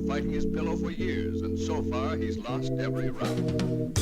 been fighting his pillow for years, and so far he's lost every round.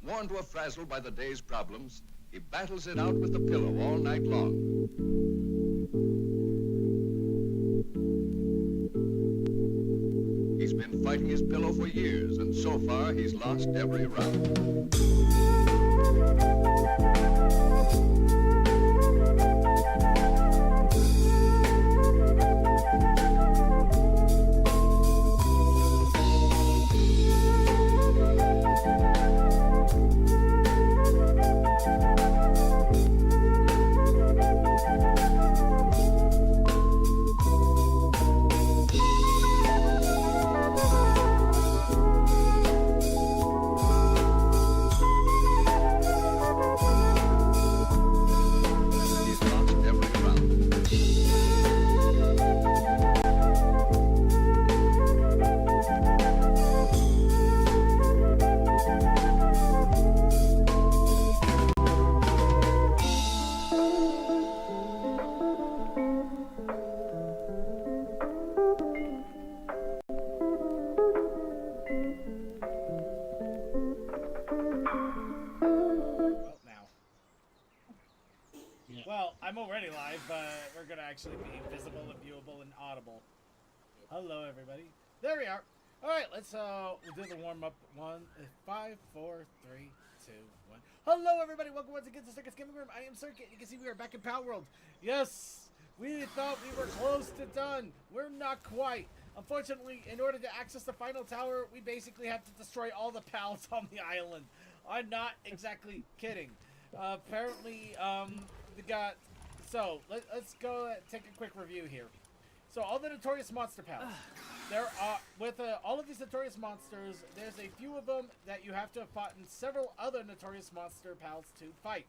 Worn to a frazzle by the day's problems, he battles it out with the pillow all night long. He's been fighting his pillow for years, and so far he's lost every round. I'm already live, but we're going to actually be visible and viewable and audible. Hello, everybody. There we are. All right, let's we'll do the warm-up. 5, 4, 3, 2, 1. Hello, everybody. Welcome once again to Circus Gaming Room. I am Circuit. You can see we are back in Palworld. Yes, we thought we were close to done. We're not quite. Unfortunately, in order to access the final tower, we basically have to destroy all the pals on the island. I'm not exactly kidding. Apparently, we got... So, let's go take a quick review here. So, all the notorious monster pals. there are with all of these notorious monsters. There's a few of them that you have to have fought in several other notorious monster pals to fight,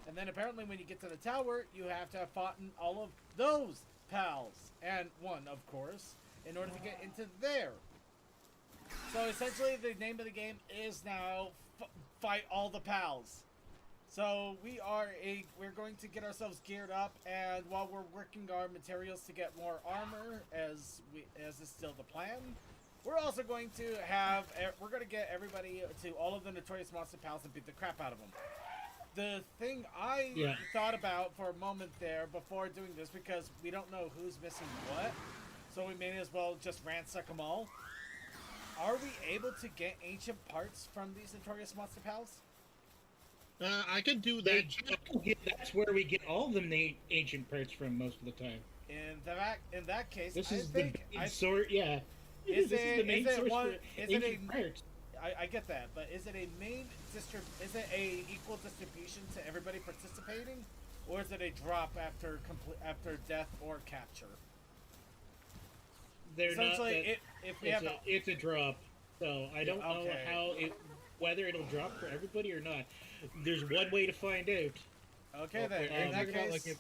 and then apparently when you get to the tower, you have to have fought in all of those pals and one, of course, in order to get into there. So essentially, the name of the game is now fight all the pals. So we're going to get ourselves geared up, and while we're working our materials to get more armor, as is still the plan, we're also going to get everybody to all of the notorious monster pals and beat the crap out of them. The thing I thought about for a moment there before doing this, because we don't know who's missing what, so we may as well just ransack them all. Are we able to get ancient parts from these notorious monster pals? I could do that. That's where we get all the ancient parts from most of the time. In that case, this is the main source for ancient parts. I get that, but is it a is it a equal distribution to everybody participating, or is it a drop after death or capture? They're essentially, not. It's a drop. So I don't know whether it'll drop for everybody or not. There's one way to find out. Okay, then. In that case,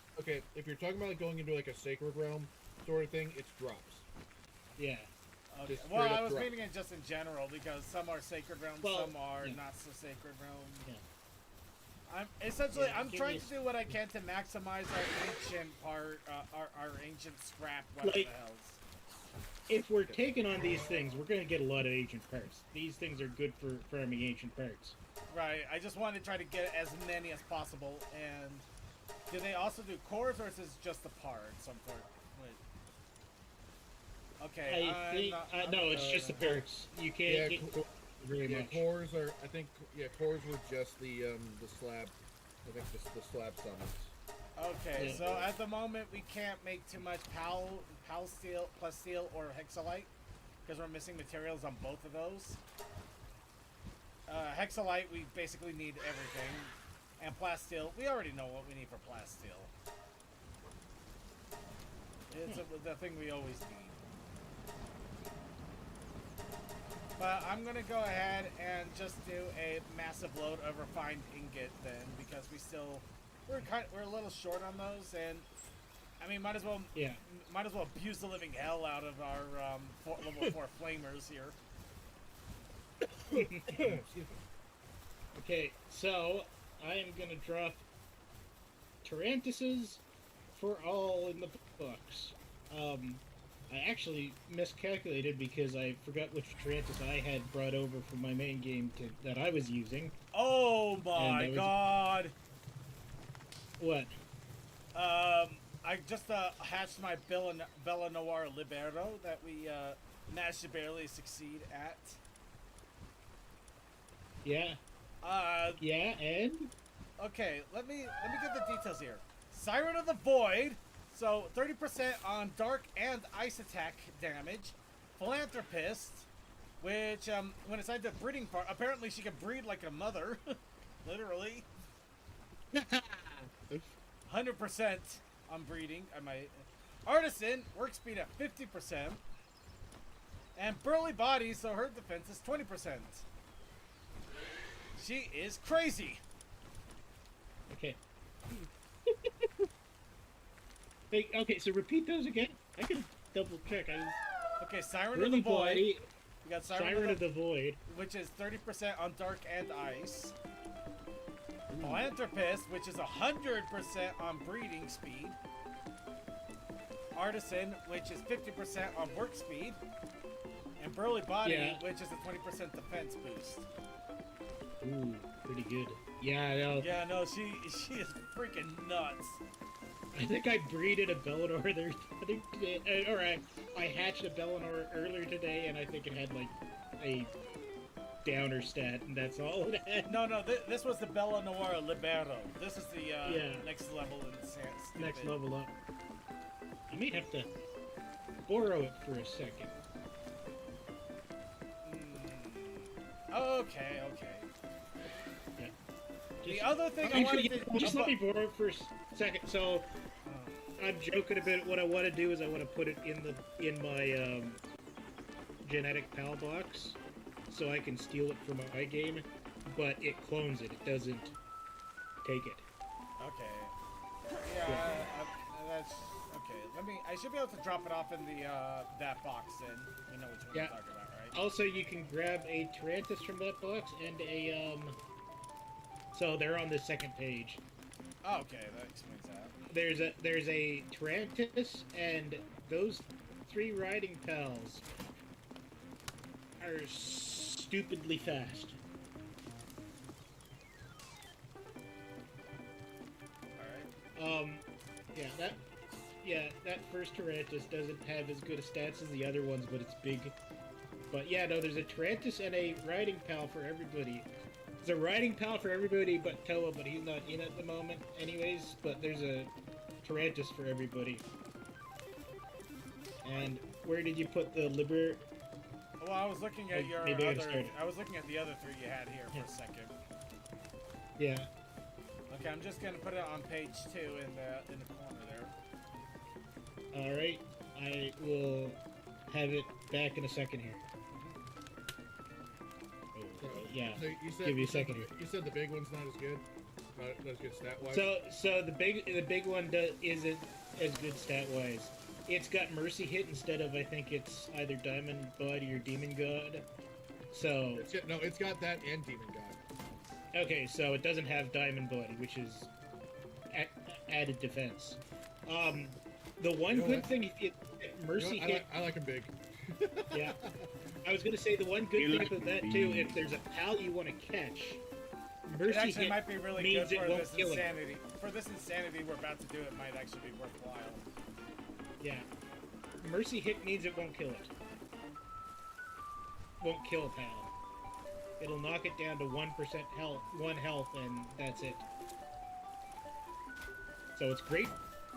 if you're talking about like going into like a sacred realm sort of thing, it's drops. Yeah. Okay. Well, I was meaning it just in general because some are sacred realms, some are not so sacred realms. Yeah. I'm trying to do what I can to maximize our ancient part, our ancient scrap. What the hells? If we're taking on these things, we're going to get a lot of ancient parts. These things are good for farming ancient parts. Right. I just want to try to get as many as possible. And do they also do cores, or is this just the parts? Okay. I think no, it's just the parts. You can't get very much. Cores are. I think cores were just the slab. I think the slab summons. Okay, so at the moment we can't make too much pal steel plus steel or hexalite because we're missing materials on both of those. Hexalite we basically need everything, and plasteel we already know what we need for plasteel. It's the thing we always need. But I'm gonna go ahead and just do a massive load of refined ingot then, because we're a little short on those, and I mean might as well abuse the living hell out of our level 4 flamers here. Okay, so I am gonna drop Tarantuses for all in the books. I actually miscalculated because I forgot which Tarantus I had brought over from my main game that I was using. Oh my god! What? I just hatched my Bella Noir Libero that we managed to barely succeed at. Yeah. Yeah, and? Okay, let me get the details here. Siren of the Void, so 30% on dark and ice attack damage. Philanthropist, which when assigned to breeding part, apparently she can breed like a mother, literally. 100% on breeding. Artisan, work speed at 50%. And burly body, so her defense is 20%. She is crazy. Okay. Hey, okay, so repeat those again. I can double check. Okay, Siren of the Void. We got Siren of the Void, which is 30% on dark and ice. Philanthropist, which is 100% on breeding speed. Artisan, which is 50% on work speed. And Burly Body, which is a 20% defense boost. Ooh, pretty good. Yeah, no. Yeah, no, she is freaking nuts. I think I breeded a Bellinor there. I hatched a Bellinor earlier today, and I think it had like a downer stat, and that's all it had. No, this was the Bella Noir Libero. This is the next level in the sense. Next level up. I may have to borrow it for a second. Okay. Yeah. The other thing I wanted to... Just let me borrow it for a second. So, I'm joking about what I want to do is I want to put it in my genetic PAL box, so I can steal it from my game, but it clones it. It doesn't take it. Okay. Yeah, that's okay. I should be able to drop it off in the that box then. You know which one Yeah. I'm talking about, right? Also, you can grab a Tarantus from that box and a So they're on the second page. Oh, okay, that explains that. There's a Tarantus, and those 3 riding pals are stupidly fast. All right. That first Tarantus doesn't have as good a stats as the other ones, but it's big. But yeah, no, there's a Tarantus and a riding pal for everybody. There's a riding pal for everybody but Toa, but he's not in at the moment anyways, but there's a Tarantus for everybody. And where did you put the Liber... Well, I was looking at your Maybe I gotta other. start it. I was looking at the other 3 you had here for Yeah. a second. Yeah. Okay, I'm just gonna put it on page 2 in the corner there. Alright. I will have it back in a second here. Yeah. So you said, Give me a second here. You said the big one's not as good? Not as good stat-wise? So the big one isn't as good stat-wise. It's got Mercy Hit instead of, I think it's either Diamond Body or Demon God. So... It's got that and Demon God. Okay, so it doesn't have Diamond Body, which is added defense. The one You know good what? thing, Mercy You know what? Hit... I like him big. Yeah. I was gonna say the one good thing about that too, if there's a pal you want to catch, It Mercy actually Hit might be really means good it for won't this kill him. insanity. For this insanity we're about to do, it might actually be worthwhile. Yeah. Mercy Hit means it won't kill it. Won't kill a pal. It'll knock it down to 1% health, 1 health, and that's it. So it's great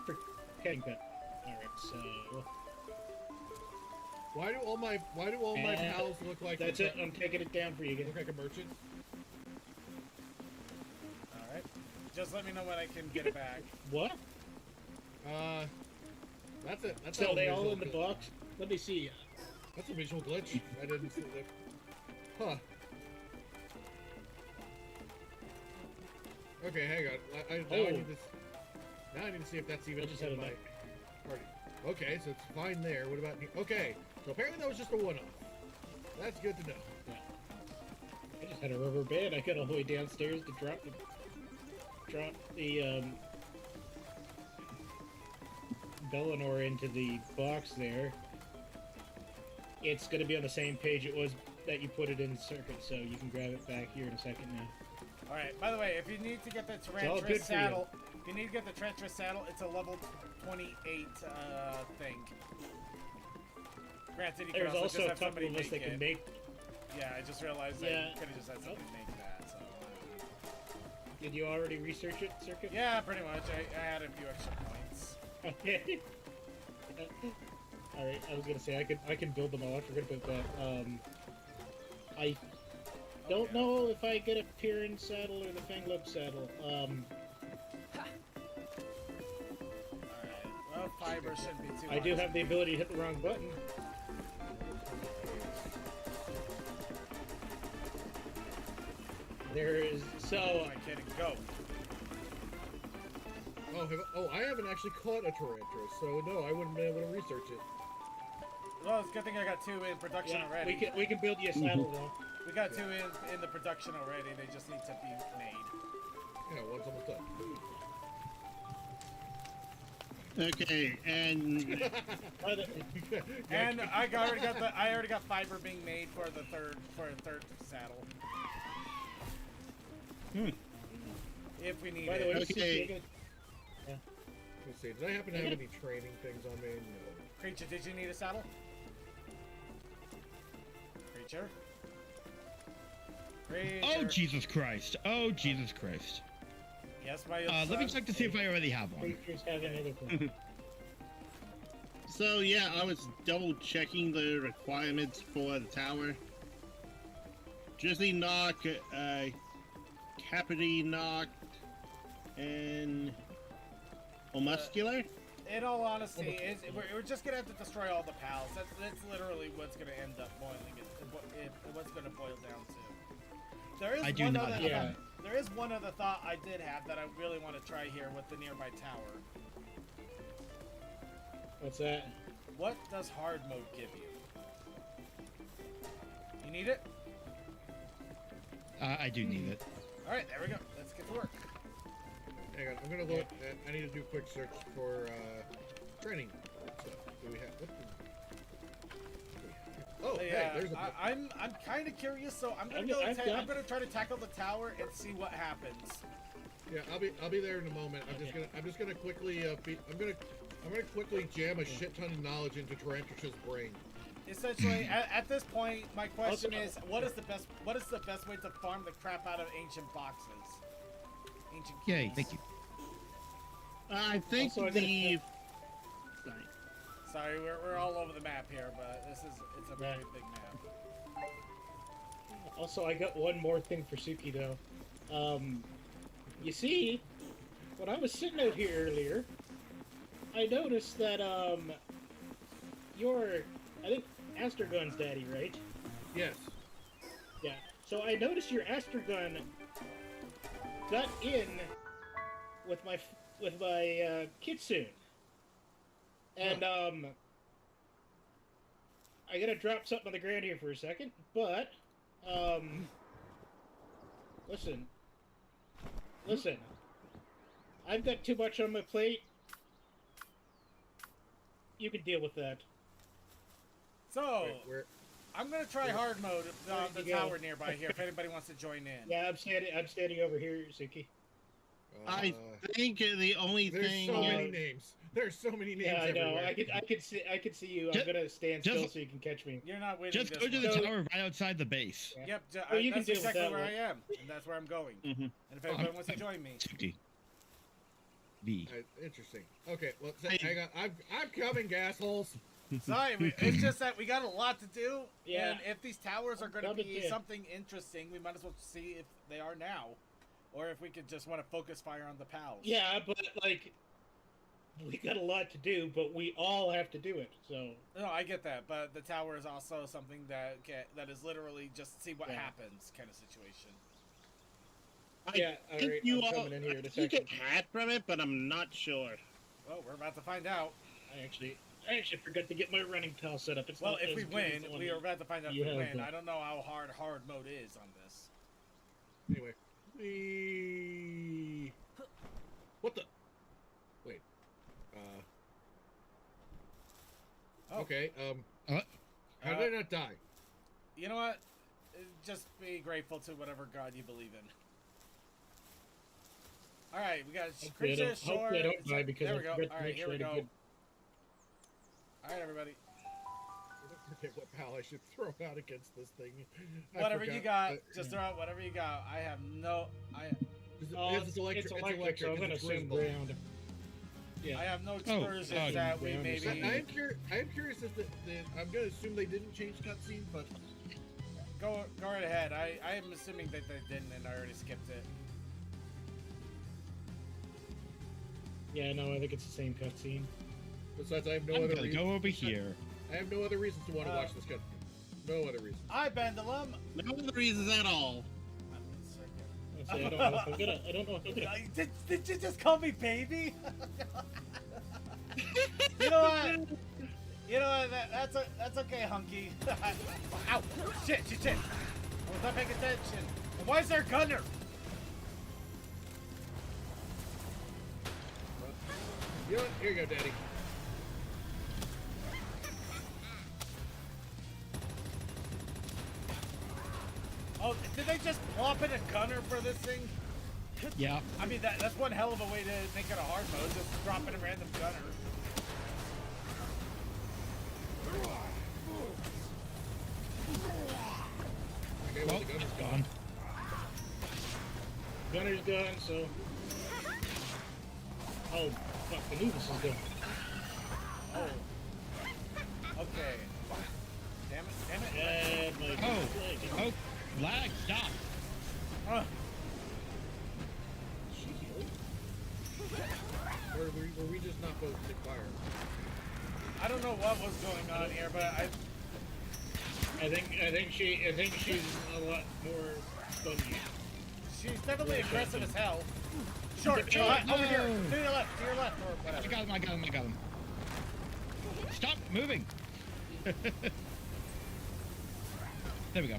for catching pet. Alright, so... Why do all my pals look like That's it, I'm taking it down for you again. look like a merchant? Alright. Just let me know when I can get it back. What? That's it. That's So a they all visual in the glitch. box? Let me see. That's a visual glitch. I didn't see that. Huh. Okay, hang on. Now I need to see if that's even I just had in a my note. party. Okay, so it's fine there. What about... Okay, so apparently that was just a one-off. That's good to know. Yeah. I just had a rubber band. I got all the way downstairs to drop the Bellinor into the box there. It's going to be on the same page it was that you put it in circuit, so you can grab it back here in a second now. Alright, by the way, if you need to get the all good Tarantress for you. saddle, if you need to get the Tarantress saddle, it's a level 28 thing. Granted, you can There's also also just a have couple somebody of us that make can it. make... Yeah, I just realized Yeah. I could have just had somebody make that, so... Did you already research it, circuit? Yeah, pretty much. I had a few extra points. Okay. Alright, I was gonna say I can build them all. I forgot about that. I don't Okay. know if I get a Piran saddle or the Fanglub saddle. Alright, well, fiber shouldn't be too I do hard. have the ability to hit the wrong button. There is Oh, so am I kidding? Go. Oh, I haven't actually caught a Tarantress, so no, I wouldn't be able to research it. Well, it's a good thing I got 2 in production yeah, already. we can build you a saddle though. We got 2 in the production already. They just need to be made. Yeah, one's almost done. Okay, and By the- And I already got fiber being made for a third saddle. If we need by the way, it. Okay. Let's see, did I happen to have any training things on me? No. Creature, did you need a saddle? Creature? Creature. oh Jesus Christ! Oh Jesus Christ! Yes, my Let me check to see if I already have one. Creatures have another thing. So yeah, I was double checking the requirements for the tower. Drizzly knock, Capity knock, and muscular. In all honesty, we're just gonna have to destroy all the pals. That's literally what's gonna end up boiling it. What's gonna boil down to. There is there is one other thought I did have that I really want to try here with the nearby tower. What's that? What does hard mode give you? You need it? I do need it. All right, there we go. Let's get to work. Hang on, I'm gonna look. I need to do a quick search for training. So, do we have? Oh, Hey, hey, there's a. I'm kind of curious, so I'm gonna I'm gonna try to tackle the tower and see what happens. Yeah, I'll be there in a moment. I'm just gonna quickly I'm gonna quickly jam a shit ton of knowledge into Tarantush's brain. Essentially, at this point, my question is, what is the best way to farm the crap out of ancient boxes? Ancient keys. Yay, thank you. I think Also, the. Sorry, we're all over the map here, but it's a very big map. Also, I got one more thing for Suki though. You see, when I was sitting out here earlier, I noticed that I think Astragon's daddy, right? Yes. Yeah. So I noticed your Astragon got in with my kitsune, and I gotta drop something on the ground here for a second, but listen, I've got too much on my plate. You can deal with that. So, Wait, I'm gonna try hard mode on the Where'd you go? tower nearby here if anybody wants to join in. Yeah, I'm standing over here, Suki. I think the only there's thing. so many names. There's so many names. Yeah, I know. Everywhere. I could see you. I'm Just- gonna stand just- still so you can catch me. You're not winning Just this go to one. the So- tower right outside the base. Yeah. Yep, Well, you can that's deal with exactly that where one. I am, and that's where I'm going. Mhm. And if anybody wants to join me, 50. V. Interesting. Okay, well, Hey. hang on. I'm coming, assholes. sorry, it's just that we got a lot to do. Yeah. And if these towers are going to Double be check. something interesting, we might as well see if they are now, or if we could just want to focus fire on the pals. Yeah, but like, we got a lot to do, but we all have to do it. So No, I get that, but the tower is also something that is literally just see what Yeah. happens kind of situation. yeah, all think right, you I'm all. coming in here in a You second. get hat from it, but I'm not sure. Well, we're about to find out. I actually forgot to get my running pal set up. It's Well, not if as we good win, as the one we are about to find out if you we have, win. but- I don't know how hard mode is on this. Anyway, what the? Wait. Oh. Okay. Uh, How did I not die? You know what? Just be grateful to whatever god you believe in. All right, we got Hopefully I creature don't, shore. hopefully I don't die because there I we go. forgot All to right, make here sure we I did go. good. All right, everybody. I forget what pal I should throw out against this thing. I Whatever you forgot. got, just throw out whatever you got. I have no. It's electric. It's electric, so I'm gonna it's assume Griswold. ground. Yeah. I have no excursions oh, that we ground is- maybe I am curious if I'm gonna assume they didn't change cutscenes, but go right ahead. I am assuming that they didn't, and I already skipped it. Yeah, no, I think it's the same cutscene. besides I have no I'm other gonna reason. go over here. I have no other reasons to want to watch this cutscene. No other reason. Hi, Bandalum. No other reasons at all. I don't know if I'm gonna. I don't know if I'm gonna. Did you just call me baby? You know what? You know what? That's okay, Hunky. Ow! Shit! I was not paying attention. And why is there a gunner? You know what? Here you go, Daddy. Oh, did they just plop in a gunner for this thing? Yeah. I mean, that's one hell of a way to make it a hard mode. Just drop in a random gunner. Okay, Well, well, the gun is it's gone. gone. Gunner's gone, so. Oh, fuck! I knew this was gone. Oh. Okay. Damn it. And my Oh, lag, stop. Uh, Or were we just not both stick fire? on here, but I think she's a lot more spongy. she's definitely aggressive as hell. Short, Oh, over here, no. to your left, or I whatever. got him. Stop moving. There we go.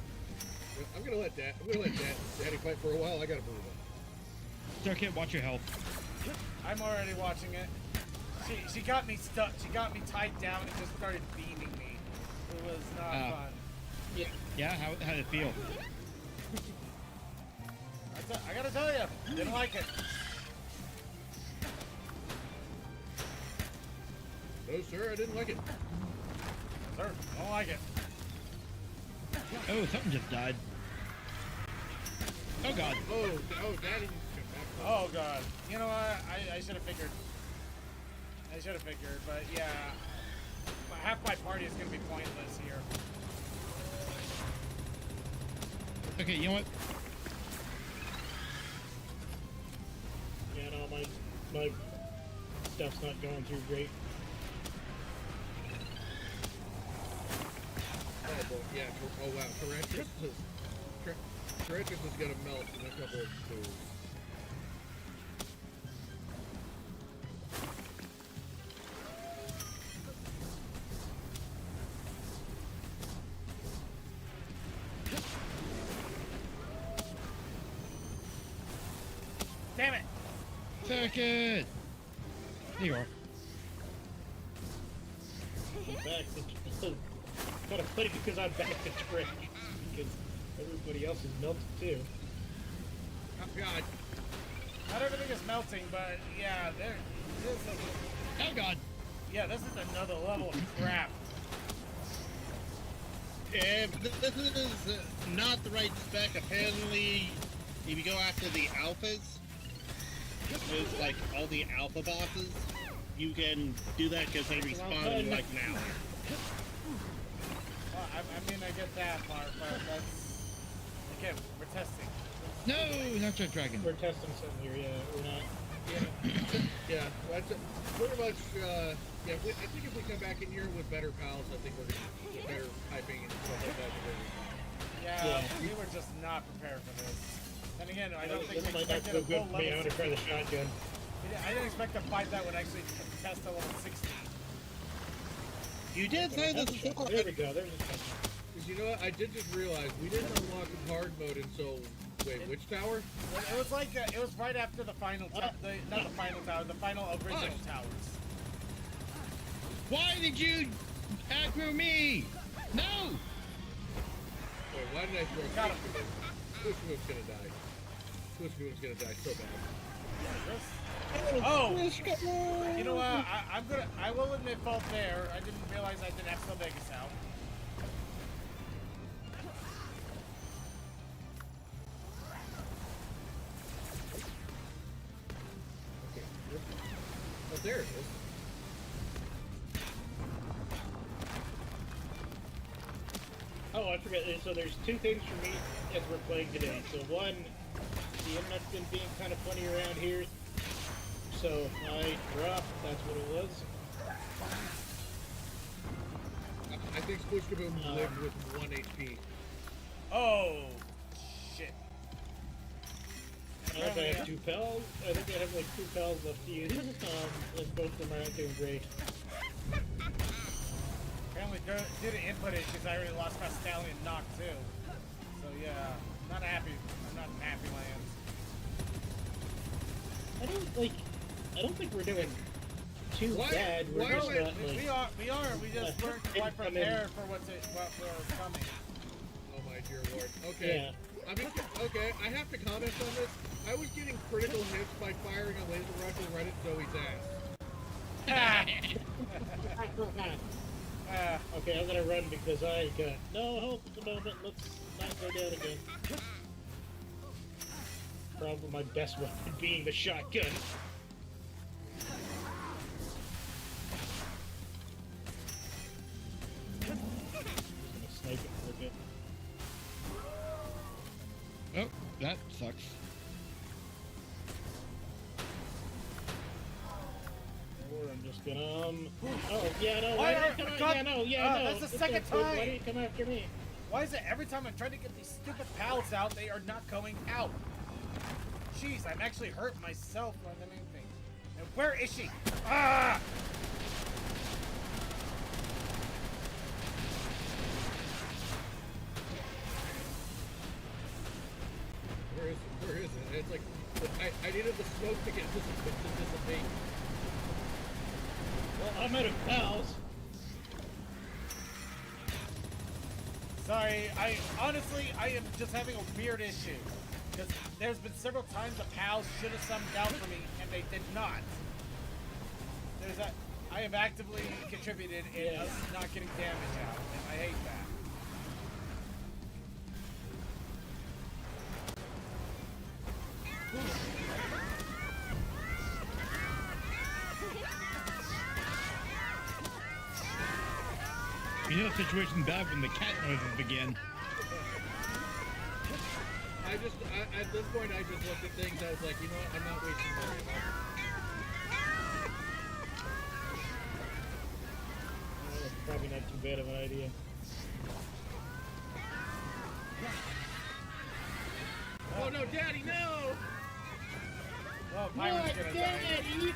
I'm gonna let Daddy fight for a while. I gotta move on. It's okay, watch your health. I'm already watching it. She got me stuck. She got me tied down and just started beaming me. It was not fun. Yeah, how did it feel? I gotta tell you, didn't like it. No, sir, I didn't like it. Sir, don't like it. Oh, something just died. Oh god. Oh, Daddy needs to come back. Oh god. You know what? I should have figured. But yeah, half my party is gonna be pointless here. Okay, you know what? Yeah, no, my stuff's not going too great. Oh, well, yeah. Oh, wow. Tarantus is gonna melt in a couple of moves. Damn it! Circuit! There you are. I'm back to kind of funny because I'm back to trash because everybody else is melted too. Oh, God. Not everything is melting, but yeah, Oh god. this is another level of crap. This is not the right spec. Apparently, if you go after the alphas, there's like all the alpha bosses, you can do that because they respawn in like now. Well, I mean, I get that part, but that's again, we're testing. No, not your dragon. We're testing something here. Yeah, we're not. Yeah, that's pretty much, I think if we come back in here with better pals, I think we're gonna with better typing and stuff like that. Yeah, we were just not prepared for this. And again, I don't think This we might not expected go a good full for me. I level want to try the shotgun. I didn't expect a fight that would actually test a level 60. You did say this before. There we go. There's a shotgun. Because you know what, I did just realize we didn't unlock hard mode until, wait, which tower? It was like it was right after the final, not the final tower, the final original towers. Why did you aggro me? No! Wait, why did I throw Got him. Pushmoon's gonna die. Pushmoon's gonna die so bad. Oh, you know what? I will admit fault there. I didn't realize I did Exo Vegas out. Oh, there it is. Oh, I forgot. So there's two things for me as we're playing today. So one, the internet's been being kind of funny around here. So I dropped. That's what it was. I think Squish Kaboom lived with 1 HP. Oh, shit. I think I have two pals. I think I have like two pals left to use. And both of them aren't doing great. Apparently, due to input issues, I already lost my stallion knock too. So yeah, not happy. I'm not in happy lands. I don't think we're doing too Why- bad. We're why just am I- not like. We are. We just weren't quite prepared for what we're coming. Oh my dear lord. Okay. Yeah. I mean, okay, I have to comment on this. I was getting critical hits by firing a laser rifle right at Zoe's ass. Okay, I'm gonna run because I got no hope at the moment. Let's not go down again. Probably my best weapon being the shotgun. I'm gonna snipe it for a bit. Oh, that sucks. I'm just gonna Oh yeah, no. Why Why are- come on? God, Yeah, no, yeah, no. that's the it's second not good. time. Why do you come after me? Why is it every time I'm trying to get these stupid pals out, they are not going out? Jeez, I'm actually hurting myself more than anything. And where is she? Ah! Where is it? Where is it? It's like I needed the smoke to get to dissipate. Well, I'm out of pals. Sorry, I am just having a weird issue. Because there's been several times the pals should have summoned out for me, and they did not. I have actively contributed in us not getting damage out, and I hate that. You know the situation's bad when the cat noises begin. At this point, I just looked at things. I was like, you know what? I'm not wasting money on that. That's probably not too bad of an idea. Oh no, Daddy, no! Oh, Pyron's gonna die. Daddy!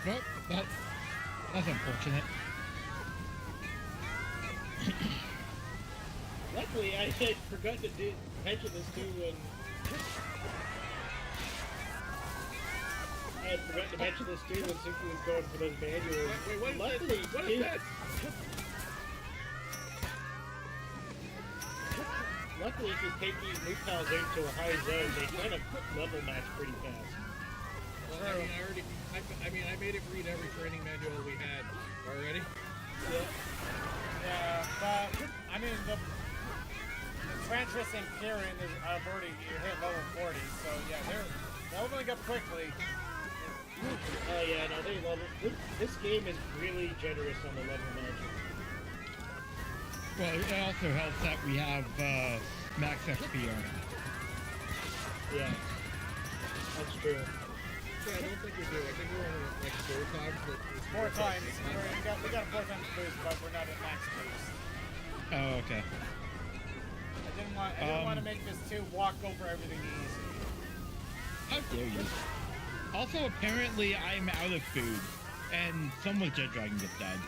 Well, that's unfortunate. Luckily, I had forgot to mention this too when Suki was going for those manuals. Wait, what is Luckily, this? What is this? Luckily, if you take these new pals into a high zone, they kind of level match pretty fast. Well, I mean, I made it read every training manual we had already. Yeah, but, I mean, the Trantress and Kieran is already hit level 40, so yeah, they're leveling up quickly. Oh yeah, no, they level. This game is really generous on the level matching. Well, it also helps that we have max XP on it. Yeah, that's true. Yeah, I don't think we do. I think we're on like 4 times. Four times. We got a 4 times boost, but we're not at max boost. Oh, okay. I didn't want to make this too walk over everything easy. How dare you? Also, apparently, I'm out of food, and someone's Jet Dragon just died.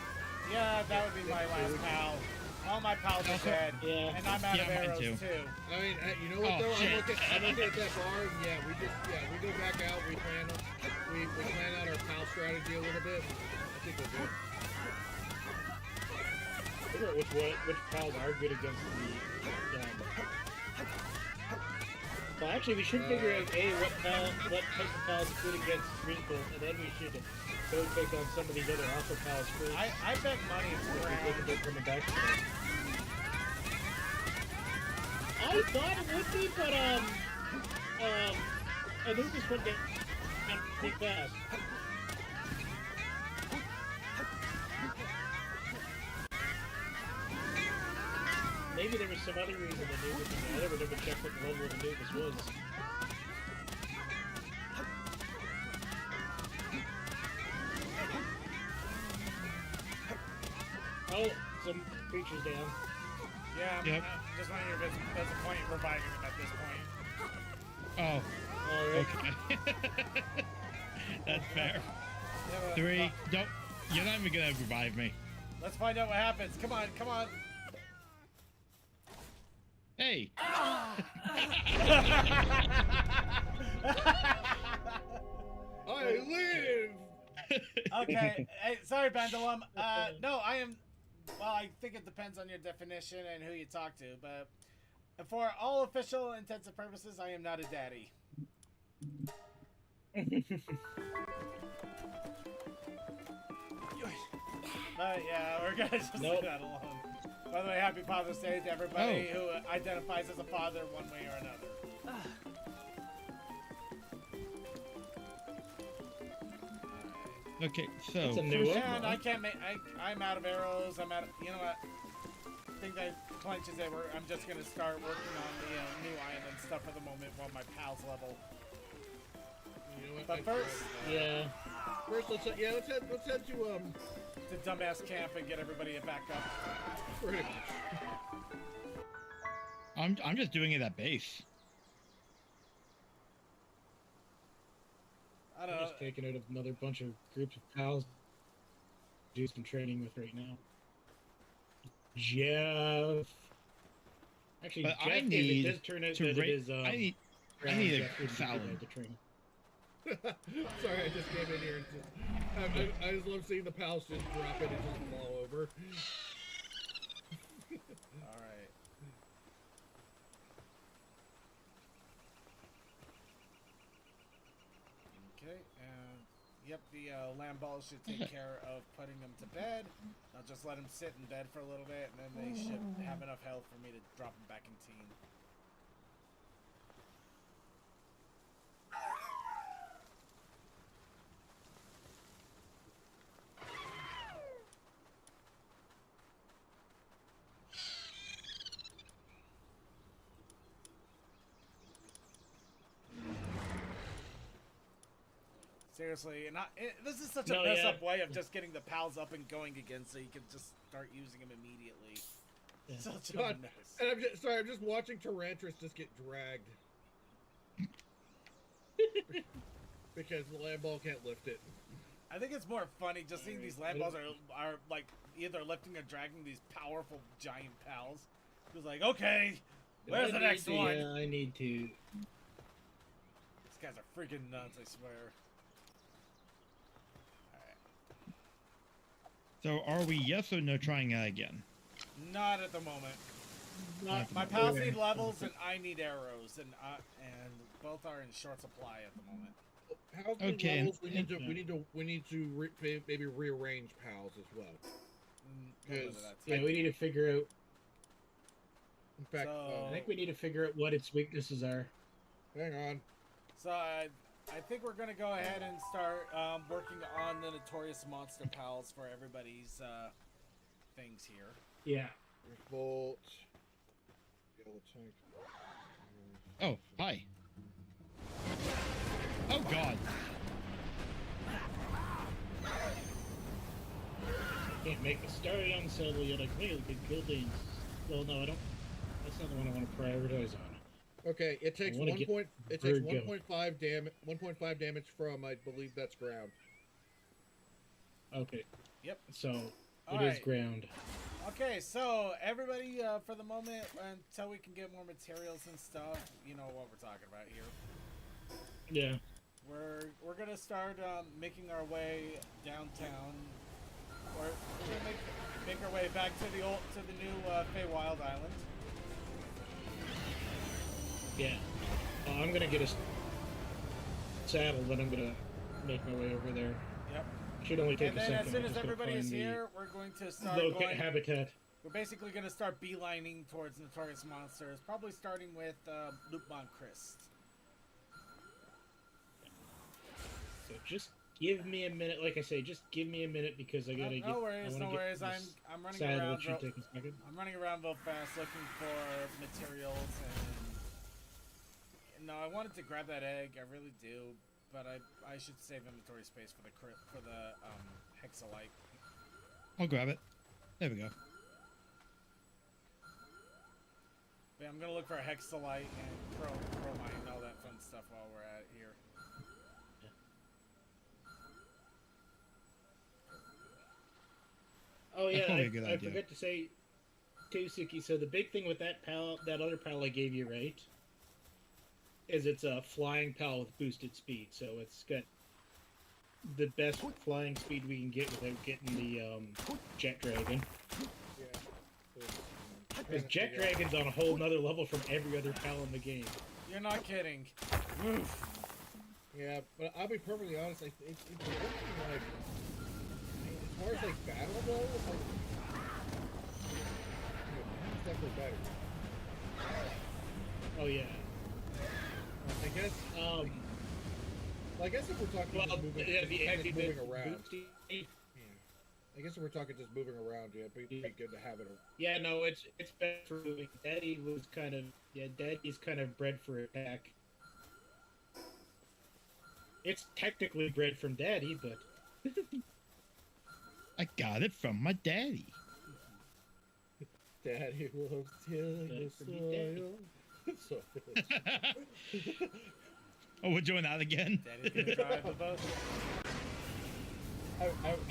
Yeah, that would be my last pal. All my pals are dead, Yeah. and I'm out of Yeah, mine arrows too. too. I mean, you know what Oh, though? shit. I'm looking at that bar, and we go back out. We plan out our pal strategy a little bit. I think we'll do it. Figure out which pals are good against the. Well, actually, we should figure out what type of pals are good against Wrinkle, and then we should go take on some of these other alpha pals first. I bet money it's If we think around. about coming back to them. I thought it would be, but I think this one got pretty fast. Maybe there was some other reason the Anubis was I never checked what the level of Anubis was. Oh, some creatures down. Yeah, Yep. just wanting to there's a point reviving him at this point. Oh, Alright. okay. That's fair. Yeah, but, 3, don't. You're not even gonna revive me. let's find out what happens. Come on, come on. Hey. I live. Okay, hey, sorry, Pendulum. No, I am. Well, I think it depends on your definition and who you talk to, but for all official intents and purposes, I am not a daddy. But yeah, we're gonna just leave that alone. By the way, happy Father's Day to everybody who identifies as a father one way or another. Okay, so. That's a new one. And I can't make. I'm out of arrows. I'm out. You know what? I think that clenches it. I'm just gonna start working on the new island stuff for the moment while my pals level. You know what? But first, Yeah. First, let's head to the dumbass camp and get everybody back up. pretty much. I'm just doing it at base. I I'm don't know. just taking out another bunch of groups of pals to do some training with right now. Jeff. Actually, But Jeff, I if it need does turn out to that it rate. is, I need round, a Jeff would be good Fallon. at the training. Sorry, I just came in here and just. I just love seeing the pals just drop it and just fall over. All right. Okay, and yep, the land balls should take care of putting them to bed. I'll just let them sit in bed for a little bit, and then they should have enough health for me to drop them back in team. Seriously, and this is such a No, mess yeah. up way of just getting the pals up and going again, so you can just start using them immediately. Yeah. Such a God, mess. and I'm just watching Tyrantris just get dragged. Because the land ball can't lift it. I think it's more funny just seeing these land balls are like either lifting or dragging these powerful giant pals. It's like, okay, where's the next one? Yeah, I need to. These guys are freaking nuts, I swear. So are we yes or no trying that again? Not at the moment. Not My pals need levels and I need arrows, and both are in short supply at the moment. How many Okay, levels we need to maybe rearrange pals as well. A little bit of that. Yeah, we need to figure out. In fact, So- I think we need to figure out what its weaknesses are. hang on. So I think we're gonna go ahead and start working on the notorious monster pals for everybody's things here. Yeah. Revolt. Yellow tank. Oh, hi. Oh God. Can't make the Star Young syllable yet. I clearly could kill things. Well, no, I don't. That's not the one I want to prioritize on. Okay, it takes wanna 1 get point. It Bird takes go. 1.5 damage. 1.5 damage from, I believe that's ground. Okay. Yep. So All it is right. ground. Okay, so everybody, for the moment, until we can get more materials and stuff, you know what we're talking about here. Yeah. We're gonna start making our way downtown. We're gonna make our way back to the new Feywild Island. Yeah. I'm gonna get a saddle, but I'm gonna make my way over there. Yep. Should only take And a then second. as soon I'm as just gonna everybody is find the here, we're going to start locate going. habitat. We're basically going to start beelining towards Notorious Monsters, probably starting with Loopmon Christ. So just give me a minute. Like I say, just give me a minute because I gotta get. No I worries, wanna no get worries. this I'm running saddle. around. It should take a second. I'm running around real fast looking for materials and no, I wanted to grab that egg. I really do, but I should save inventory space for the hexalite. I'll grab it. There we go. But I'm gonna look for a hexalite and chromite and all that fun stuff while we're at here. Oh yeah, probably a good I idea. forgot to say, too, Suki. So the big thing with that other pal I gave you, right, is it's a flying pal with boosted speed. So it's got the best flying speed we can get without getting the jet dragon. Yeah. Because jet dragon's on a whole nother level from every other pal in the game. You're not kidding. Oof. Yeah, but I'll be perfectly honest. It's working like as far as like battle goes, like it's definitely better. Oh yeah. I guess. Well, I guess if we're talking Well, just moving, yeah, the just heavy moving bit around. boosted. I guess if we're talking just moving around, yeah, it'd be good to have it. Yeah, no, it's better for moving. Daddy's kind of bred for attack. It's technically bred from Daddy, but I got it from my daddy. Daddy loves tilling the That's for me, soil. So, Oh, we're doing that again? Daddy's gonna drive the boat. I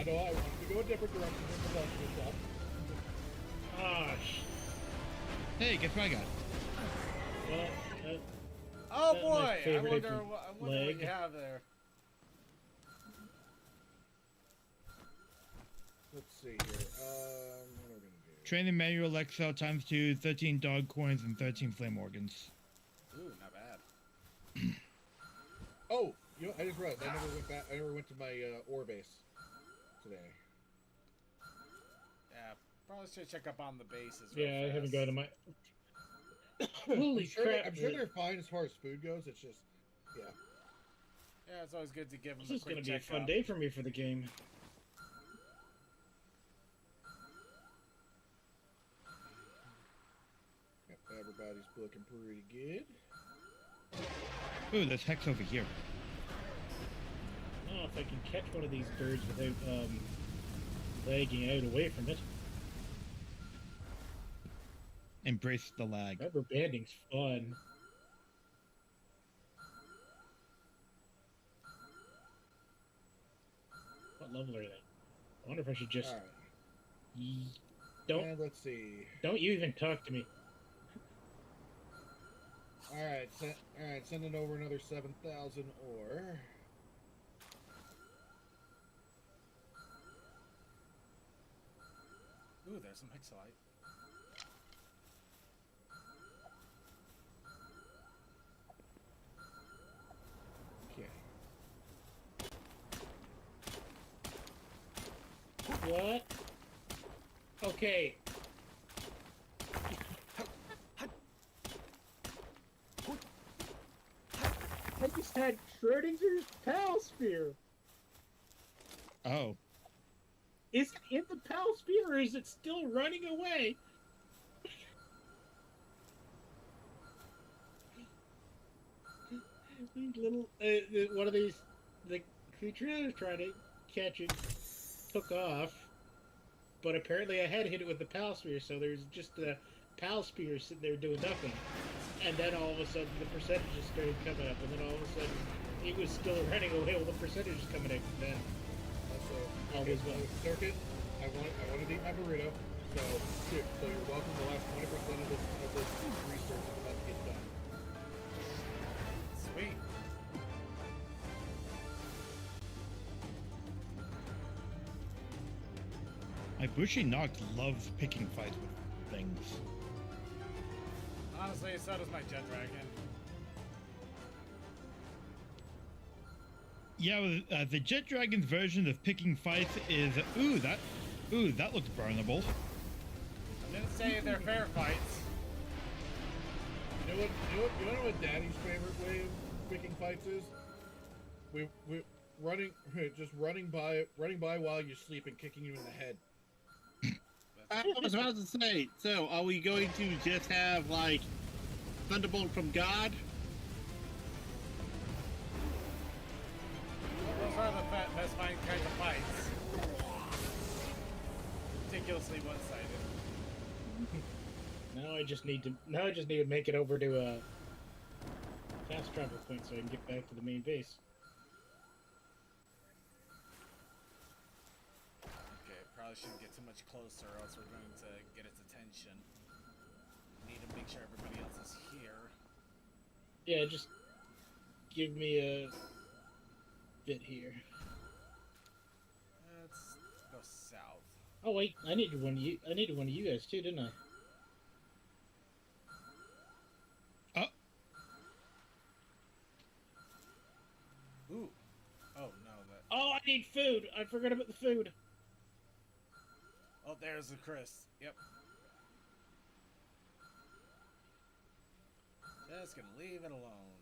know I wanted to go a different direction than the vegetable shop. gosh. Hey, guess what I got? Well, Oh That's boy! my I favorite wonder what leg. you have there. Let's see here. What are we gonna do? Training manual Excel times 2, 13 dog coins, and 13 flame organs. Ooh, not bad. Oh, you know, I just realized I never went back. I never went to my ore base today. Yeah, probably should check up on the bases. yeah, I haven't gone to my. Holy crap! I'm sure they're fine as far as food goes. It's just, yeah. Yeah, it's always good to give them This is a quick gonna be a check fun day for me for the game. Yep, everybody's looking pretty good. Ooh, there's Hex over here. Oh, if I can catch one of these birds without lagging out away from it. Embrace the lag. Rubber banding's fun. What level are they? I wonder if I should just All right. don't And let's see. don't you even talk to me. All right, sending over another 7,000 ore. Ooh, there's some hexalite. Okay. What? Okay. I just had Schrodinger's Pal Spear. Oh. Is it in the Pal Spear or is it still running away? These little, one of these, the creature I was trying to catch it took off, but apparently I had hit it with the Pal Spear, so there's just the Pal Spear sitting there doing nothing. And then all of a sudden the percentages started coming up, and then all of a sudden it was still running away with the percentages coming up, and then always well. Circuit, I want to eat my burrito. So here, so you're welcome. The last 20% of this research is about to get done. Sweet. My bushy Noct loves picking fights with things. Honestly, so does my Jet Dragon. Yeah, well, the Jet Dragon's version of picking fights is, ooh, that looks burnable. I didn't say they're fair fights. You know what Daddy's favorite way of picking fights is? We running by while you're sleeping, kicking you in the head. I was about to say, so are we going to just have, like, Thunderbolt from God? Those are the best kinds of fights. Ridiculously one-sided. Now I just need to make it over to a fast travel point so I can get back to the main base. Okay, probably shouldn't get too much closer or else we're going to get its attention. Need to make sure everybody else is here. Yeah, just give me a bit here. Let's go south. Oh wait, I needed one of you. I needed one of you guys too, didn't I? Ooh. Oh, no, that... Oh, I need food. I forgot about the food. Oh, there's the Chris. Yep. Just gonna leave it alone.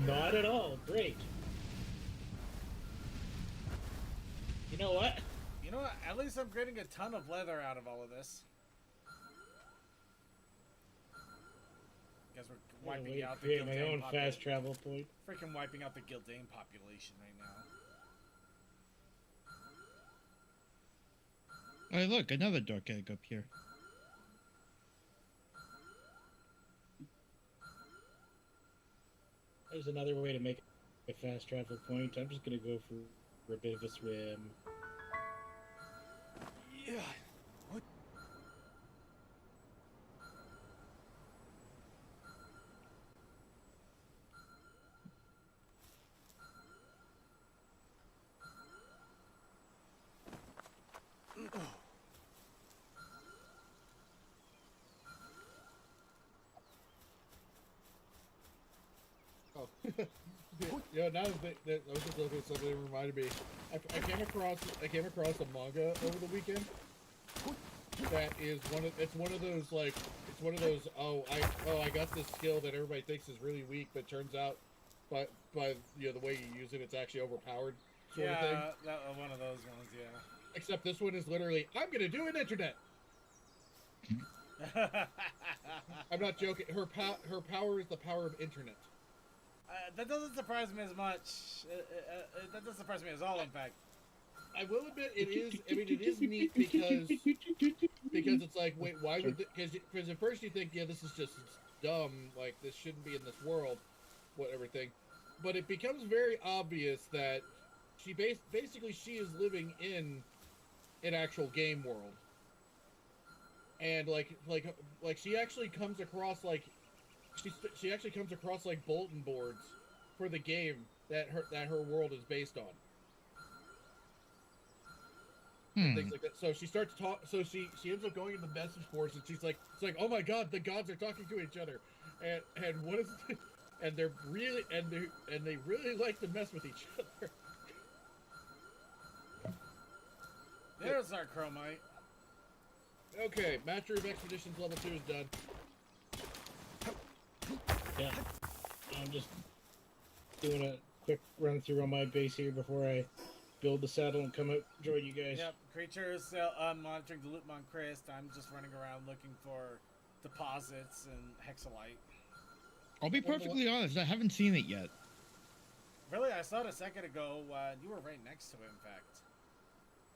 Not at all. Great. You know what? You know what? At least I'm getting a ton of leather out of all of this. because we're I'm wiping gonna out the create my Gildane own fast travel point. Freaking wiping out the Gildane population right now. Hey, look, another door egg up here. There's another way to make a fast travel point. I'm just gonna go for a bit of a swim. Yeah. What? Oh. Yeah, now that I was just looking at something that reminded me. I came across a manga over the weekend. That is it's one of those I got this skill that everybody thinks is really weak, but turns out by the way you use it, it's actually overpowered sort of thing. Yeah, that one of those ones. Yeah. Except this one is literally, I'm gonna do an internet. I'm not joking. Her power is the power of internet. That doesn't surprise me as much. That doesn't surprise me at all, in fact. I will admit it is. I mean, it is neat because it's like, wait, why would? Because at first you think, yeah, this is just dumb. Like this shouldn't be in this world, whatever thing. But it becomes very obvious that she basically she is living in an actual game world, and like she actually comes across like she actually comes across like bulletin boards for the game that her world is based on. And things like that. So she starts so she ends up going into the message boards, and she's like, it's like, oh my god, the gods are talking to each other, and what is and they're really they really like to mess with each other. There's our chromite. Okay, Mastery of Expeditions level 2 is done. Yeah. I'm just doing a quick run through on my base here before I build the saddle and come out join you guys. Yep, creatures monitoring the loot mon Christ. I'm just running around looking for deposits and hexalite. I'll be perfectly honest, I haven't seen it yet. Really, I saw it a second ago. You were right next to it, in fact.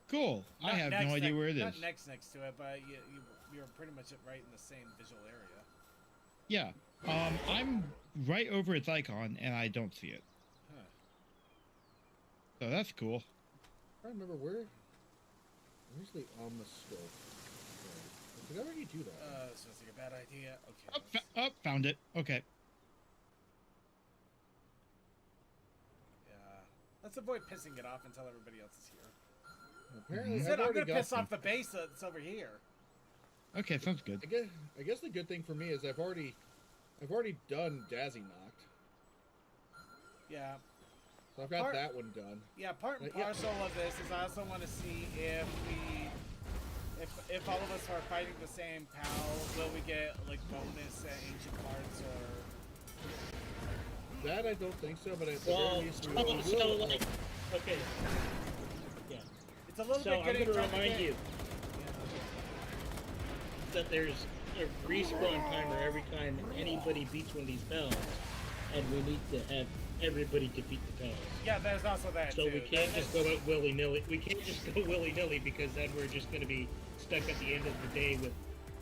Cool. I Not have next no idea next- where it is. Not next to it, but you're pretty much right in the same visual area. Yeah. I'm right over its icon, and I don't see it. Huh. So that's cool. I remember where's the Omniscope? Did I already do that? This sounds like a bad idea. Okay. Oh, let's- found it. Okay. Yeah. Let's avoid pissing it off until everybody else is here. Apparently, He I've said I'm already gonna got piss off the base that's over here. Okay, sounds good. I guess the good thing for me is I've already done Dazzy Knocked, Yeah. so I've got Part- that one done. Yeah, part and Yeah. parcel of this is I also want to see if all of us are fighting the same pal, will we get like bonus ancient cards or That I don't think so, but at the Well, very least we will. okay. Yeah. it's a little So bit I'm getting going to trying remind get- you that there's a respawn timer every time anybody beats one of these pals, and we need to have everybody defeat the pals. Yeah, there's also that So too. we can't There's- just go out willy-nilly. We can't just go willy-nilly because then we're just going to be stuck at the end of the day with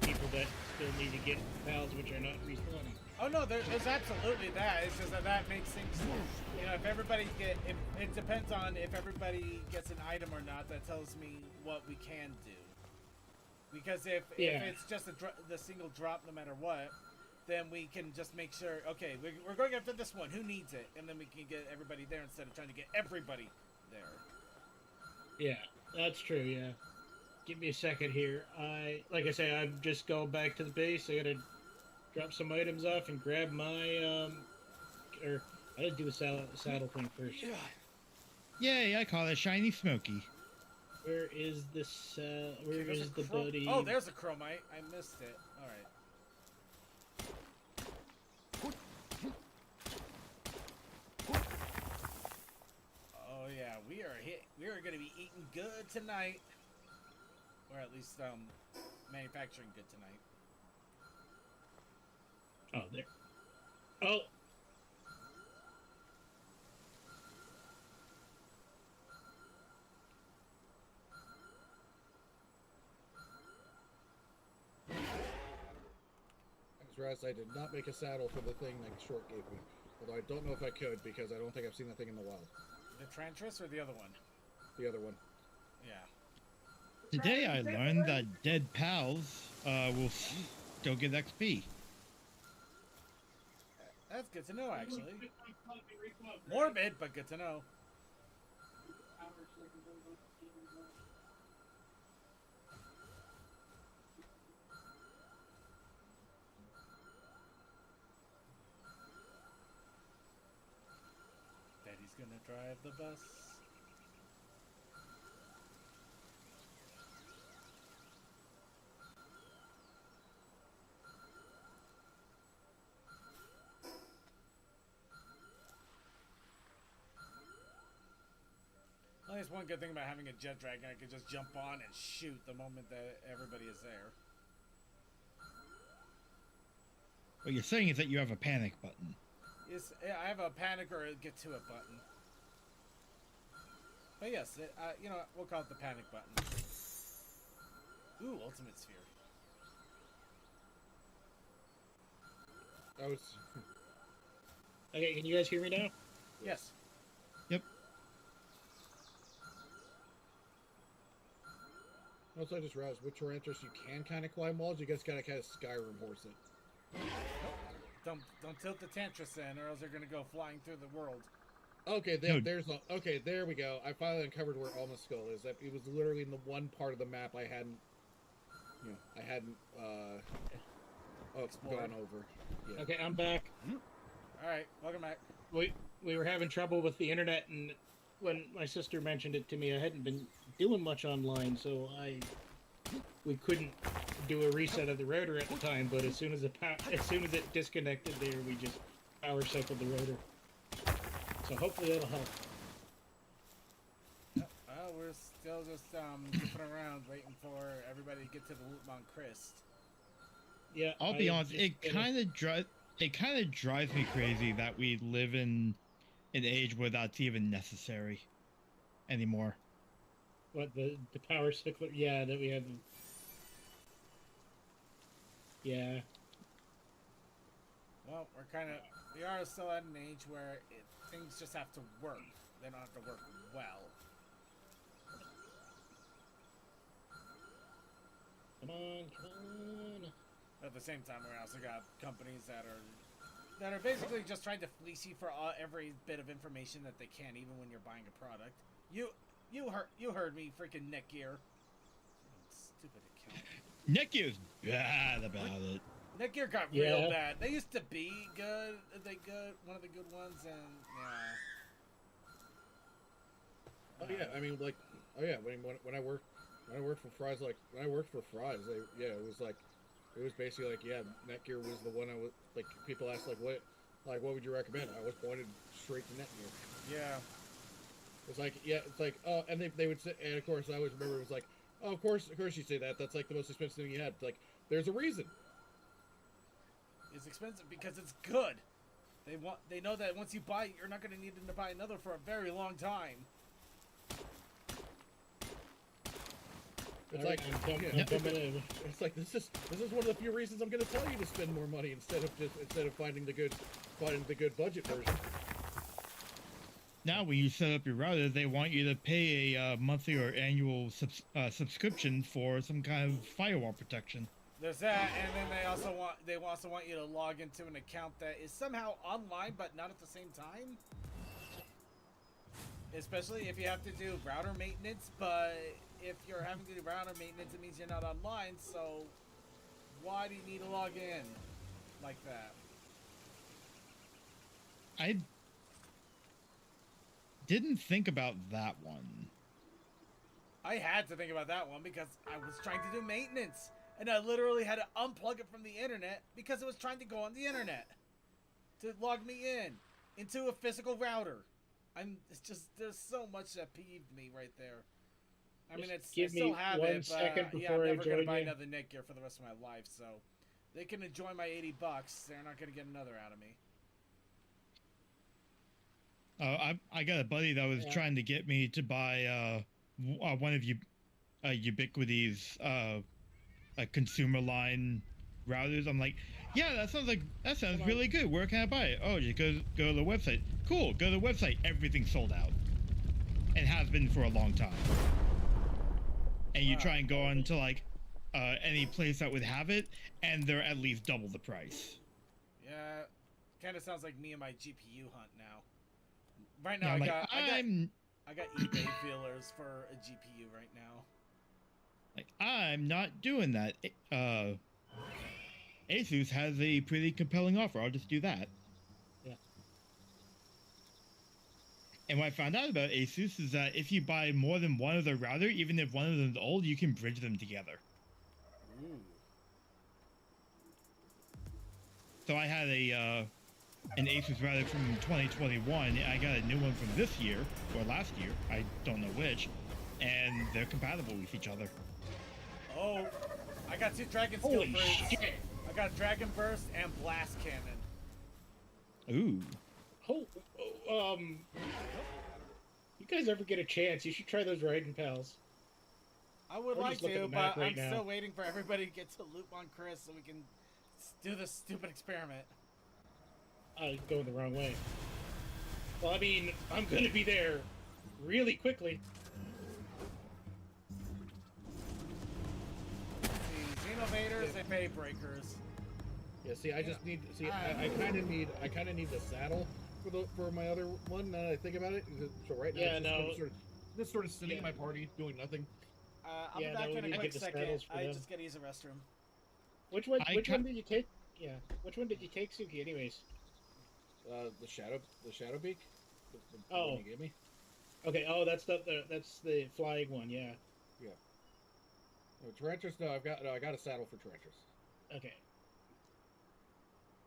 people that still need to get pals which are not respawning. Oh no, there's absolutely that. It's just that makes things. You know, if everybody it depends on if everybody gets an item or not. That tells me what we can do. Because if it's just the single drop, no matter what, then we can just make sure. Okay, we're going after this one. Who needs it? And then we can get everybody there instead of trying to get everybody there. Yeah, that's true. Yeah. Give me a second here. Like I say, I'm just going back to the base. I gotta drop some items off and grab my or I gotta do the saddle thing first. Yay, I call it Shiny Smoky. Where is this? Where There's is a the buddy? Oh, there's a chromite. I missed it. All right. Oh yeah, we are gonna be eating good tonight, or at least manufacturing good tonight. Oh, there. Oh, As Raz, I did not make a saddle for the thing that Short gave me. Although I don't know if I could because I don't think I've seen that thing in the wild. The Trantress or the other one? The other one. Yeah. Today I learned that dead pals will still get XP. That's good to know, actually. Morbid, but good to know. Daddy's gonna drive the bus. Well, there's one good thing about having a jet dragon. I can just jump on and shoot the moment that everybody is there. What you're saying is that you have a panic button. Yes, I have a panic or a get to it button. But yes, you know what? We'll call it the panic button. Ooh, ultimate sphere. I was. okay. Can you guys hear me now? Yes. Yep. Also, I just realized with Tarantus, you can kind of climb walls. You guys gotta kind of Skyrim horse it. Don't tilt the Tantris in, or else they're gonna go flying through the world. Okay, No. okay, there we go. I finally uncovered where Alma's skull is. That it was literally in the one part of the map I hadn't, gone over. Yeah. Okay, I'm back. All right, welcome back. We were having trouble with the internet, and when my sister mentioned it to me, I hadn't been doing much online, so we couldn't do a reset of the router at the time. But as soon as it disconnected there, we just power cycled the router. So hopefully that'll help. Well, we're still just goofing around, waiting for everybody to get to the Lootmont Crest. Yeah, I'll be honest, it kind of drives me crazy that we live in an age where that's even necessary anymore. What the power cycler? Yeah, that we had. Yeah. Well, we are still at an age where things just have to work. They don't have to work well. Come on, come on. At the same time, we also got companies that are basically just trying to fleece you for every bit of information that they can, even when you're buying a product. You heard me, freaking Netgear. Stupid account. Netgear's bad about it. Netgear got real bad. They used to be good. One of the good ones, and yeah. Oh yeah, I mean like, oh yeah, when I worked for Fry's, it was basically like, yeah, Netgear was the one I was like. People asked like what would you recommend? I was pointed straight to Netgear. Yeah. It's like, yeah, it's like, oh, and they would say, and of course I always remember it was like, oh, of course you say that. That's like the most expensive thing you had. It's like, there's a reason. It's expensive because it's good. They know that once you buy it, you're not going to need them to buy another for a very long time. It's like, it's like this is one of the few reasons I'm going to tell you to spend more money instead of finding the good budget version. Now, when you set up your router, they want you to pay a monthly or annual subscription for some kind of firewall protection. There's that, and then they also want you to log into an account that is somehow online, but not at the same time. Especially if you have to do router maintenance, but if you're having to do router maintenance, it means you're not online. So why do you need to log in like that? I didn't think about that one. I had to think about that one because I was trying to do maintenance, and I literally had to unplug it from the internet because it was trying to go on the internet to log me into a physical router. It's just, there's so much that peeved me right there. I mean, I still have it, but yeah, I'm never gonna buy another Netgear for the rest of my life. So they can enjoy my $80. They're not gonna get another out of me. I got a buddy that was trying to get me to buy one of Ubiquity's a consumer line routers. I'm like, yeah, that sounds really good. Where can I buy it? Oh, just go to the website. Cool, go to the website. Everything's sold out, and has been for a long time. And you try and go on to like any place that would have it, and they're at least double the price. Yeah, kind of sounds like me and my GPU hunt now. Right now, Yeah, I got eBay feelers for a GPU right now. Like, I'm not doing that. Asus has a pretty compelling offer. I'll just do that. Yeah. And what I found out about Asus is that if you buy more than one of their router, even if one of them is old, you can bridge them together. Ooh. So I had an Asus router from 2021. And I got a new one from this year or last year. I don't know which, and they're compatible with each other. Oh, I got 2 Dragon Skill Holy fruits. shit! I got Dragon Burst and Blast Cannon. Ooh. You guys ever get a chance, you should try those Raiden Pals. I would We're like just looking to, at the map but right I'm now. still waiting for everybody to get to Loot on Chris so we can do this stupid experiment. I was going the wrong way. Well, I mean, I'm gonna be there really quickly. See, Xenovators and Bay Breakers. Yeah, see, I just need. See, I kind of need the saddle for my other one. Now that I think about it, so right now, Yeah, it's just sort of sitting in my party doing nothing. I'll Yeah, be no, back we in a need to quick get the second. saddles for I them. just gotta use the restroom. Which one? I Which one can't- did you take? Yeah. Which one did you take, Suki? Anyways. The shadow beak. The Oh. one you gave me. Okay. Oh, that's the flying one. Yeah. Oh, Tarantras. No, I got a saddle for Tarantras. Okay.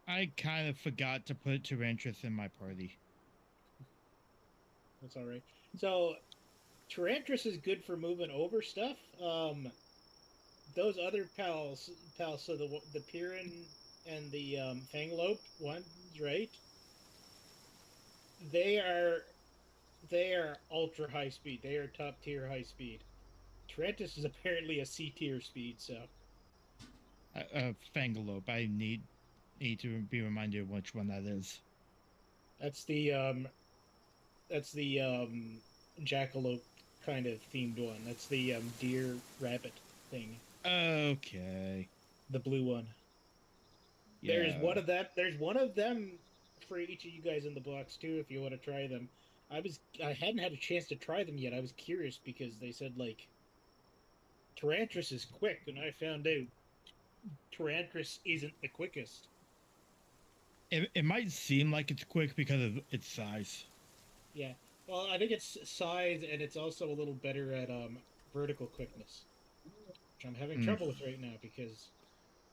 I kind of forgot to put Tyrantras in my party. That's all right. So, Tyrantras is good for moving over stuff. Those other pals, so the Piran and the Fanglope ones, right? They are ultra high speed. They are top tier high speed. Tyrantras is apparently a C tier speed, so. Fangalope. I need to be reminded of which one that is. That's the jackalope kind of themed one. That's the deer rabbit thing. Okay. The blue one. Yeah. There's one of that. There's one of them for each of you guys in the box too, if you want to try them. I hadn't had a chance to try them yet. I was curious because they said like Tyrantras is quick, and I found out Tyrantras isn't the quickest. It might seem like it's quick because of its size. Yeah. Well, I think it's size, and it's also a little better at vertical quickness, which I'm having trouble with right now because.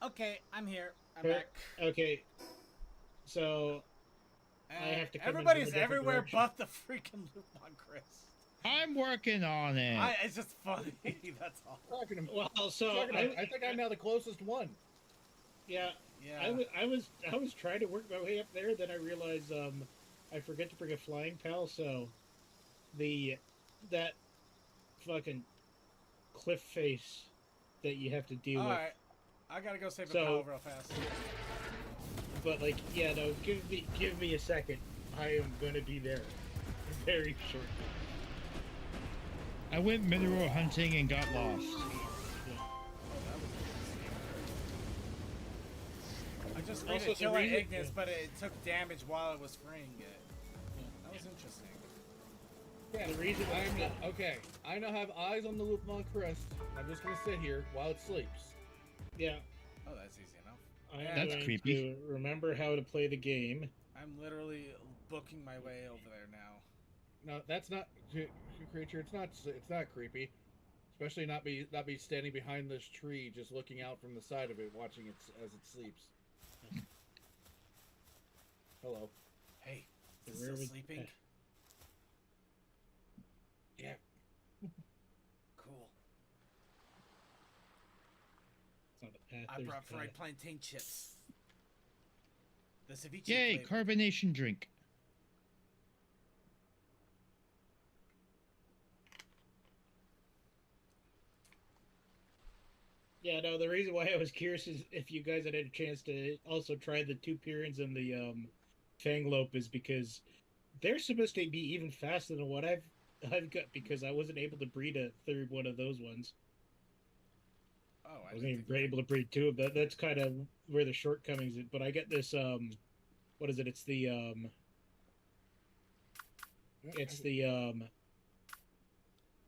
Okay, I'm here. I'm back. Okay. So I have to come in Everybody's from a different everywhere direction. but the freaking Loot on Chris. I'm working on it. It's just funny. That's all. Well, so I think I'm now the closest one. yeah, Yeah. I was trying to work my way up there. Then I realized I forget to bring a flying pal. So that fucking cliff face that you have to deal All with. right. I gotta go save a So- pal real fast. But like, yeah, no, give me a second. I am gonna be there very shortly. I went mineral hunting and got lost. I just Also, made the a chill at reason- Ignis, yeah. but it took damage while I was freeing it. That was interesting. Yeah, the reason Okay, I now have eyes on the Lupmon Crest. I'm just gonna sit here while it sleeps. yeah, Oh, that's easy enough. I am That's going creepy. to remember how to play the game. I'm literally booking my way over there now. No, that's not creature. It's not creepy, especially not be standing behind this tree, just looking out from the side of it, watching it as it sleeps. Hello. Hey, is Where it still would- sleeping? Yeah. Cool. It's not a path. I there's brought a fried path. plantain chips. The ceviche Yay, flavor. carbonation drink. Yeah, no, the reason why I was curious is if you guys had had a chance to also try the two Pyrans and the Fanglope is because they're supposed to be even faster than what I've got because I wasn't able to breed a third one of those ones. Oh, I wasn't even able to breed two of that. That's kind of where the shortcomings is. But I get this what is it? It's the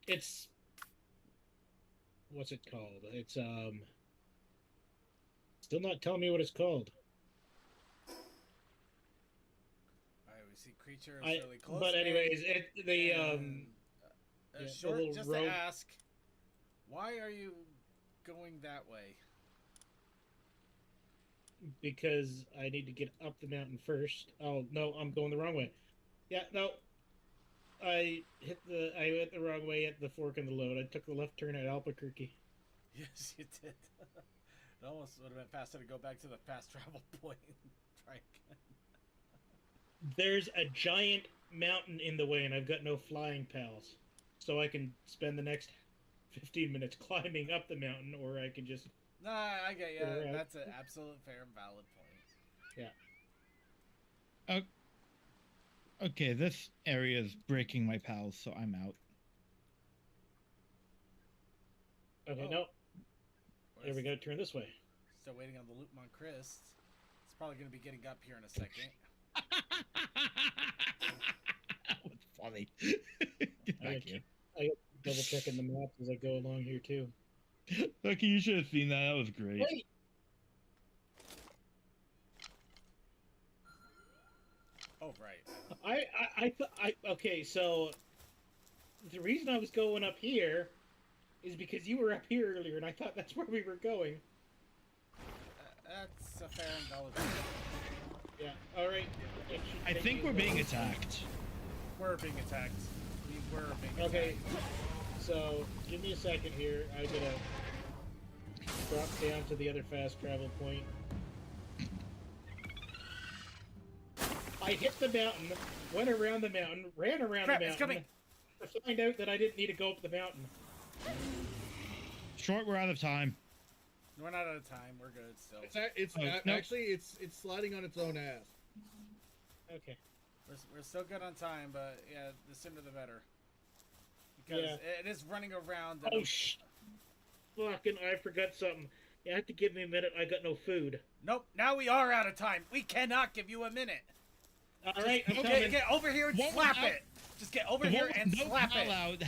it's what's it called? It's still not telling me what it's called. All right, we see creature really close. But anyways, short. little Just rogue- to ask, why are you going that way? because I need to get up the mountain first. Oh no, I'm going the wrong way. Yeah, no. I went the wrong way at the fork in the load. I took the left turn at Albuquerque. Yes, you did. It almost would have been faster to go back to the fast travel point and try again. There's a giant mountain in the way, and I've got no flying pals. So I can spend the next 15 minutes climbing up the mountain, or I can just... Nah, I get you. Yeah. That's an absolute fair and valid point. Yeah. Okay, this area is breaking my pals, so I'm out. Okay, Oh. no. There we go. Turn this way. Still waiting on the loot on Chris. It's probably going to be getting up here in a second. That was funny. Get I back got here. I got double checking the map as I go along here too. Lucky, you should have seen that. That was great. Wait. Oh, right. Okay, so the reason I was going up here is because you were up here earlier, and I thought that's where we were going. That's a fair and valid point. Yeah. All right. I think we're being attacked. We're being attacked. We were being attacked. Okay. So give me a second here. I gotta drop down to the other fast travel point. I hit the mountain, went around the mountain, ran around Crap, the it's mountain. To find out that I didn't need to go up the mountain. Short, we're out of time. We're not out of time. We're good still. No. Actually it's sliding on its own ass. Okay. We're still good on time, but yeah, the sooner the better. Because Yeah. it is running around. Oh fucking! I forgot something. You have to give me a minute. I got no food. Nope. Now we are out of time. We cannot give you a minute. All right, I'm Okay, coming. get over here and What slap was it. Just get over The here one with and no slap pal it. out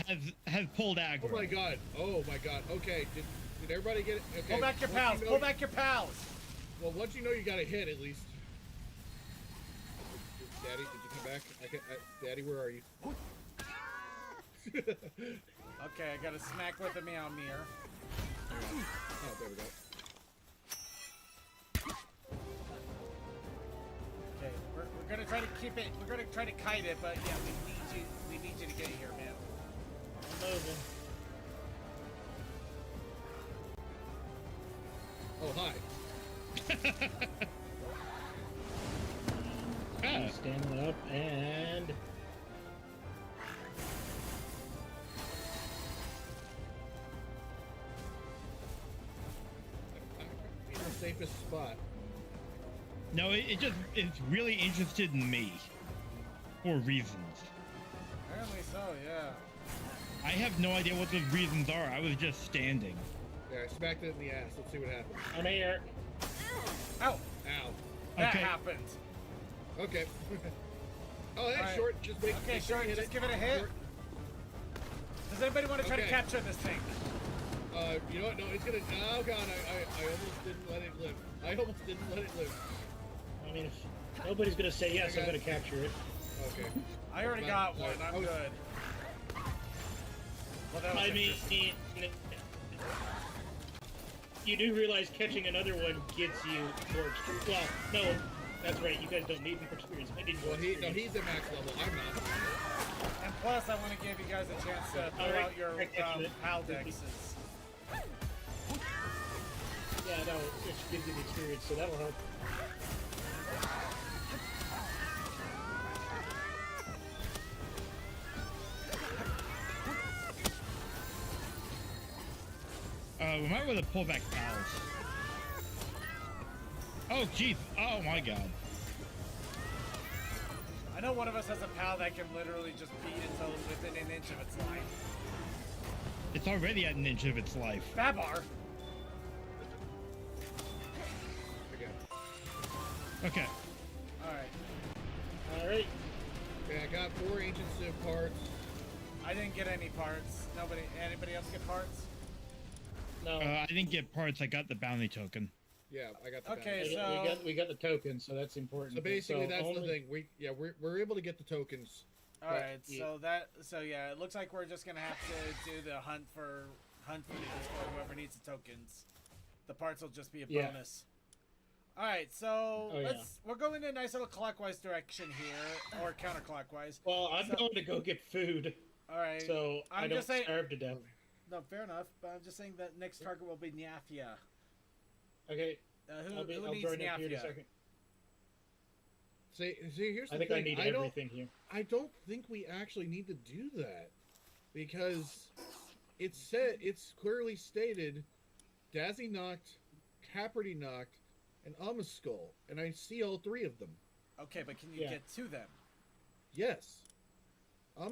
has pulled aggro. Oh my god. Oh my god. Okay. Did everybody get it? Okay. Pull back your once pals. you know Pull back your pals. Well, once you know you got a hit, at least. Daddy, did you come back? Daddy, where are you? Okay, I got a smack with a meow mirror. Oh, there we go. Okay, we're gonna try to keep it. We're gonna try to kite it, but yeah, we need you to get here, man. I'm moving. Oh, hi. I'm standing up and I'm in the safest spot. No, it's really interested in me. For reasons. Apparently so, yeah. I have no idea what those reasons are. I was just standing. Yeah, I smacked it in the ass. Let's see what happens. I'm here. Ow! Ow. That Okay. happened. Okay. Oh, hey, Alright. Short. Just wait. Okay, make sure Short, you hit just give it a hit. Short. Does anybody want to try to Okay. capture this thing? You know what? No, it's gonna. Oh god, I almost didn't let it live. I almost didn't let it live. I mean, if nobody's gonna say yes, I'm gonna capture it. Okay. I already got one. I'm was- good. Well, that was I mean, interesting. you do realize catching another one gets you more experience. Well, no, that's right. You guys don't need more experience. I need more Well, experience. he's at max level. I'm not. And plus, I want to give you guys a chance to throw Alright, out your I catch it. PAL dexes. Yeah, no, it gives you the experience, so that'll help. we might want to pull back pals. Oh, jeez. Oh, my God. I know one of us has a pal that can literally just beat until within an inch of its life. It's already at an inch of its life. Babar. Okay. Alright. Alright. Okay, I got 4 ancient civ parts. I didn't get any parts. Anybody else get parts? No. I didn't get parts. I got the bounty token. Yeah, I got the Okay, balance. we got the token, so that's important. So basically, that's only- the thing. We're able to get the tokens. Alright, Yeah. so yeah, it looks like we're just gonna have to do the hunt for whoever needs the tokens. The parts will just be a Yeah. bonus. Alright, so Oh, yeah. we're going in a nice little clockwise direction here, or counterclockwise. Well, I'm going to go get food, Alright. so I I'm don't just saying- starve to death. No, fair enough, but I'm just saying that next target will be Nyafia. Okay, Who I'll needs join up here in a Nyafia? second. See, here's the I think thing. I need don't, everything here. I don't think we actually need to do that because it's clearly stated, Dazzy knocked, Caperty knocked, and Skull, and I see all 3 of them. Okay, but can you Yeah. get to them? Yes,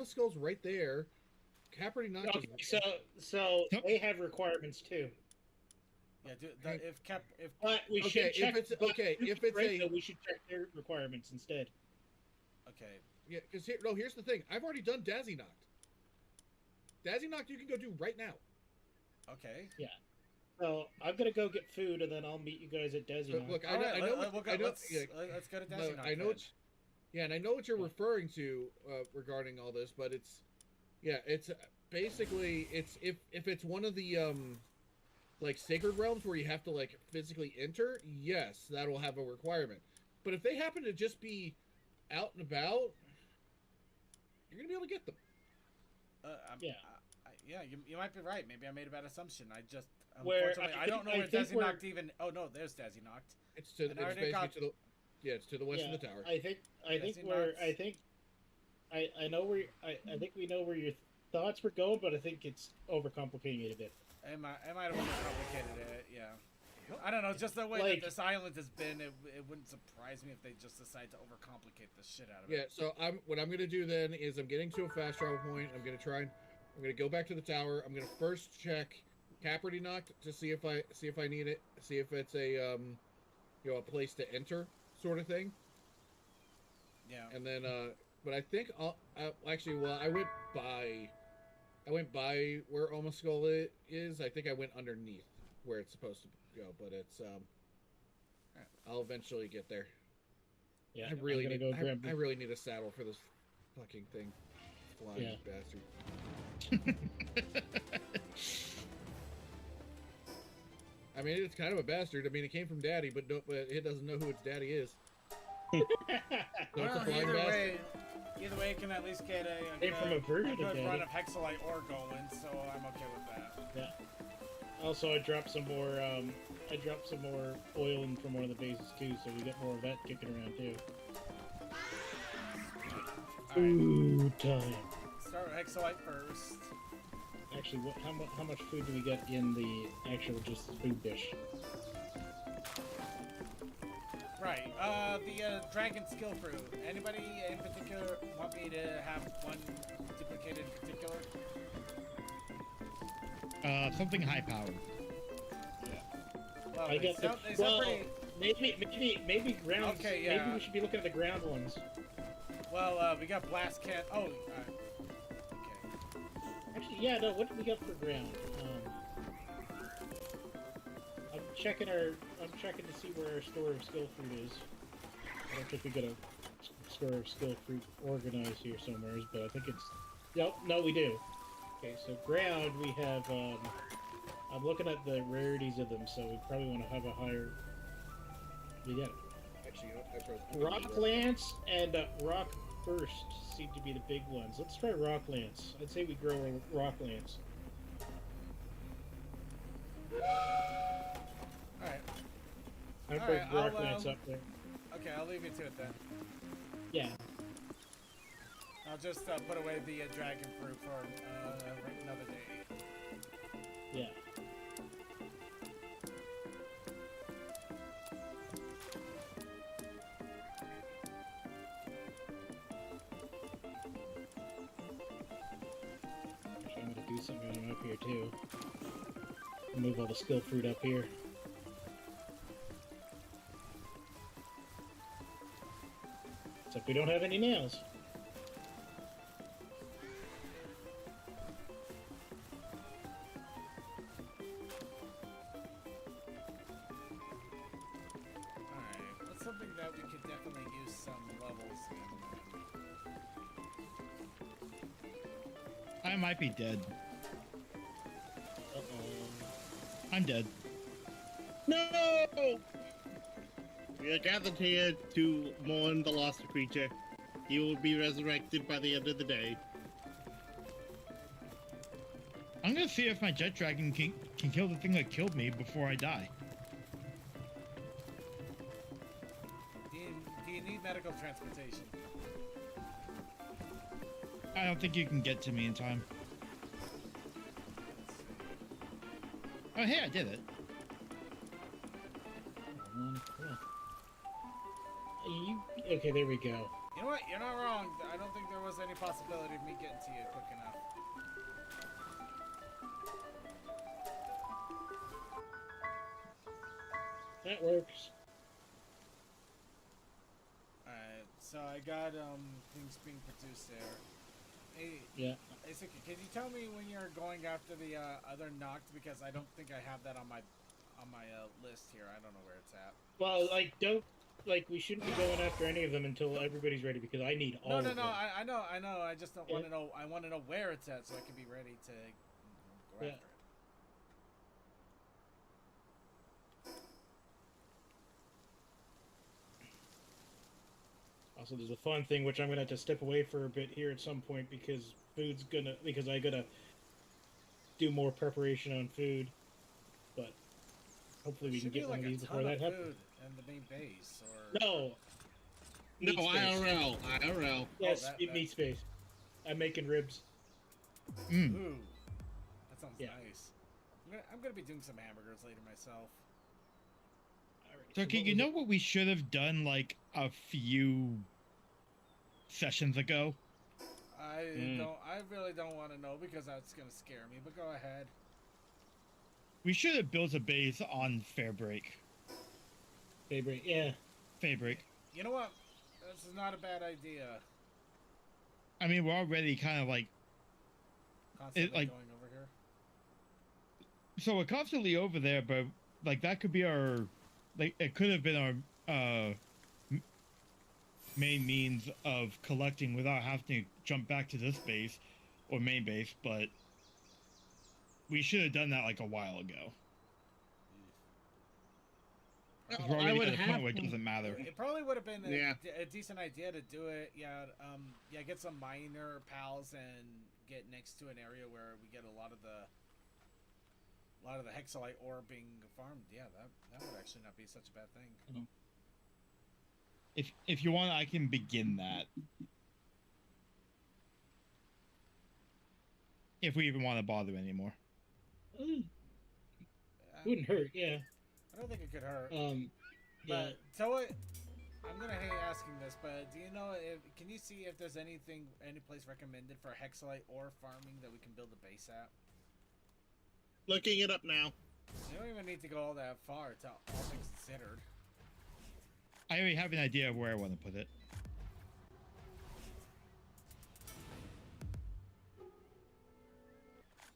Skull's right there. Caperty knocked. Okay, so Yep. they have requirements too. Yeah, if But we Okay, should if check. it's- but okay, to if be it's frank, a- though, we should check their requirements instead. okay. Yeah, because here's the thing. I've already done Dazzy knocked. Dazzy knocked you can go do right now. Okay. So I'm gonna go get food, and then I'll meet you guys at Desi. But look, I All know, right, I know, let's go to no, Desi I know what, yeah, and I know what you're referring to regarding all this, but it's basically if it's one of the like sacred realms where you have to like physically enter, yes, that'll have a requirement. But if they happen to just be out and about, you're gonna be able to get them. Yeah, you might be right. Maybe I made a bad assumption. I just Where- unfortunately I don't know I where think Desi we're- knocked even. Oh no, there's Desi knocked. It's to And I already basically got- to the it's to the west of the tower. I think Desi we're. knots. I know where. I think we know where your thoughts were going, but I think it's overcomplicating it a bit. I might have overcomplicated it. Yeah. I don't know. Just the way Like- that this island has been, it wouldn't surprise me if they just decide to overcomplicate the shit out of Yeah, it. so what I'm gonna do then is I'm getting to a fast travel point. I'm gonna go back to the tower. I'm gonna first check Caperty knocked to see if I need it, see if it's a a place to enter sort of thing. Yeah. And then but I think actually I went by where Almost Skull is. I think I went underneath where it's supposed to go, but it's I'll eventually get there. Yeah, I really I'm need gonna go grab. I really need a saddle for this fucking thing. Flying Yeah. bastard. I mean, it's kind of a bastard. I mean, it came from Daddy, but it doesn't know who its daddy is. So it's a Well, flying either bastard. way, it can at least get a Came from a version good of run Daddy. of Hexalite ore going, so I'm okay with that. Yeah. Also, I dropped some more. I dropped some more oil in from one of the bases too, so we get more of that kicking around too. Alright, Food time. start with Hexalite first. Actually, how much food do we get in the actual just food dish? Right, the dragon skill fruit. Anybody in particular want me to have one duplicated in particular? Something high powered. Well, I get the, they sound well, pretty... maybe ground. Okay, yeah. Maybe we should be looking at the ground ones. Well, we got blast can. Oh, okay. Actually, yeah. No, what do we got for ground? I'm checking to see where our store of skill fruit is. I don't think we got a store of skill fruit organized here somewhere, but I think it's. No, we do. Okay, so ground we have. I'm looking at the rarities of them, so we probably want to have a higher. We got Actually, I pressed rock lance and rock burst seem to be the big ones. Let's try rock lance. I'd say we grow a rock lance. Alright. I All put right, rock I'll, lance up there. Okay, I'll leave you to it then. Yeah. I'll just put away the dragon fruit for another day. Yeah. too. Move all the skill fruit up here. Except we don't have any nails. Alright, what's something that we could definitely use some levels in? I might be dead. Uh-oh. I'm dead. No! We are gathered here to mourn the lost creature. He will be resurrected by the end of the day. I'm gonna see if my jet dragon can kill the thing that killed me before I die. Do you need medical transportation? I don't think you can get to me in time. Oh, hey, I did it. Okay, there we go. You know what? You're not wrong. I don't think there was any possibility of me getting to you quick enough. That works. Alright, so I got things being produced there. Hey, Yeah. Isaka, can you tell me when you're going after the other Noct? Because I don't think I have that on my list here. I don't know where it's at. Well, we shouldn't be going after any of them until everybody's ready because I need all of them. I know. I just don't want Yeah. to know. I want to know where it's at so I can be ready to go Yeah. after it. Also, there's a fun thing which I'm gonna have to step away for a bit here at some point because I gotta do more preparation on food. But hopefully we can Should be get one like of these a before ton that of happens. food in the main base, or No. No, Meat space. IRL. Yes, that- meat space. I'm making ribs. Mm. Ooh, that sounds Yeah. nice. I'm gonna be doing some hamburgers later myself. Alright, So, okay, what you was know it? what we should have done like a few sessions ago? I really don't want to know because that's gonna scare me. But go ahead. We should have built a base on Fairbreak. Favorite, yeah. Fairbreak. You know what? This is not a bad idea. I mean, we're already kind of like, Constantly like- going over here. so we're constantly over there, but like that could be our, like it could have been our main means of collecting without having to jump back to this base or main base, but we should have done that like a while ago. 'Cause we're I already would at a point have where it to- doesn't matter. It probably would have been Yeah. a decent idea to do it. Yeah, get some miner pals and get next to an area where we get a lot of the hexalite ore being farmed. Yeah, that would actually not be such a bad thing. If you want, I can begin that. If we even want to bother anymore. Wouldn't hurt, yeah. I don't think it could hurt. Yeah. But so it, I'm gonna hate asking this, but do you know can you see if there's any place recommended for hexalite ore farming that we can build a base at? Looking it up now. You don't even need to go all that far to all things considered. I already have an idea of where I want to put it.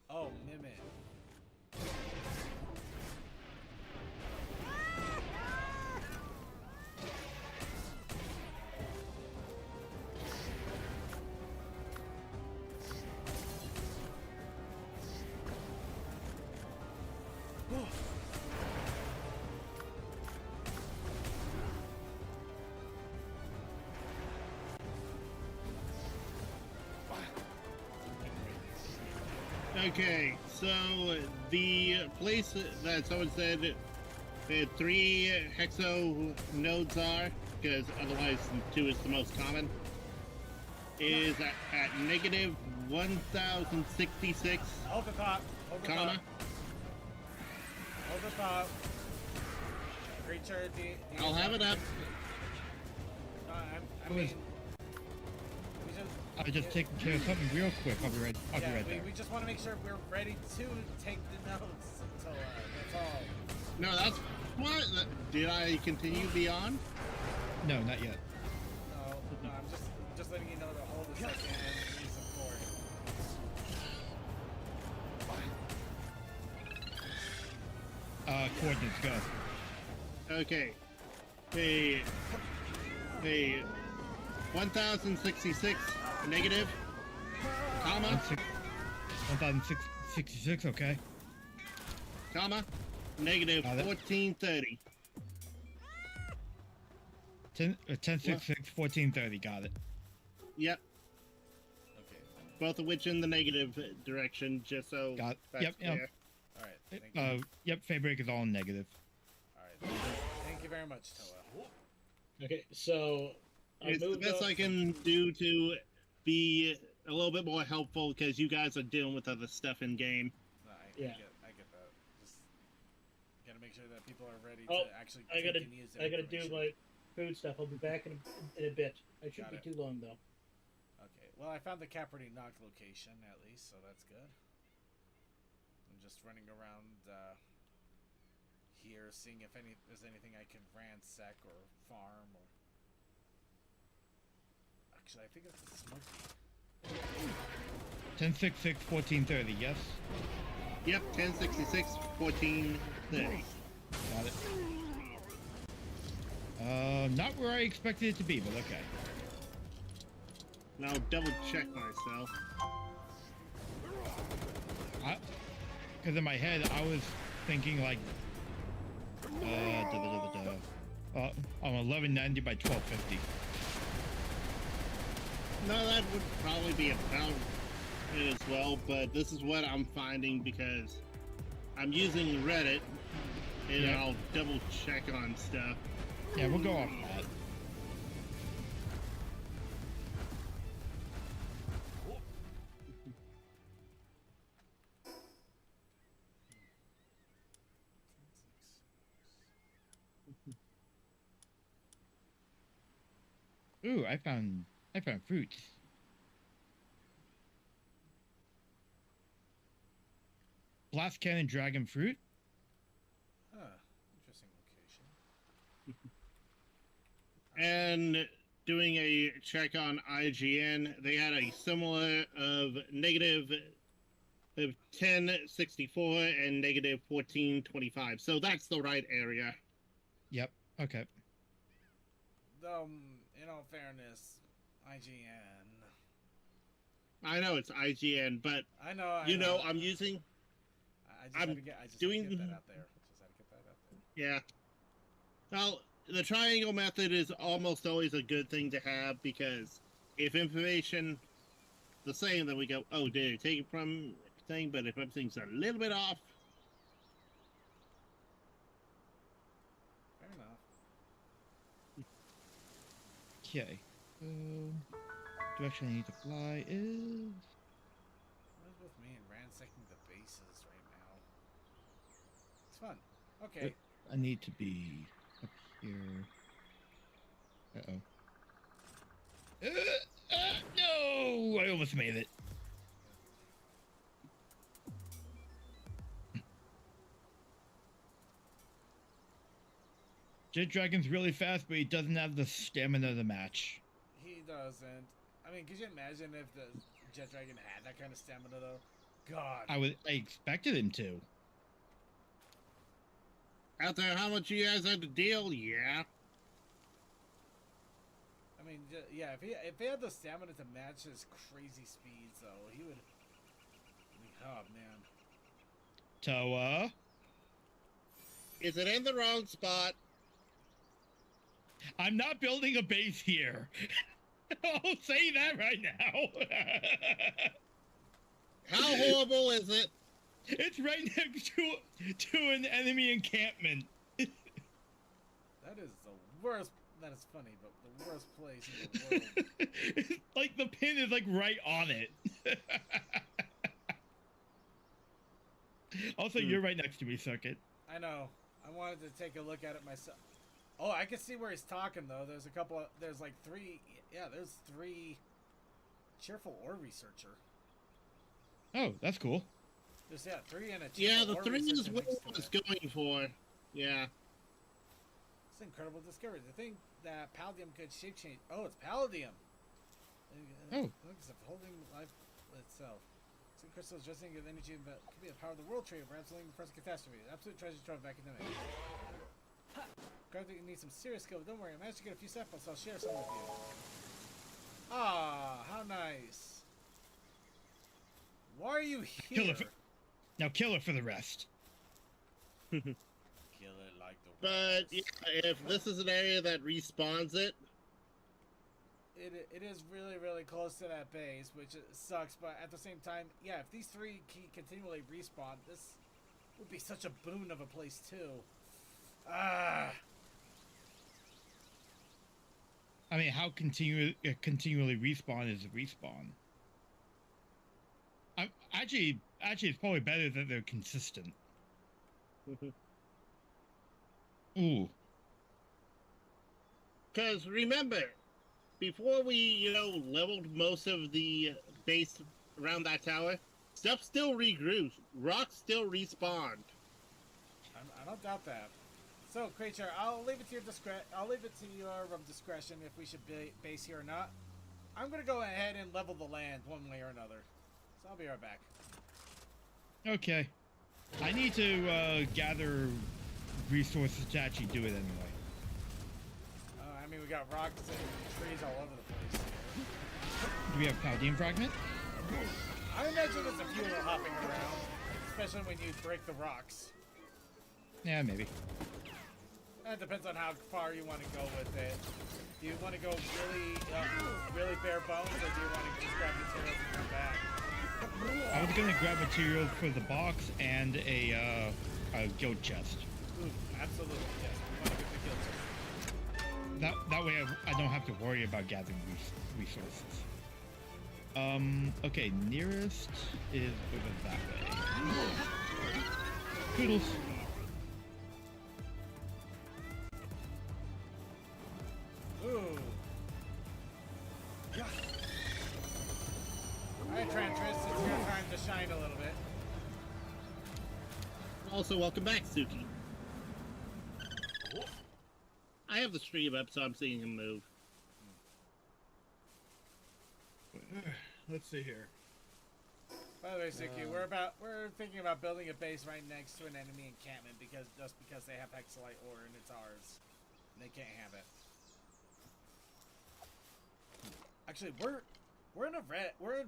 Oh, Mimit. Okay, so the place that someone said the 3 hexo nodes are, because otherwise 2 is the most common, is at negative 1066, Hold the thought. Hold the comma. thought. Hold the thought. Creature, do you I'll have it up. I mean, we just, I'll just take care of something real quick. I'll be right there. We just want to make sure we're ready to take the notes. So that's all. No, that's what. Did I continue beyond? No, not yet. No, I'm just letting you know to hold a second and read some cord. Coordinates, go. Okay. Hey, 1066 negative, comma, 1066, okay. comma, negative Got it. 1430. 1066, 1430, got it. Yep, Okay. both of which in the negative direction, just so Got it. that's Yep, clear. yep. All right. Thank you. Yep, Fabric is all negative. All right. Thank you very much, Toa. Okay, so I It's the moved best up- I can do to be a little bit more helpful because you guys are dealing with other stuff in game. No, Yeah. I get that. Just gotta make sure that people are ready Oh, to actually I gotta take and use that I gotta do information. my food stuff. I'll be back in a bit. I shouldn't Got be it. too long though. Okay. Well, I found the Caperty Knock location at least, so that's good. I'm just running around here, seeing if there's anything I can ransack or farm or. Actually, I think it's a smoky. 1066, 1430, yes? Yep, 1066, 1430. Got it. Not where I expected it to be, but okay. Now double check myself. Because in my head, I was thinking like, on 1190 by 1250. No, that would probably be about it as well, but this is what I'm finding because I'm using Reddit and Yeah. I'll double check on stuff. Yeah, we'll go off that. Ooh, I found fruits. Blast cannon dragon fruit. Huh. Interesting location. And doing a check on IGN, they had a similar of negative of 1064 and negative 1425. So that's the right area. Yep. Okay. In all fairness, IGN. I know it's IGN, but I know. you know I'm using. I just I'm had to get. I just doing- had to get that out there. Just had to get that out there. Yeah. Well, the triangle method is almost always a good thing to have because if information the same, then we go, oh, did it take it from thing? But if everything's a little bit off, Fair enough. Okay. Direction I need to fly is. What's with me and ransacking the bases right now? It's fun. Okay. I need to be up here. No! I almost made it. Jet Dragon's really fast, but he doesn't have the stamina to match. He doesn't. I mean, could you imagine if the Jet Dragon had that kind of stamina, though? God. I expected him to. after how much you guys had to deal, yeah. I mean, yeah, if he had the stamina to match his crazy speeds, though, he would. I mean, oh man. Toa? Is it in the wrong spot? I'm not building a base here. I'll say that right now. How horrible is it? It's right next to an enemy encampment. That is the worst. That is funny, but the worst place in the world. It's like the pin is like right on it. Also, you're right next to me, Circuit. I know. I wanted to take a look at it myself. Oh, I can see where he's talking though. There's a couple. There's like three. Yeah, there's three cheerful ore researcher. Oh, that's cool. There's 3 and a cheerful Yeah, the ore 3 is researcher what next I to was it. going for. Yeah. It's an incredible discovery. The thing that palladium could shape change. Oh, it's palladium. Oh. Focus of holding life itself. Some crystals dressing with energy and could be the power of the world tree for absolutely present catastrophe. Absolute treasure trove of academic. Gravity needs some serious skill. Don't worry, I managed to get a few samples. So I'll share some with you. Ah, how nice. Why are you Kill here? her. Now kill her for the rest. Kill it like the But rest. yeah, if this is an area that respawns it, It is really, really close to that base, which sucks, but at the same time, yeah, if these 3 continually respawn, this would be such a boon of a place, too. Ah! I mean, how continually respawn is a respawn? Actually, it's probably better that they're consistent. Ooh. because remember, before we, leveled most of the base around that tower, stuff still regrew. Rocks still respawned. I don't doubt that. So, creature, I'll leave it to your discretion if we should base here or not. I'm gonna go ahead and level the land one way or another. So I'll be right back. Okay. I need to gather resources to actually do it anyway. I mean, we got rocks and trees all over the place. Do we have Palladium Fragment? I imagine there's a few little hopping around, especially when you break the rocks. Yeah, maybe. It depends on how far you want to go with it. Do you want to go really bare bones, or do you want to just grab materials and come back? I was gonna grab materials for the box and a guild chest. Ooh, absolutely, yes. We want to get the guild chest. That way I don't have to worry about gathering resources. Okay, nearest is over that way. Toodles. Ooh. Alright, Trantress, it's your time to shine a little bit. Also, welcome back, Suki. I have the stream up, so I'm seeing him move. Let's see here. By the way, Suki, we're thinking about building a base right next to an enemy encampment because they have hexalite ore and it's ours. And they can't have it. Actually, we're in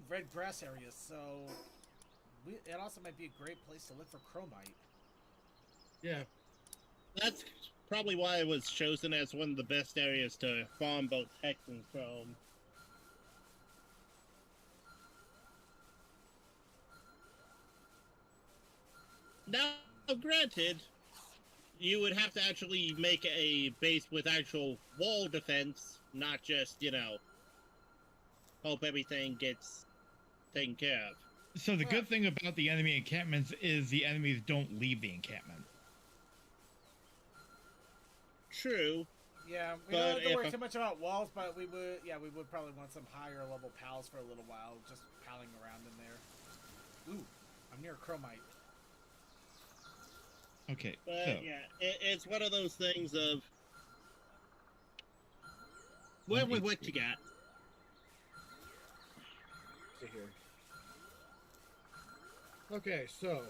red grass areas, so it also might be a great place to look for chromite. Yeah. That's probably why it was chosen as one of the best areas to farm both hex and chrome. Now, granted, you would have to actually make a base with actual wall defense, not just, hope everything gets taken care of. So the good thing about the enemy encampments is the enemies don't leave the encampment. True. Yeah, we don't have But to if worry a- too much about walls, but we would probably want some higher level pals for a little while, just palling around in there. Ooh, I'm near chromite. Okay, But, so yeah, it's one of those things of... What you got? See here. Okay, so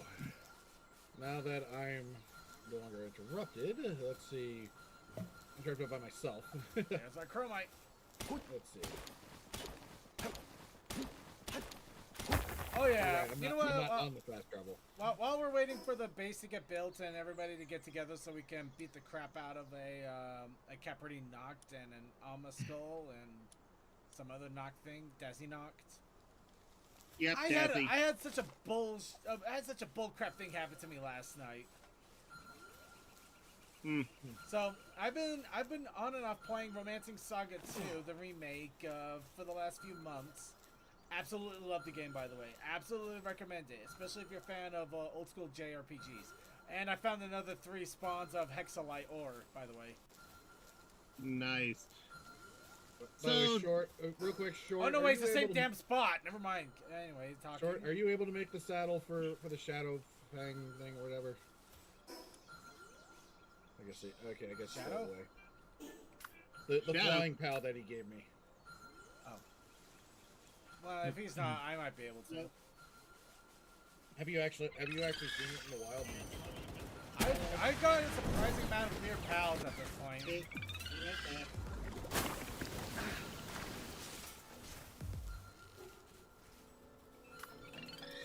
now that I'm no longer interrupted, let's see. Interrupted by myself. There's our chromite. Let's see. Oh yeah, Alright, you know I'm what? not on the fast travel. While we're waiting for the base to get built and everybody to get together so we can beat the crap out of a Caperti Noct and an Alma Skull and some other Noct thing, Dazzy Noct. Yep, I Daffy. had such a bullcrap thing happen to me last night. Hmm. So I've been on and off playing Romancing Saga 2, the remake, for the last few months. Absolutely love the game, by the way. Absolutely recommend it, especially if you're a fan of old school JRPGs. And I found another 3 spawns of hexalite ore, by the way. Nice. By the way, So- Short, real quick, Short. Oh no, are wait, it's you the same able to- damn spot. Never mind. Anyway, talking. Short, are you able to make the saddle for the Shadow Fang thing or whatever? I guess okay. I guess Shadow? away. The Shadow. flying pal that he gave me. Well, if he's not, I might be able to. Have you actually seen it in the wild? I've got a surprising amount of near pals at this point. I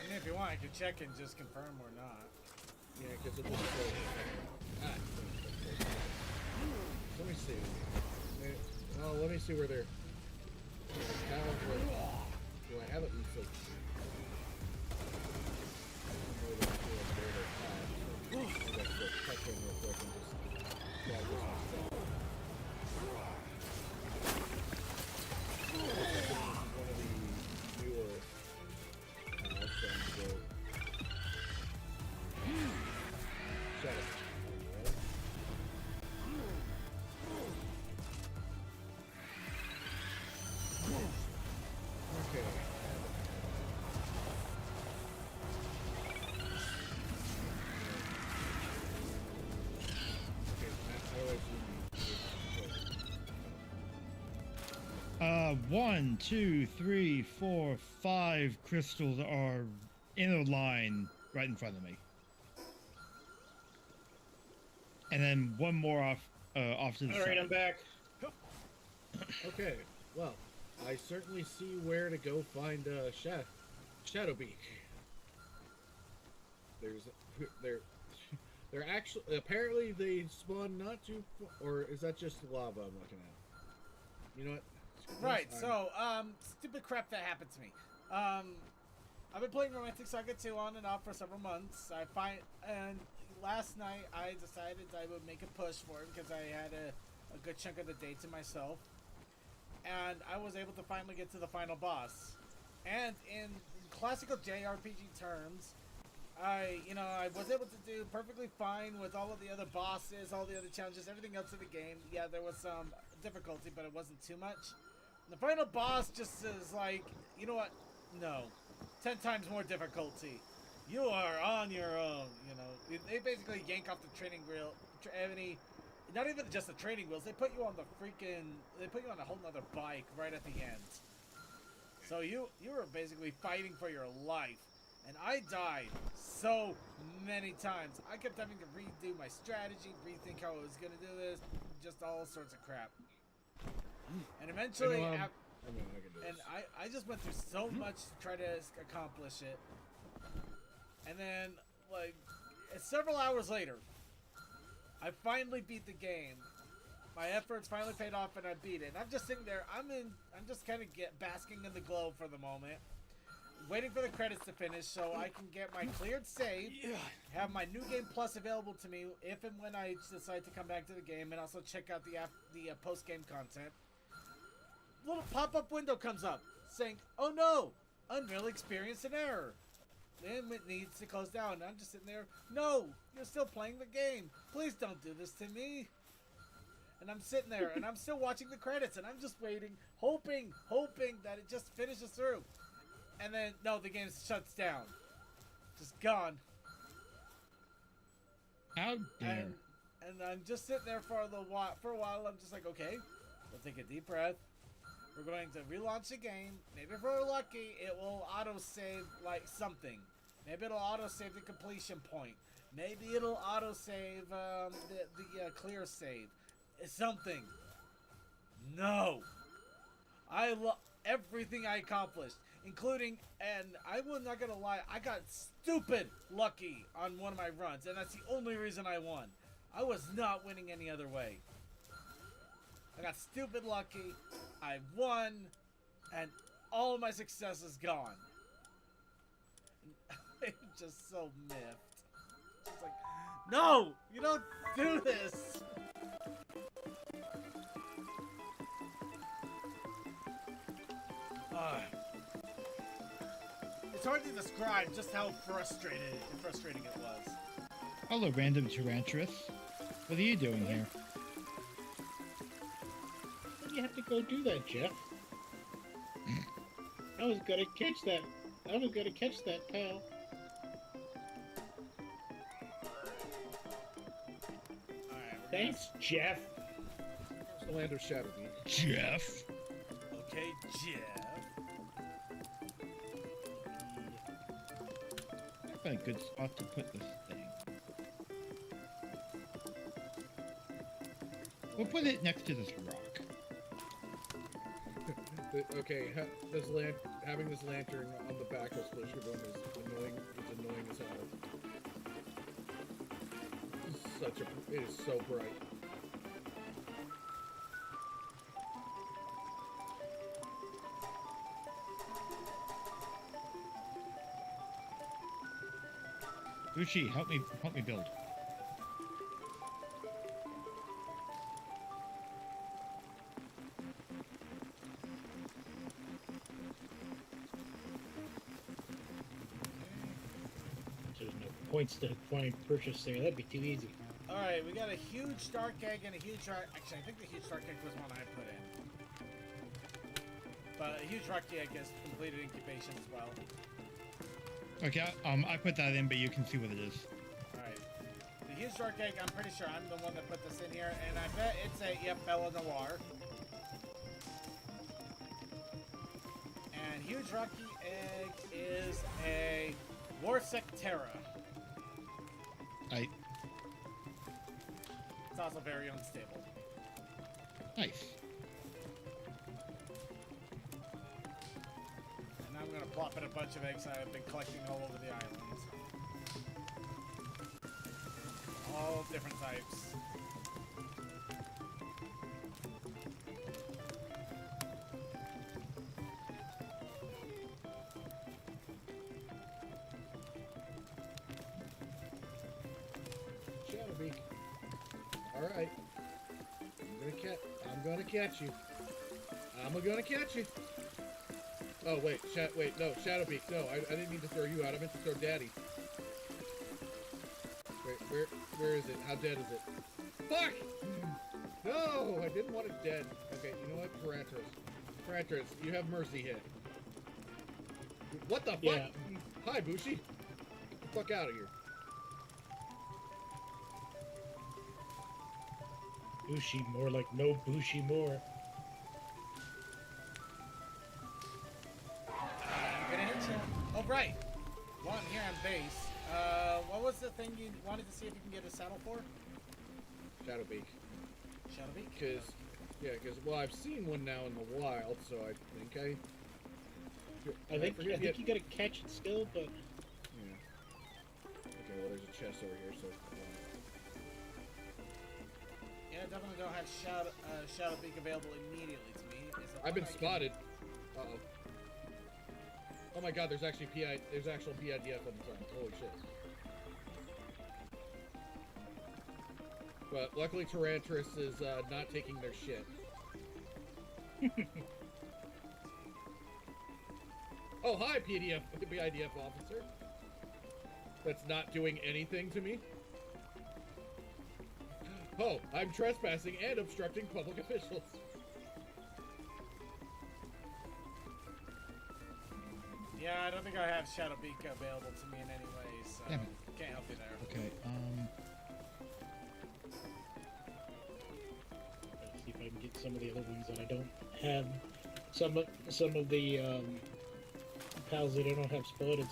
mean, if you want, I can check and just confirm or not. Yeah, because it looks close. Let me see. Well, let me see where they're. Pals were. Do I have it? So, Okay. One, two, three, four, 5 crystals are in a line right in front of me. And then one more off to the All right, side. I'm back. Okay, well, I certainly see where to go find Shadowbeak. They're actually apparently they spawn not too or is that just lava I'm looking at? You know what? Right, I'm- so, stupid crap that happened to me. I've been playing Romantic Saga 2 on and off for several months. And last night I decided I would make a push for it because I had a good chunk of the day to myself. And I was able to finally get to the final boss. And in classical JRPG terms, I was able to do perfectly fine with all of the other bosses, all the other challenges, everything else in the game. Yeah, there was some difficulty, but it wasn't too much. The final boss just is like, you know what? No. 10 times more difficulty. You are on your own, you know. They basically yank off the training wheel. Not even just the training wheels. They put you on a whole nother bike right at the end. So you were basically fighting for your life. And I died so many times. I kept having to redo my strategy, rethink how I was going to do this, just all sorts of crap. And eventually, I can do and this. I just went through so much to try to accomplish it. And then, like, several hours later, I finally beat the game. My efforts finally paid off, and I beat it. And I'm just sitting there. I'm just kind of basking in the glow for the moment, waiting for the credits to finish so I can get my cleared save, have my new game plus available to me if and when I decide to come back to the game, and also check out the post-game content. Little pop-up window comes up saying, "Oh no, Unreal experienced an error. Then it needs to close down." And I'm just sitting there. No, you're still playing the game. Please don't do this to me. And I'm sitting there, and I'm still watching the credits, and I'm just waiting, hoping that it just finishes through. And then, no, the game shuts down. Just gone. How dare. And I'm just sitting there for a while. I'm just like, okay, we'll take a deep breath. We're going to relaunch the game. Maybe if we're lucky, it will auto-save, like, something. Maybe it'll auto-save the completion point. Maybe it'll auto-save the clear save. Something. No. I love everything I accomplished, including, and I was not gonna lie, I got stupid lucky on one of my runs, and that's the only reason I won. I was not winning any other way. I got stupid lucky, I won, and all of my success is gone. I'm just so miffed. It's like, no, you don't do this. It's hard to describe just how frustrating it was. Hello, random Taranturus. What are you doing here? you have to go do that, Jeff? I was gonna catch that. I was gonna catch that, pal. Alright, Thanks, Jeff. It's the land of Shadow Beat. Jeff. Okay, Jeff. That's a good spot to put this thing. We'll put it next to this rock. Okay, having this lantern on the back of Splish Boom is annoying. It's annoying as hell. It is so bright. Uchi, help me build. There's no points to find purchase there. That'd be too easy. Alright, we got a huge dark egg and a huge rock. Actually, I think the huge dark egg was one I put in. But a huge rocky egg has completed incubation as well. Okay, I put that in, but you can see what it is. Alright. The huge dark egg, I'm pretty sure I'm the one that put this in here, and I bet it's a, yep, Bella Noir. And huge rocky egg is a Warsec Terra. It's also very unstable. Nice. And I'm gonna plop in a bunch of eggs I've been collecting all over the islands. All different types. Shadowbeak. Alright. I'm gonna catch you. I'm gonna catch you. Oh, wait. No, Shadowbeak. No, I didn't mean to throw you out. I meant to throw Daddy. Wait, where is it? How dead is it? Fuck! No, I didn't want it dead. Okay, you know what? Tarantras, you have mercy hit. What the fuck? Yeah. Hi, Bushi. Get the fuck out of here. Bushi more like no Bushi more. I'm gonna hit you. Oh, right. While I'm here on base, what was the thing you wanted to see if you can get a saddle for? Shadowbeak. Shadowbeak? Because well, I've seen one now in the wild, so I think I think you gotta catch it still, but Yeah. Okay, well, there's a chest over here, so. Yeah, I definitely don't have Shadowbeak available immediately to me. Is it I've been one I can- spotted. Uh-oh. Oh my god, there's actual PIDF on the front. Holy shit. But luckily Tarantras is not taking their shit. Oh, hi, PIDF officer. That's not doing anything to me. Oh, I'm trespassing and obstructing public officials. Yeah, I don't think I have Shadowbeak available to me in any way, so Damn it. can't help you there. Okay, let's see if I can get some of the other ones that I don't have. Some of the pals that I don't have spotted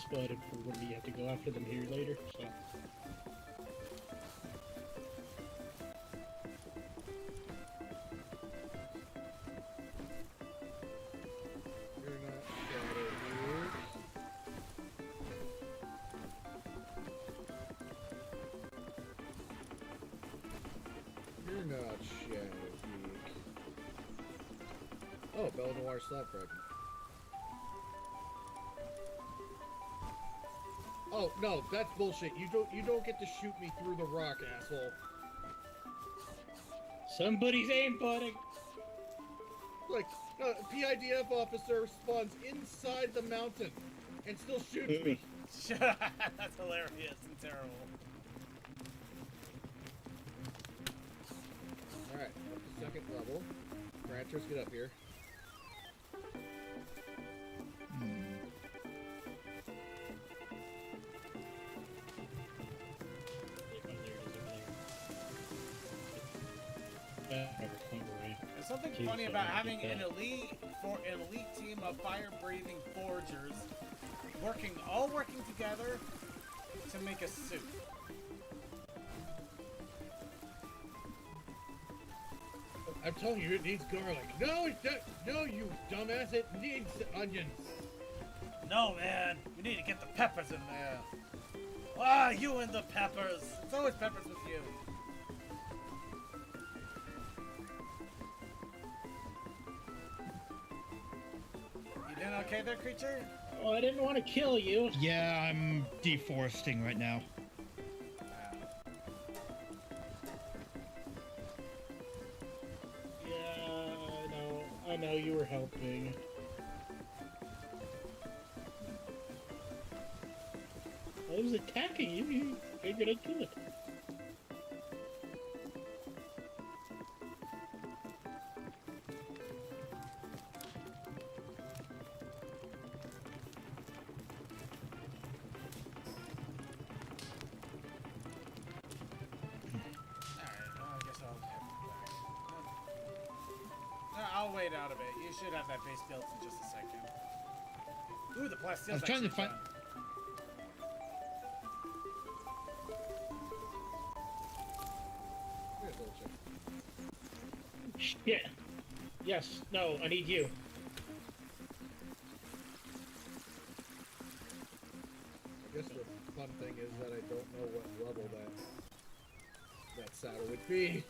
for when you have to go after them here later. So. You're not Shadowbeak. You're not Shadowbeak. Oh, Bella Noir slap fragment. Oh no, that's bullshit. You don't get to shoot me through the rock, asshole. Somebody's aim butting. Like, PIDF officer spawns inside the mountain and still shoots me. That's hilarious and terrible. Alright, up to second level. Scratchers, get up here. There's something Jeez, funny I about don't having get an that. elite team of fire-breathing foragers all working together to make a suit. I'm telling you, it needs garlic. No, no, you dumbass, it needs onions. No, man, we need to get the peppers in there. Ah, you and the peppers. It's always peppers with you. You doing okay there, creature? Oh, I didn't want to kill you. Yeah, I'm deforesting right now. Yeah, I know you were helping. I was attacking you. You figured I'd kill it. I'll wait out a bit. You should have that base built in just a second. Ooh, the plasteel. I was trying to find. Here's a little chicken. Shit. Yes. No, I need you. I guess the fun thing is that I don't know what level that saddle would be.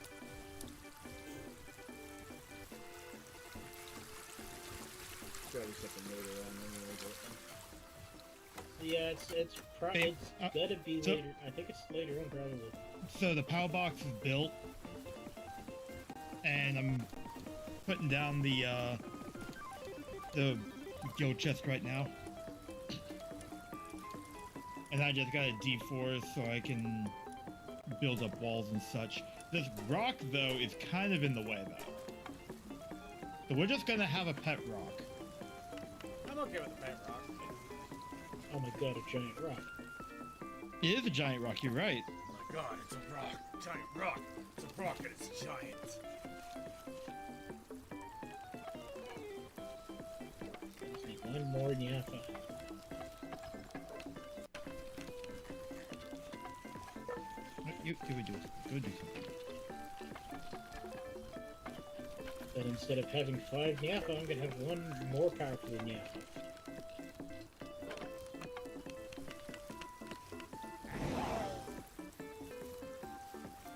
Probably something later on anyway, but... Yeah, it's probably Babe, gotta be so- later. I think it's later on, probably. So the POW box is built, and I'm putting down the guild chest right now. And I just gotta deforest so I can build up walls and such. This rock, though, is kind of in the way, though. So we're just gonna have a pet rock. I'm okay with the pet rock. Oh my god, a giant rock. It is a giant rock, you're right. Oh my god, it's a rock. Giant rock. It's a rock and it's giant. Just need one more Nyapha. You do it. Go do something. But instead of having 5 Nyapha, I'm gonna have one more powerful than Nyapha.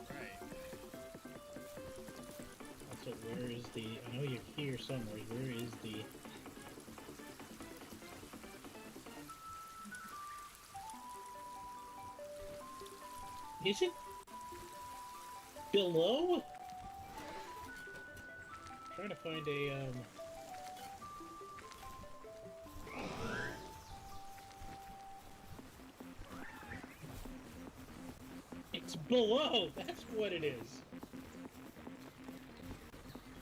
Right. Also, where is the... I know you're here somewhere. Where is the... Is it below? Trying to find a It's below. That's what it is.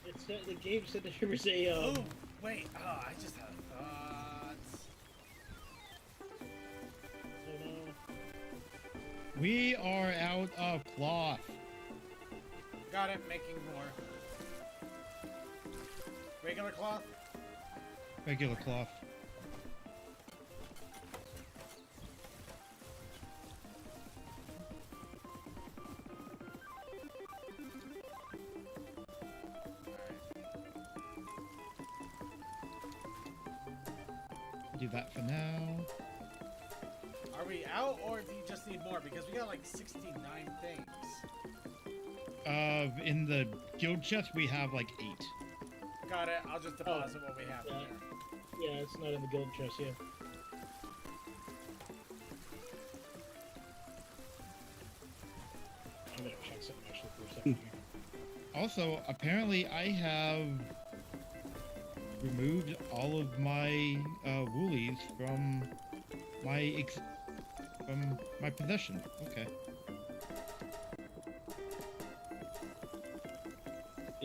It's the game said that there was a Oh, wait. Oh, I just had a thought. Oh no. We are out of cloth. Got it. Making more. Regular cloth? Regular cloth. Do that for now. Are we out or do you just need more? Because we got like 69 things. In the guild chest, we have like 8. Got it. I'll just deposit what we have in Yeah. there. Yeah, it's not in the guild chest yet. I'm gonna check something actually for a second here. Also, apparently, I have removed all of my woolies from my possession. Okay.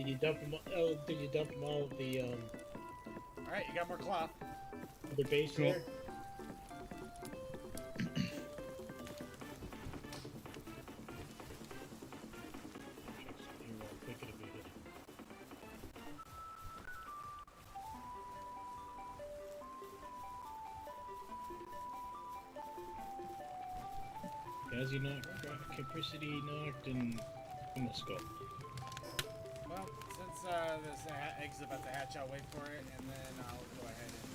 Did you dump them? Oh, did you dump them all of the All right, you got more cloth. the base Cool. there? Here, while I'm thinking about it. Gazi knocked, Capricity knocked, and almost go. Well, since this egg's about to hatch, I'll wait for it, and then I'll go ahead and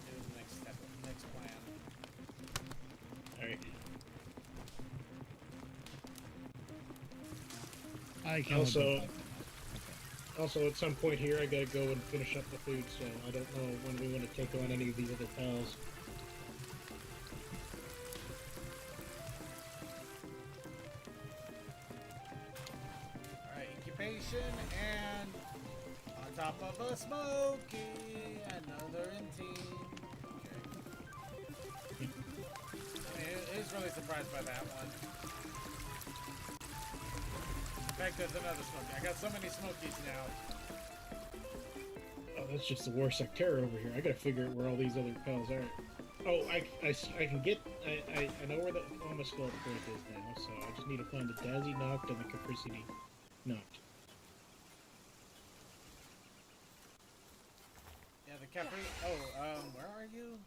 do the next step, next plan. Alright. I can Also, at some point here, I gotta go and finish up the food, so I don't know when we want to take on any of these other pals. Alright, incubation, and on top of a smoky, another in team. Okay. I was really surprised by that one. In fact, there's another smoky. I got so many smokies now. Oh, that's just the War Sectera over here. I gotta figure out where all these other pals are. Oh, I can get... I know where the almost point is now, so I just need to find the Dazzy knocked and the Capricity knocked. Yeah, the Capri. Oh, where are you?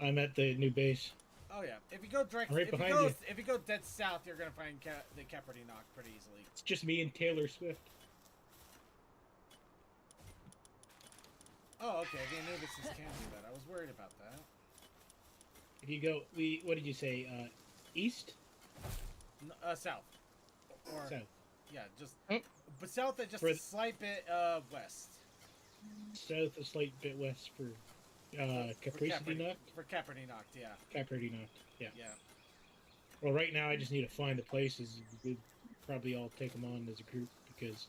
I'm at the new base. Oh yeah, if you go direct, Right if you behind go, you. if you go dead south, you're gonna find the Capricorn Knock pretty easily. It's just me and Taylor Swift. Oh, okay. The Anubis can do that. I was worried about that. If you go... what did you say? East? South. Or South. yeah, just Oh. but south and just For a the- slight bit west. South, a slight bit west for Capricity knocked? For Capricorn knocked, yeah. Capricity knocked, yeah. Yeah. Well, right now I just need to find the places. We'd probably all take them on as a group because...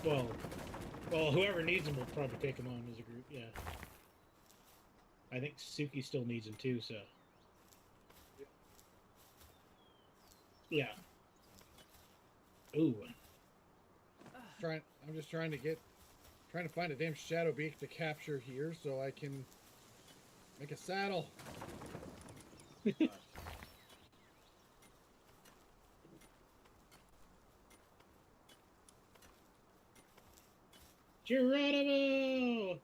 Well, whoever needs them will probably take them on as a group, yeah. I think Suki still needs them too, so... Yeah. Ooh. I'm just trying to find a damn shadow beak to capture here so I can make a saddle. Geronimo!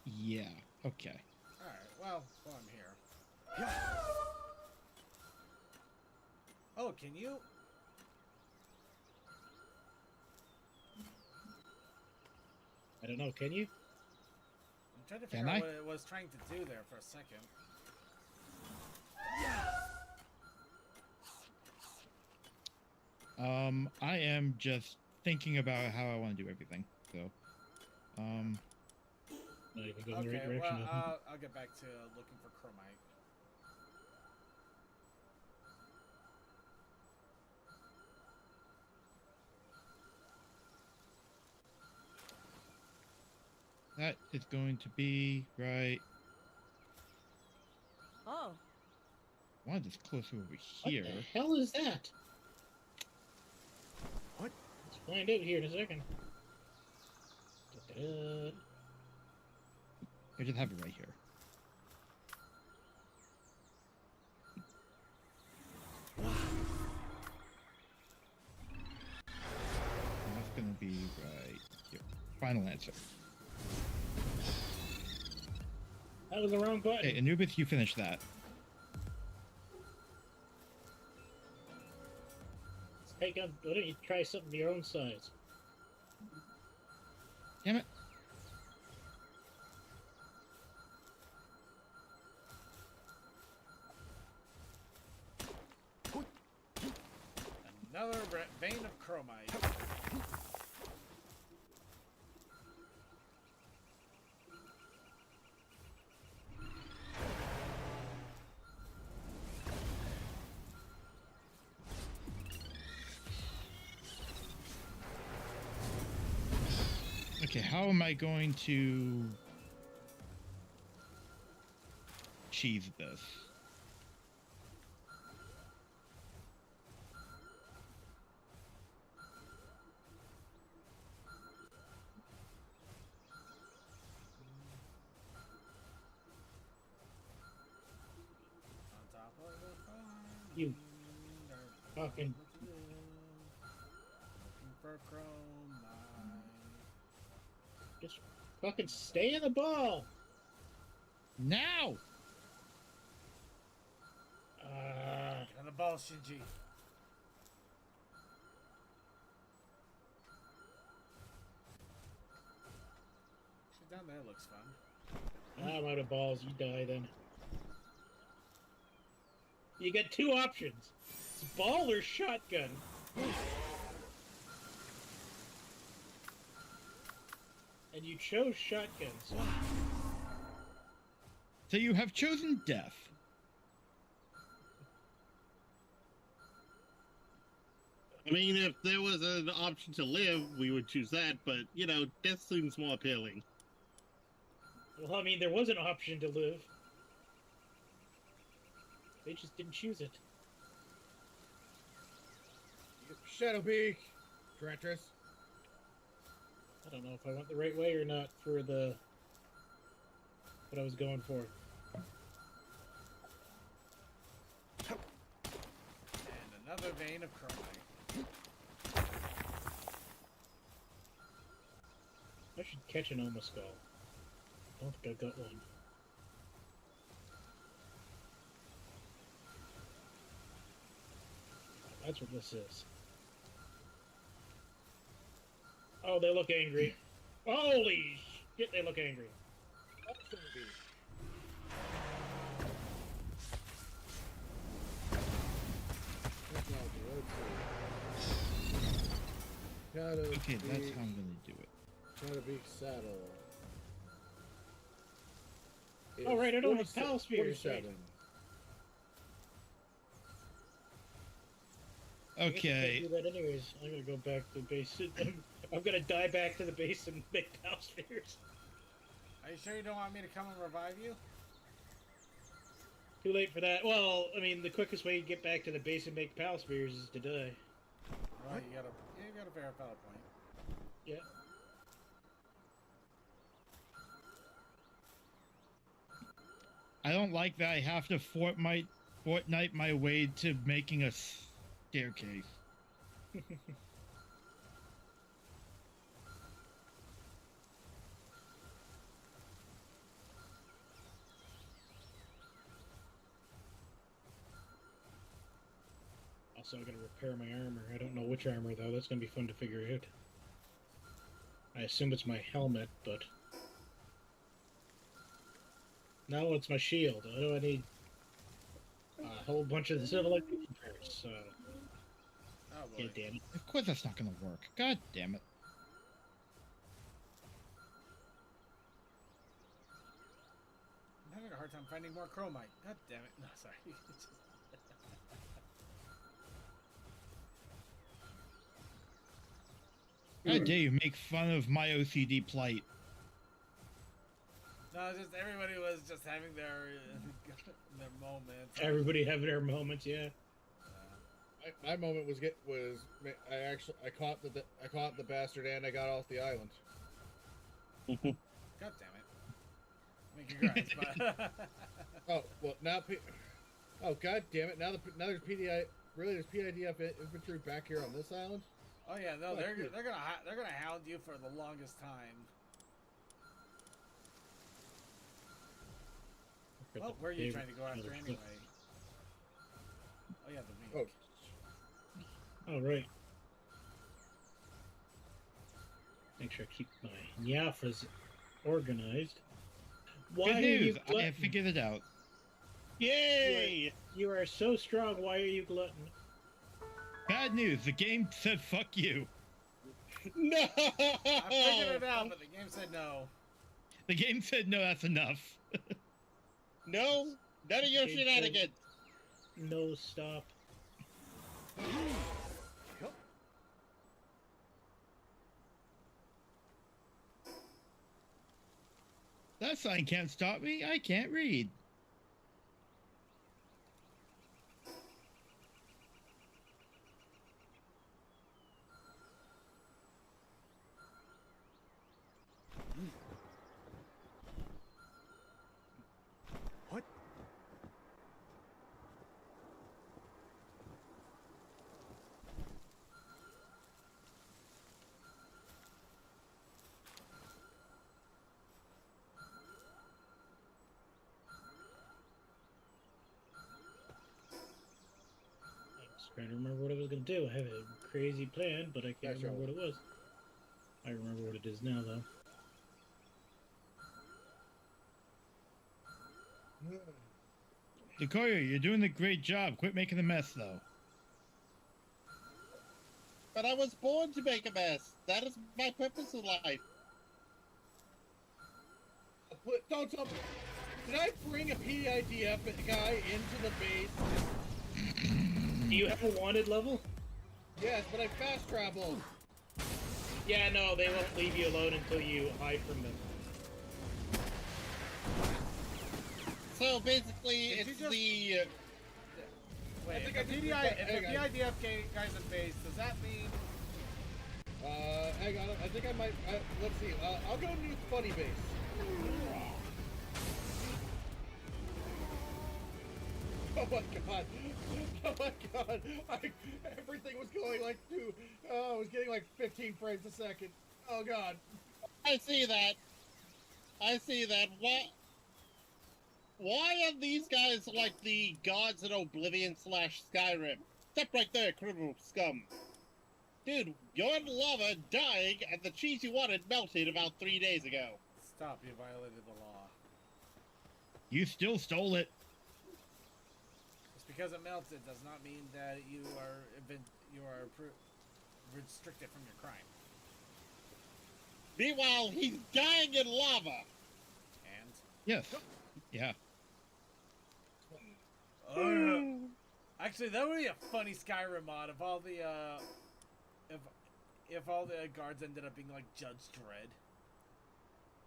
Yeah. Okay. All right. Well, while I'm here. Oh, can you? I don't know, can you? I'm trying to Can figure I? out what it was trying to do there for a second. I am just thinking about how I want to do everything. So, Not even going the Okay. right direction. Well, I'll get back to looking for chromite. that is going to be right. Oh, I wanted this closer over What here. the hell is that? What? Let's find out here in a second. Da-da-da. I just have it right here. And that's gonna be right here. Final answer. That was the wrong button. Hey, Anubis, you finish that. Hey, God, why don't you try something your own size? Damn it. Another vein of chromite. Okay, how am I going to cheese this. On top of the farm. You fucking- Looking for chromite. Just fucking stay in the ball. Now! Get on the ball, Shinji. Shit down there looks fun. I'm out of balls. You die then. You get two options: it's ball or shotgun. And you chose shotgun. So you have chosen death. I mean, if there was an option to live, we would choose that, but, you know, death seems more appealing. Well, I mean, there was an option to live. They just didn't choose it. Shadowbeak, Trantress. I don't know if I went the right way or not for the what I was going for. And another vein of chromite. I should catch an Oma skull. I don't think I got one. That's what this is. Oh, they look angry. Holy shit, they look angry. Okay, that's how I'm gonna do it. Shadowbeak saddle. Oh, right, I don't have 47 pal spears, 47. I guess I Okay, can't do that anyways. I'm gonna go back to the base. I'm gonna die back to the base and make pal spears. Are you sure you don't want me to come and revive you? Too late for that. Well, I mean, the quickest way to get back to the base and make pal spears is to die. Right, you got a fair valid point. Yeah. I don't like that I have to Fortnite my way to making a staircase. Also, I gotta repair my armor. I don't know which armor, though. That's gonna be fun to figure out. I assume it's my helmet, but... No, it's my shield. What do I need? A whole bunch of the civilization parts, so... Oh boy. Yeah, damn it. Of course that's not gonna work. God damn it. I'm having a hard time finding more chromite. God damn it. No, sorry. How dare you make fun of my OCD plight? No, just everybody was just having their their moments. Everybody have their moments, yeah. My moment was I caught the bastard and I got off the island. God damn it. I mean, congrats, but Oh well, now. Oh god damn it! Now there's PDI. Really, there's PIDF infantry back here on this island. oh yeah, no, What? they're gonna hound you for the longest time. Well, where are you trying to go after anyway? Oh yeah, the Oh, weak. Oh, right. Make sure I keep my Nyafas organized. Why Good are news, you I glutton? have figured it out. Yay! You are so strong, why are you glutton? Bad news, the game said fuck you. No! I figured it out, but the game said no. The game said no, that's enough. No! None of your Okay, shenanigans! No, stop. That sign can't stop me, I can't read. something too. I have a crazy plan, but I can't Yeah, sure. remember what it was. I remember what it is now, though. Decoyer, you're doing a great job. Quit making a mess, though. But I was born to make a mess. That is my purpose in life. Don't tell me. Did I bring a PIDF guy into the base? Do you have a wanted level? Yes, but I fast traveled. Yeah, no, they won't leave you alone until you hide from them. So basically, Did you it's just- the. Wait, I think if I the did PDI, that- if hang the on. PIDF guy's in base, does that mean... Hang on. I think I might. Let's see. I'll go new funny base. Oh my god! Oh my god! Everything was going like I was getting like 15 frames a second. Oh god! I see that. I see that. Why are these guys like the gods in Oblivion / Skyrim? Step right there, criminal scum. Dude, you're in lava, dying, and the cheese you wanted melted about 3 days ago. Stop, you violated the law. You still stole it. Just because it melted does not mean that you are restricted from your crime. Meanwhile, he's dying in lava. And... Yes. Yeah. Actually, that would be a funny Skyrim mod if all the if all the guards ended up being like Judge Dredd,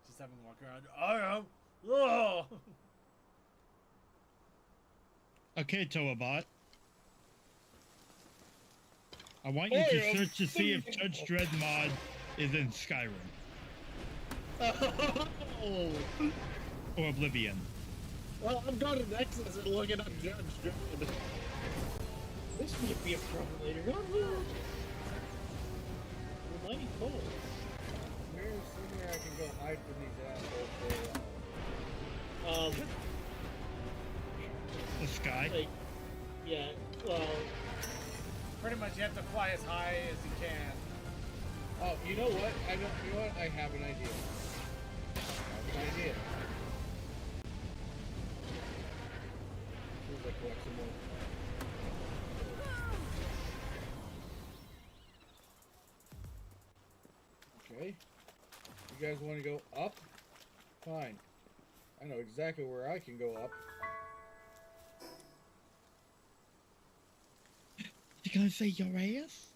just having them walk around. I am. Oh. Okay, Toabot. I want you I to am search to see if Judge Dredd mod is in Skyrim Oh. or Oblivion. Well, I'm going to Nexus and looking up Judge Dredd. This might be a problem later on. We're mighty cold. Somewhere I can go hide from these assholes for a while. The sky. Like, yeah, well, Pretty much, you have to fly as high as you can. Oh, you know what? You know what? I have an idea. I have an idea. Let's collect some more. Okay. You guys want to go up? Fine. I know exactly where I can go up. You gonna say your ass?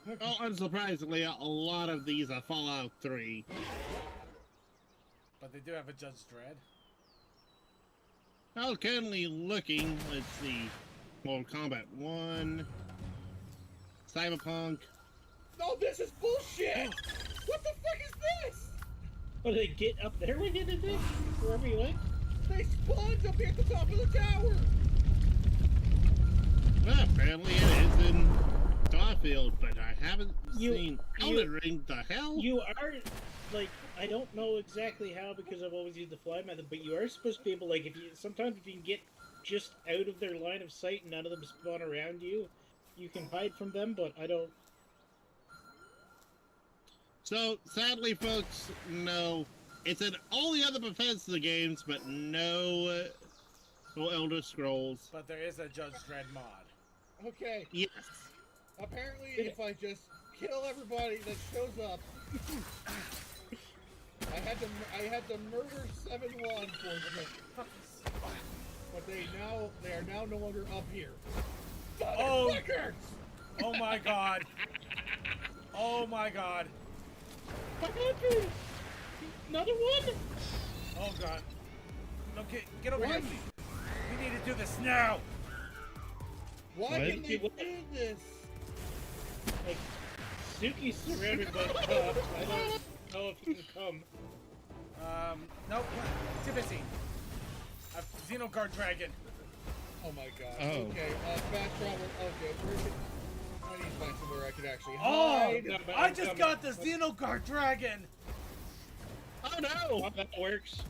Well, unsurprisingly, a lot of these are Fallout 3. But they do have a Judge Dredd. Well, currently looking, let's see. Mortal Kombat 1. Cyberpunk. No, this is bullshit! What the fuck is this? what did they get up there with you, did they? Wherever you went? They spawned up here at the top of the tower! Well, apparently it is in Starfield, but I haven't You- seen you- Elden Ring. The hell? You are, like, I don't know exactly how because I've always used the fly method, but you are supposed to be able, like, sometimes if you can get just out of their line of sight and none of them spawn around you, you can hide from them, but I don't... So, sadly, folks, no. It's in all the other Bethesda games, but no Elder Scrolls. But there is a Judge Dredd mod. Okay, Yes. apparently if I just kill everybody that shows up, I had to murder 7 law enforcement, but they are now no longer up here. Oh. Motherfuckers! Oh my god. Oh my god. What happened? Another one? Oh god. No, get over What? here. We need to do this now. Why What? can they do this? Like, Suki's surrounded by cops. I don't know if you can come. Nope. Too busy. A Xenogard Dragon. Oh my god. Oh. Okay, fast travel. Okay, I need to find somewhere I could actually Oh! hide. No, but I I'm just coming. got the Xenogard Dragon! Oh no! That works.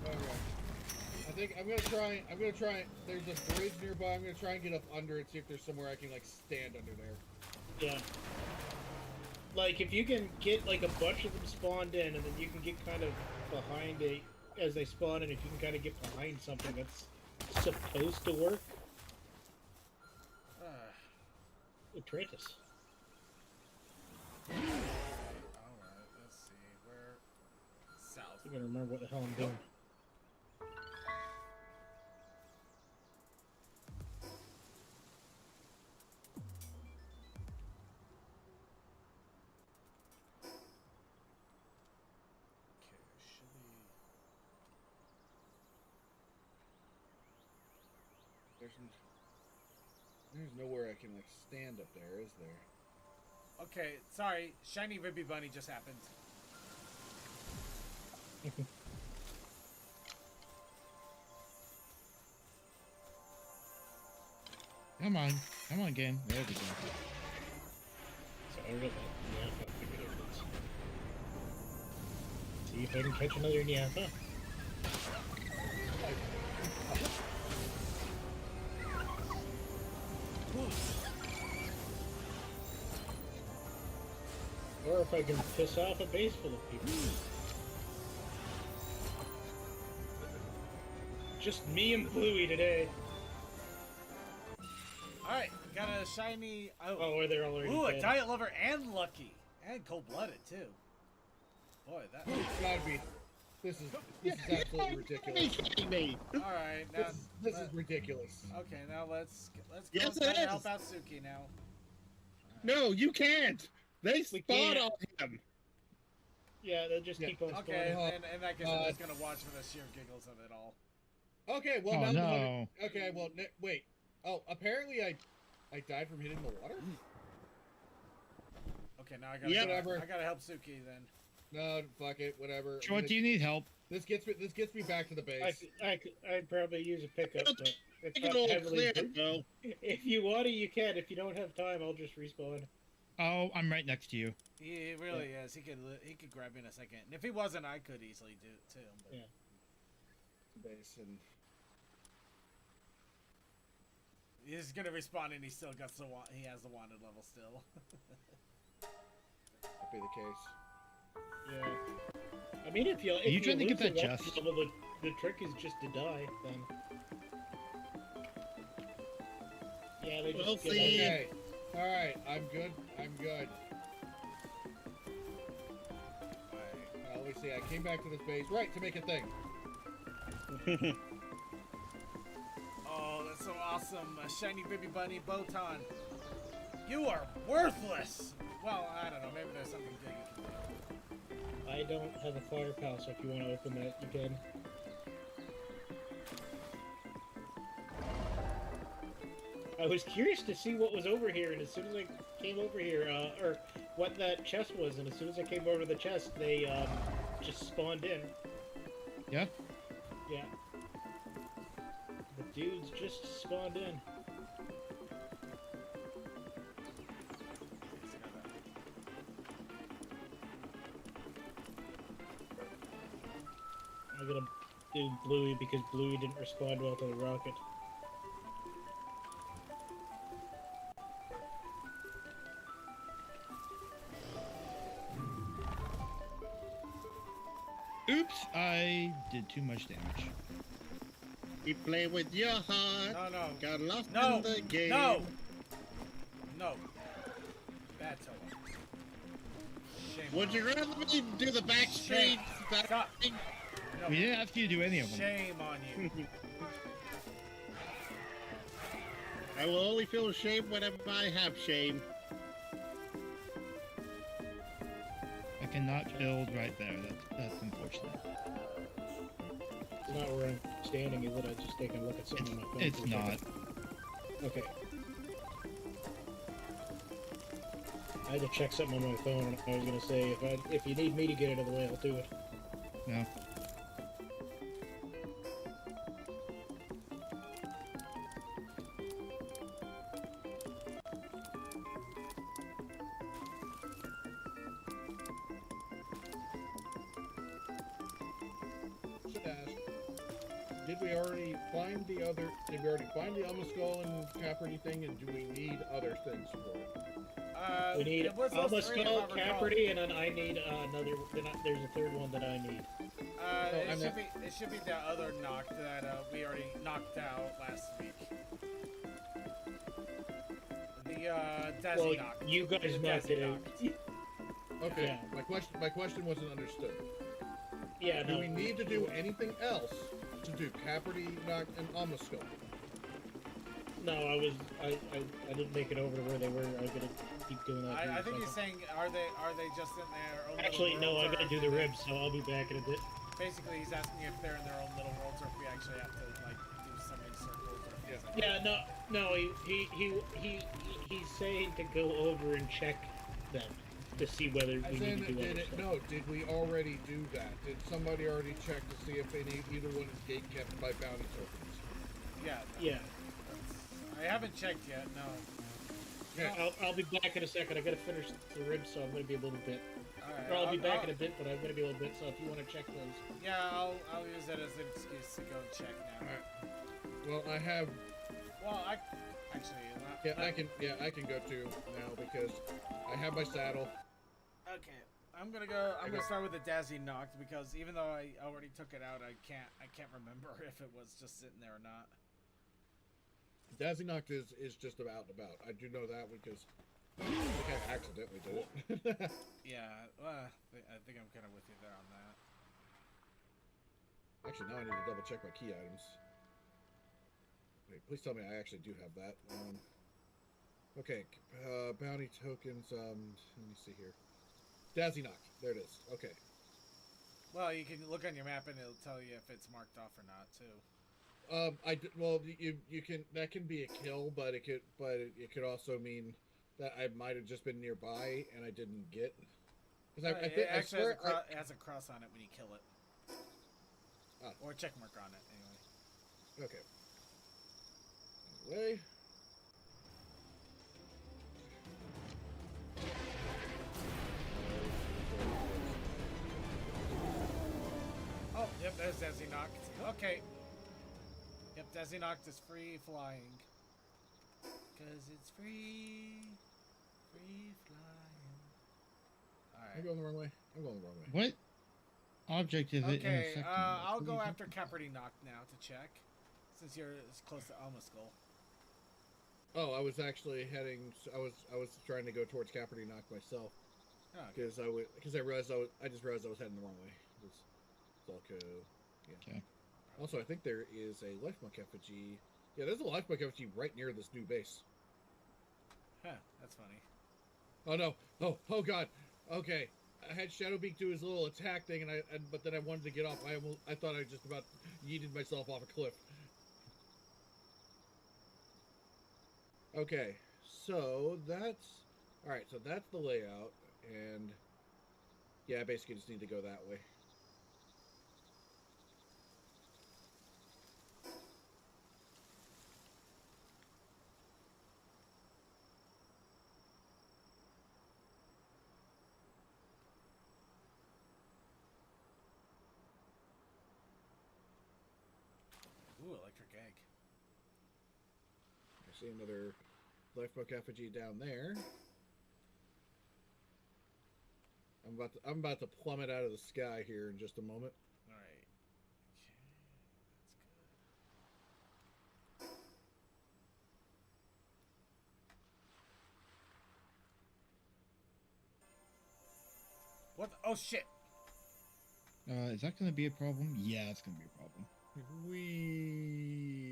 Okay. I think I'm gonna try. There's a bridge nearby. I'm gonna try and get up under it, see if there's somewhere I can like stand under there. Yeah. Like if you can get like a bunch of them spawned in, and then you can get kind of behind it as they spawn in. If you can kind of get behind something that's supposed to work. Atlantis. Alright, let's see. Where? South. I'm gonna remember what the hell I'm doing. Okay, should be. There's nowhere I can like stand up there, is there? Okay, sorry. Shiny Ribby Bunny just happened. Come on, game. There we go. So I got that Nyappa figured out. Let's see if I can catch another Nyappa. Or if I can piss off a base full of people. Just me and Bluey today. Alright, got a shiny. Oh, are they already Ooh, a dead? Diet Lover and Lucky. And Cold Blooded, too. Boy, that. It's gotta be. This is absolutely ridiculous. Alright, now. This is ridiculous. Okay, now let's go Yes, try it to is. help out Suki now. No, you can't. They We spawn can't. on him. Yeah, they'll just Yeah. keep on spawning. Okay, and I guess I'm just gonna watch for the sheer giggles of it all. Okay, well Oh, now. no. Okay, well wait. Oh, apparently I died from hitting the water. Okay, now I gotta Yep. Whatever. I gotta help Suki then. No, fuck it, whatever. Short, do you need help? This gets me back to the base. I'd probably use a pickup, but it's Make not it all heavily. clear, though. If you want to, you can. If you don't have time, I'll just respawn. Oh, I'm right next to you. He really is. He could grab me in a second. And if he wasn't, I could easily do it too. But... Yeah. Base and He's gonna respawn and he still got he has the wanted level still. that'd be the case. Yeah. I mean, if you you trying to lose get that the wanted chest? level, the trick is just to die. Then. Yeah, they just We'll get see. Okay. All right. I'm good. Let me see. I came back to this base right to make a thing. Oh, that's so awesome! A shiny Baby Bunny Botan. You are worthless. Well, I don't know. Maybe there's something good you can do. I don't have a fire pal, so if you want to open that, you can. I was curious to see what was over here, and as soon as I came over here, or what that chest was, and as soon as I came over to the chest, they just spawned in. Yeah? Yeah. The dudes just spawned in. I'm gonna do Bluey because Bluey didn't respond well to the rocket. Oops, I did too much damage. You play with your heart. No, no. Got lost No. in the game. No. No. Bad solo. Shame. Would you rather me do the back streets? Stop. No. We didn't ask you to do any of them. Shame on you. I will only feel shame whenever I have shame. I cannot build right there. That's unfortunate. It's not where I'm standing, is it? I was just taking a look at something on my phone. It's for a not. second. Okay. I had to check something on my phone, and I was gonna say, if you need me to get it out of the way, I'll do it. No. Should ask. did we already find the other? Did we already find the Alma Skull and Caperty thing? And do we need other things for it? We need it was those Alma three, if Skull, I recall. Caperty, and then I need another. There's a third one that I need. It should be the other knock that we already knocked out last week. The Dazzy Well, knock. you guys The knocked Dazzy it out. knocked. Okay. Yeah. My question wasn't understood. Yeah, Do no. we need to do anything else to do Caperty, Knock, and Alma Skull? No, I didn't make it over to where they were. I was gonna keep doing that. I think he's saying, are they just in their own Actually, little no, I worlds, gotta or do the ribs, so I'll be back in a bit. Basically, he's asking if they're in their own little worlds, or if we actually have to like do some in circles. Or Yeah. something. Yeah, no, he's saying to go over and check them to see whether we As need in, to do did other it? stuff. No. Did we already do that? Did somebody already check to see if either one is gate kept by bounty tokens? Yeah. Yeah, I haven't checked yet. No. Yeah. I'll be back in a second. I gotta finish the ribs, so I'm gonna be a little bit. All right. Or I'll be back in a bit, but I'm gonna be a little bit. So if you want to check those, Yeah, I'll use that as an excuse to go and check now. Alright. Well, I have. Well, I actually. I can go too now because I have my saddle. Okay, I'm gonna go. I'm gonna start with the Dazzy knocked because even though I already took it out, I can't remember if it was just sitting there or not. Dazzy Knocked is just about. I do know that because I kind of accidentally did it. Yeah, well, I think I'm kind of with you there on that. Actually, now I need to double check my key items. Wait, please tell me I actually do have that. Okay, bounty tokens. Let me see here. Dazzy Knock. There it is. Okay. Well, you can look on your map and it'll tell you if it's marked off or not too. Well, you can, that can be a kill, but it could also mean that I might have just been nearby and I didn't get. Because I It think I actually swear it has a cross on it when you kill it, or a check mark on it. Anyway. Okay. Anyway. Oh, yep, there's Dazzy knocked. Okay. Yep, Dazzy knocked is free flying. Cause it's free flying. I'm Alright. going the wrong way. I'm going the wrong way. What object is it Okay, intersecting? I'll with? go What is after Caperty knocked now to check. Since you're as close to Alma Skull. Oh, I was actually heading. I was trying to go towards Caperty Knock myself Oh, okay. because I realized I just realized I was heading the wrong way. It's all cool. Yeah. Okay. Also, I think there is a life monk effigy. Yeah, there's a life monk effigy right near this new base. Huh, that's funny. Oh no! Oh god! Okay, I had Shadowbeak do his little attack thing, but then I wanted to get off. I thought I just about yeeted myself off a cliff. Okay, so that's all right. So that's the layout, and yeah, I basically just need to go that way. Ooh, electric egg. I see another lifebook effigy down there. I'm about to plummet out of the sky here in just a moment. Alright. Okay, that's good. What? Oh shit! Is that going to be a problem? Yeah, it's going to be a problem. Wee.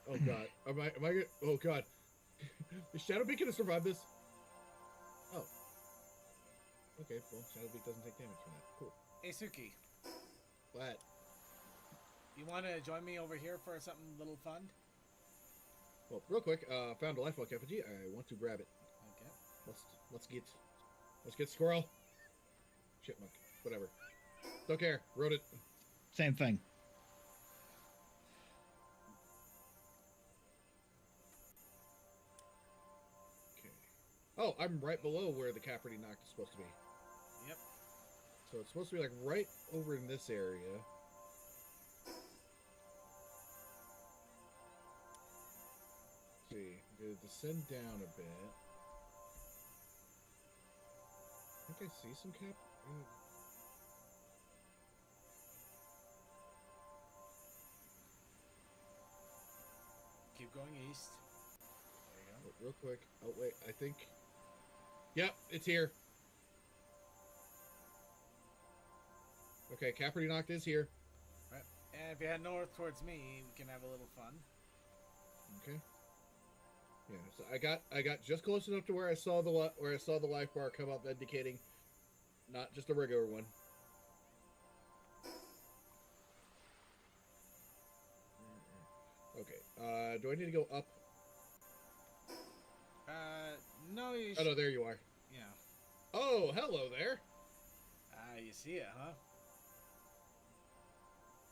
Oh god. Am I gonna, oh god. Is Shadowbeak gonna survive this? Oh. Okay, well Shadowbeak doesn't take damage from that. Cool. Hey Suki, But you want to join me over here for something little fun? well, real quick, found a lifebook effigy. I want to grab it. Okay. Let's get squirrel. Chipmunk. Whatever. Don't care. Wrote it. Same thing. Okay. Oh, I'm right below where the Caperty Knock is supposed to be. Yep. So it's supposed to be like right over in this area. Gonna descend down a bit. I think I see some cap. Keep going east. There you go. Real quick. Oh wait, I think. Yep, it's here. Okay, Caperty Knocked is here. Right. And if you head north towards me, we can have a little fun. Okay. Yeah, so I got just close enough to where I saw the life bar come up, indicating not just a regular one. Okay. Do I need to go up? No, you Oh no, there you are. Yeah. Oh, hello there. You see it, huh?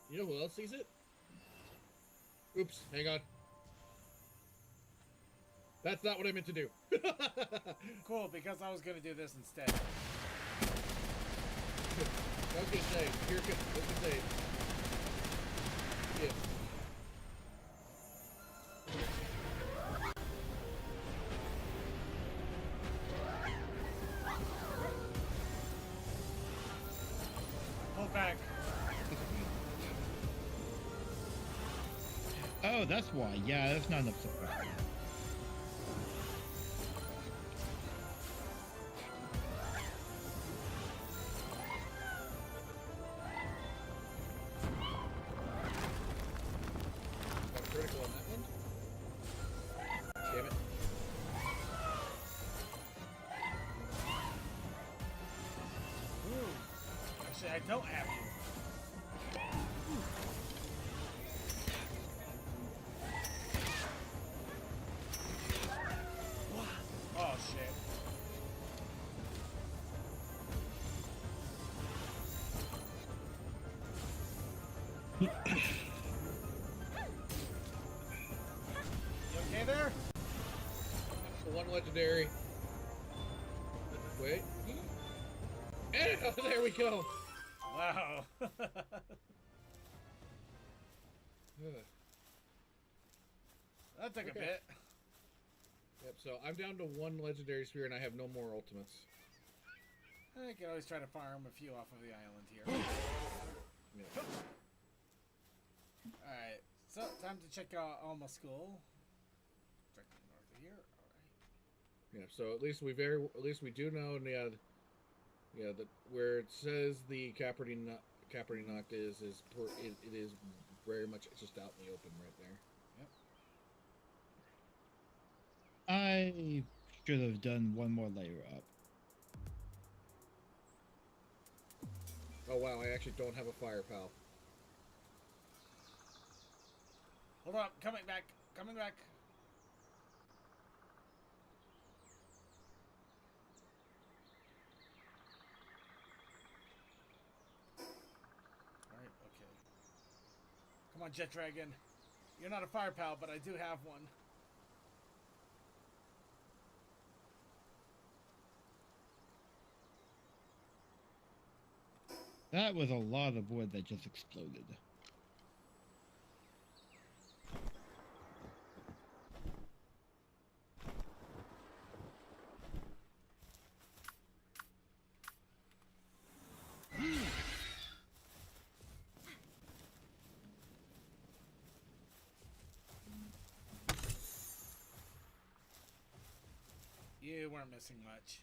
You know who else sees it? Oops, hang on. That's not what I meant to do. Cool, because I was gonna do this instead. I was gonna say, here comes, I was gonna say, yeah. Pull back. Oh, that's why. Yeah, that's not enough support. Got critical on that one. Damn it. Ooh. Actually, I don't have you. Oh shit. You okay there? The one legendary. Wait. And, oh, there we go. Wow. That took a Okay. bit. Yep, so I'm down to one legendary sphere and I have no more ultimates. I can always try to farm a few off of the island here. Yeah. Alright, so time to check out Alma School. Directly north of here. Alright. Yeah, so at least we do know, that where it says the Caperty Knocked is it is very much just out in the open right there. I should have done one more layer up. Oh wow, I actually don't have a fire pal. Hold on, coming back. Coming back. Alright, okay. Come on, Jet Dragon. You're not a fire pal, but I do have one. That was a lot of wood that just exploded. You weren't missing much.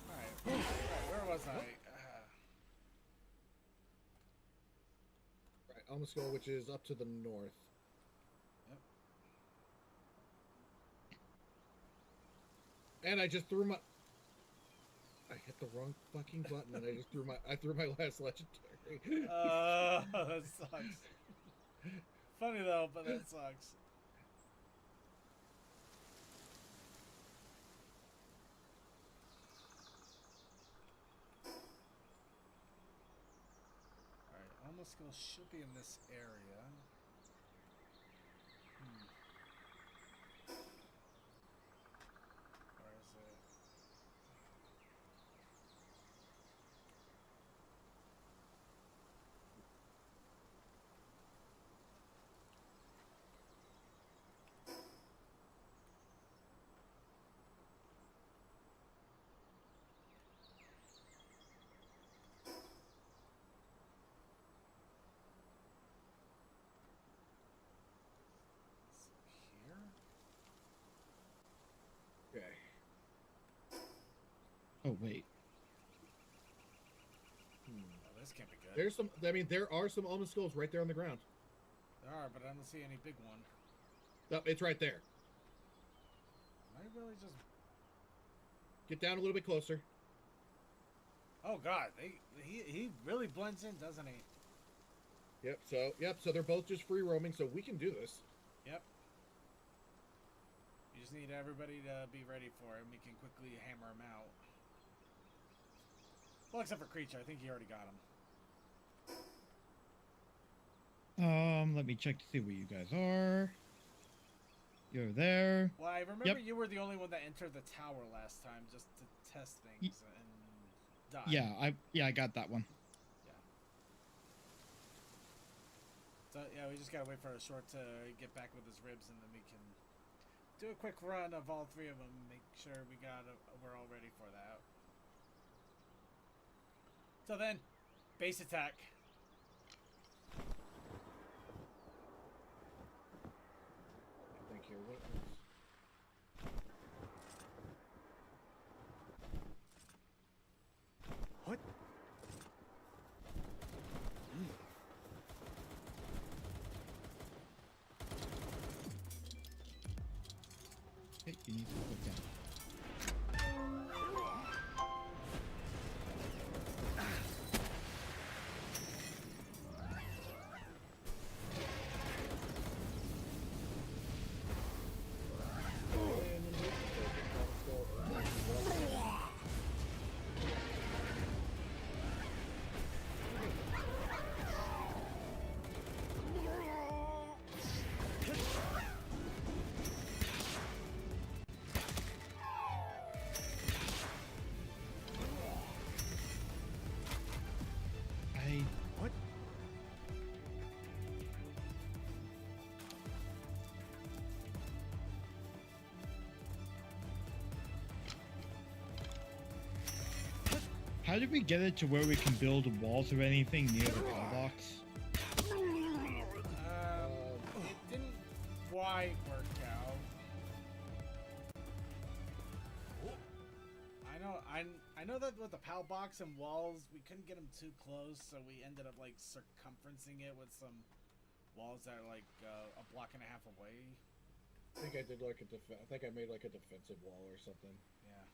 Alright, where was I? Right, Alma Skull, which is up to the north. Yep. And I just threw my. I hit the wrong fucking button, and I threw my last legendary. That sucks. Funny though, but that sucks. Alright, Alma Skull should be in this area. Where is it? Oh wait. Oh, this can't be good. There's some. I mean, there are some almond skulls right there on the ground. There are, but I don't see any big one. No, it's right there. Am I really just... Get down a little bit closer. Oh god, he really blends in, doesn't he? Yep. So they're both just free roaming, so we can do this. Yep. You just need everybody to be ready for him. We can quickly hammer him out. Well, except for Creature. I think he already got him. Let me check to see where you guys are. You're there. Well, I remember you were the only one that entered the tower last time just to test things and die. Yeah, I got that one. So, yeah, we just gotta wait for a short to get back with his ribs, and then we can do a quick run of all three of them, make sure we're all ready for that. So then, base attack. Thank you. What? Hey, you need to put down. What? How did we get it to where we can build walls or anything near the mailbox? It didn't quite work out. I know that with the PAL box and walls, we couldn't get them too close, so we ended up like circumferencing it with some walls that are like a block and a half away. I think I did like I think I made like a defensive wall or something. Yeah.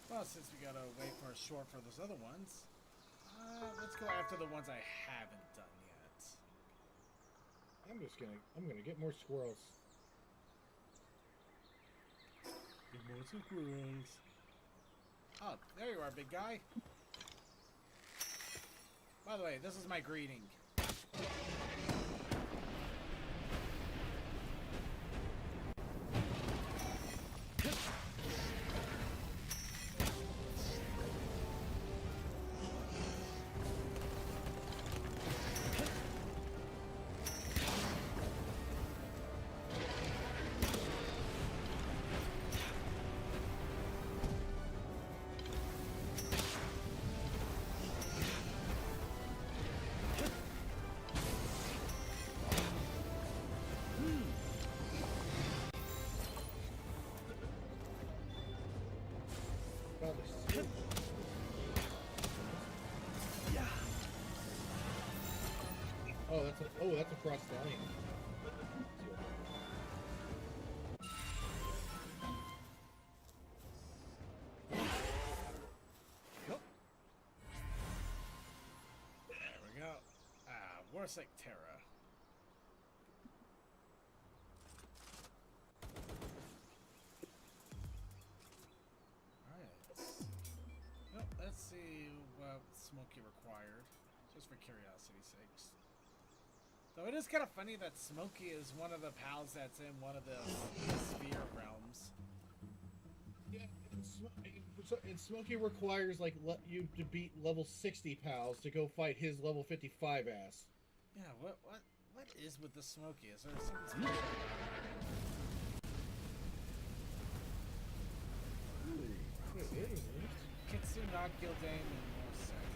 Well, since we gotta wait for a short for those other ones, let's go after the ones I haven't done yet. I'm gonna get more squirrels. Get more squirrels. Oh, there you are, big guy. By the way, this is my greeting. That's a frost stallion. There we go. Warsic Terra. see what Smokey required, just for curiosity's sakes. Though it is kind of funny that Smokey is one of the pals that's in one of the sphere realms. Yeah, and Smokey requires like you to beat level 60 pals to go fight his level 55 ass. Yeah, what is with the Smokey? Is there something special about it? Kitsu not Gildane and more sect.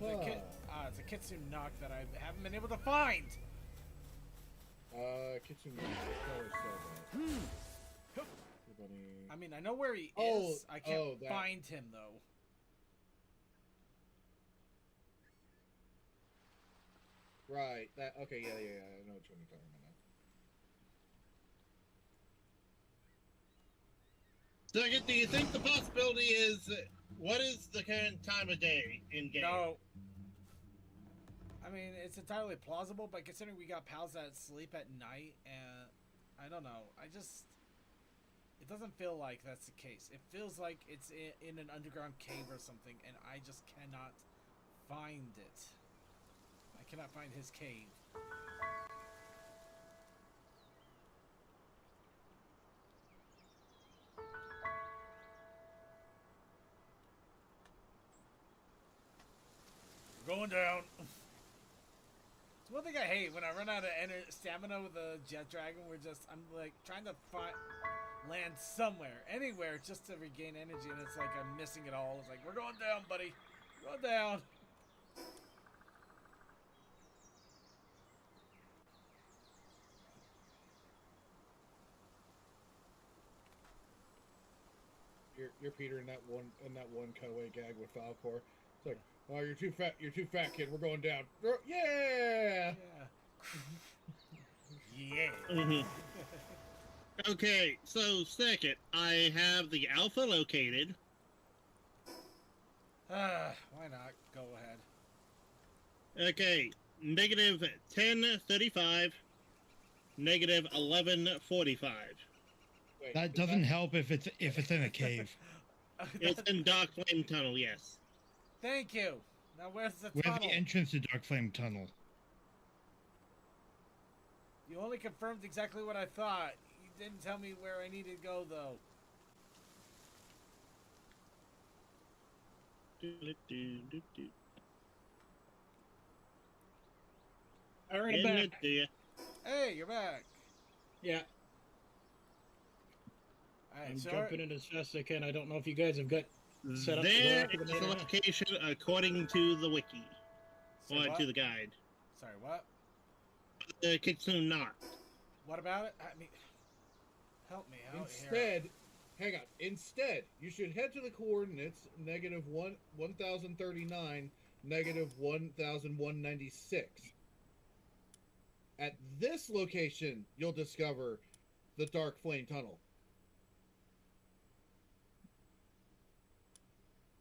Well, it's a Kitsu knock that I haven't been able to find. Kitchen. I mean, I know where he Oh, is. I can't that. find him though. Right. That. Okay. Yeah. I know what you're talking about now. Second, do you think the possibility is what is the current time of day in game? No. I mean, it's entirely plausible, but considering we got pals that sleep at night, and I don't know, it doesn't feel like that's the case. It feels like it's in an underground cave or something, and I just cannot find it. I cannot find his cave. We're going down. It's one thing I hate when I run out of stamina with a jet dragon. I'm like trying to land somewhere, anywhere, just to regain energy, and it's like I'm missing it all. It's like, we're going down, buddy. We're going down. You're Peter in that one Koei gag with Falcor. It's like, oh, you're too fat, kid. We're going down. Yeah. Yeah. Mhm. Okay, so second, I have the alpha located. Why not? Go ahead. Okay, negative 1035, negative 1145. Wait, That is doesn't help if it's in a cave. It's in Dark Flame Tunnel, yes. Thank you. Now where's the Where's tunnel? the entrance to Dark Flame Tunnel? You only confirmed exactly what I thought. You didn't tell me where I needed to go, though. All right, Getting back. it to ya. Hey, you're back. Yeah, Alright, I'm so jumping in as fast as I can. I don't know if you guys have got set up. There to go is after the the location according to the wiki, say or what? to the guide. Sorry, what? The Kitsune Knot. What about it? I mean, help me out Instead, hang on. Instead, you should head to the coordinates negative 1039, negative 1196. At this location, you'll discover the Dark Flame Tunnel.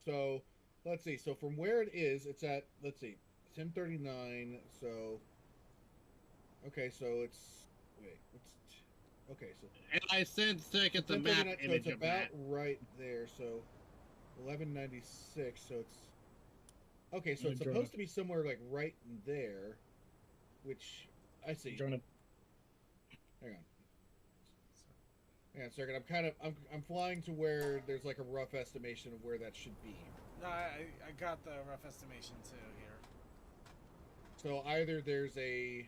So, let's see. So from where it is, it's at, let's see, 1039. So, okay, so it's, wait, okay, so And I said second the map 1039, so image it's of about that. right there. So 1196. So it's okay. So I'm it's drawing supposed a- to be somewhere like right in there, which I see. Trying to. Hang on. Hang on a second. I'm flying to where there's like a rough estimation of where that should be. No, I got the rough estimation too here. So either there's a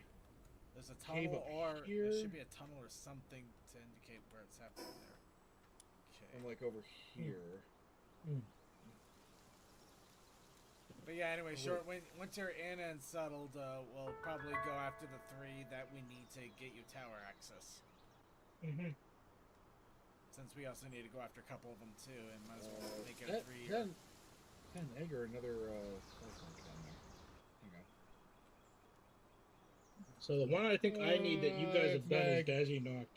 There's a Cave tunnel, up or here. there should be a tunnel or something to indicate where it's happening there. I'm Okay. like over here. But yeah, anyway, sure. Once you're in and settled, we'll probably go after the 3 that we need to get you tower access. Mm-hmm. Since we also need to go after a couple of them too, and might as well make it a 3. 10 egg or another. Down there. Hang on. So the one I think I need that you guys have done is Dazzy Knocked.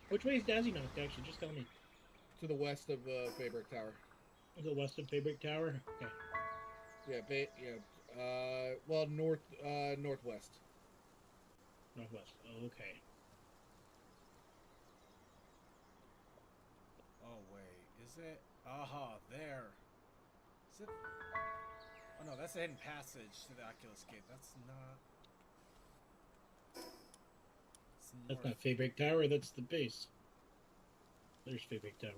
Which way is Dazzy Knocked, actually? Just tell me. To the west of Baybrick Tower. Is it west of Paybrick Tower? Okay. Yeah, well, northwest. Northwest. Oh, okay. Is it? Aha, there. Is it? Oh no, that's the hidden passage to the Oculus Gate. That's not. It's That's north. not Fabric Tower, that's the base. There's Fabric Tower.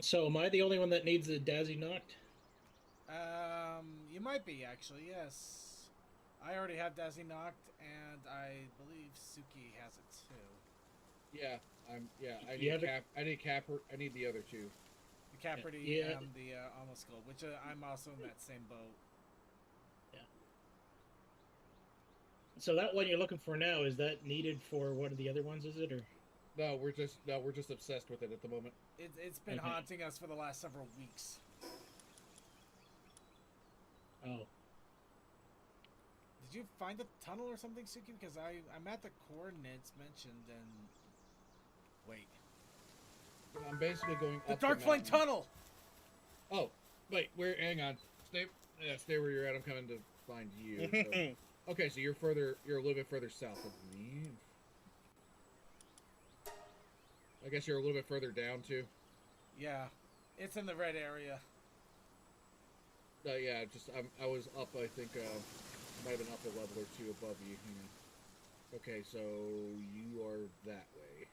So am I the only one that needs a Dazzy knocked? You might be actually. Yes, I already have Dazzy knocked, and I believe Suki has it too. Yeah, I You need have it- cap. I need cap. I need the other two. The Capricorn Yeah. and the Almost Skull, which I'm also in that same boat. So that one you're looking for now, is that needed for one of the other ones, is it? Or No, we're just obsessed with it at the moment. It's been Okay. haunting us for the last several weeks. oh. Did you find the tunnel or something, Suki? Because I'm at the coordinates mentioned and wait. I'm basically going The up Dark Flame mountain. Tunnel! Oh, wait, hang on. Stay where you're at. I'm coming to find you. So. Okay, so you're a little bit further south, I believe. I guess you're a little bit further down too. Yeah. It's in the red area. Yeah, I was up. I think might have been up a level or two above you. Hang on. Okay, so you are that way.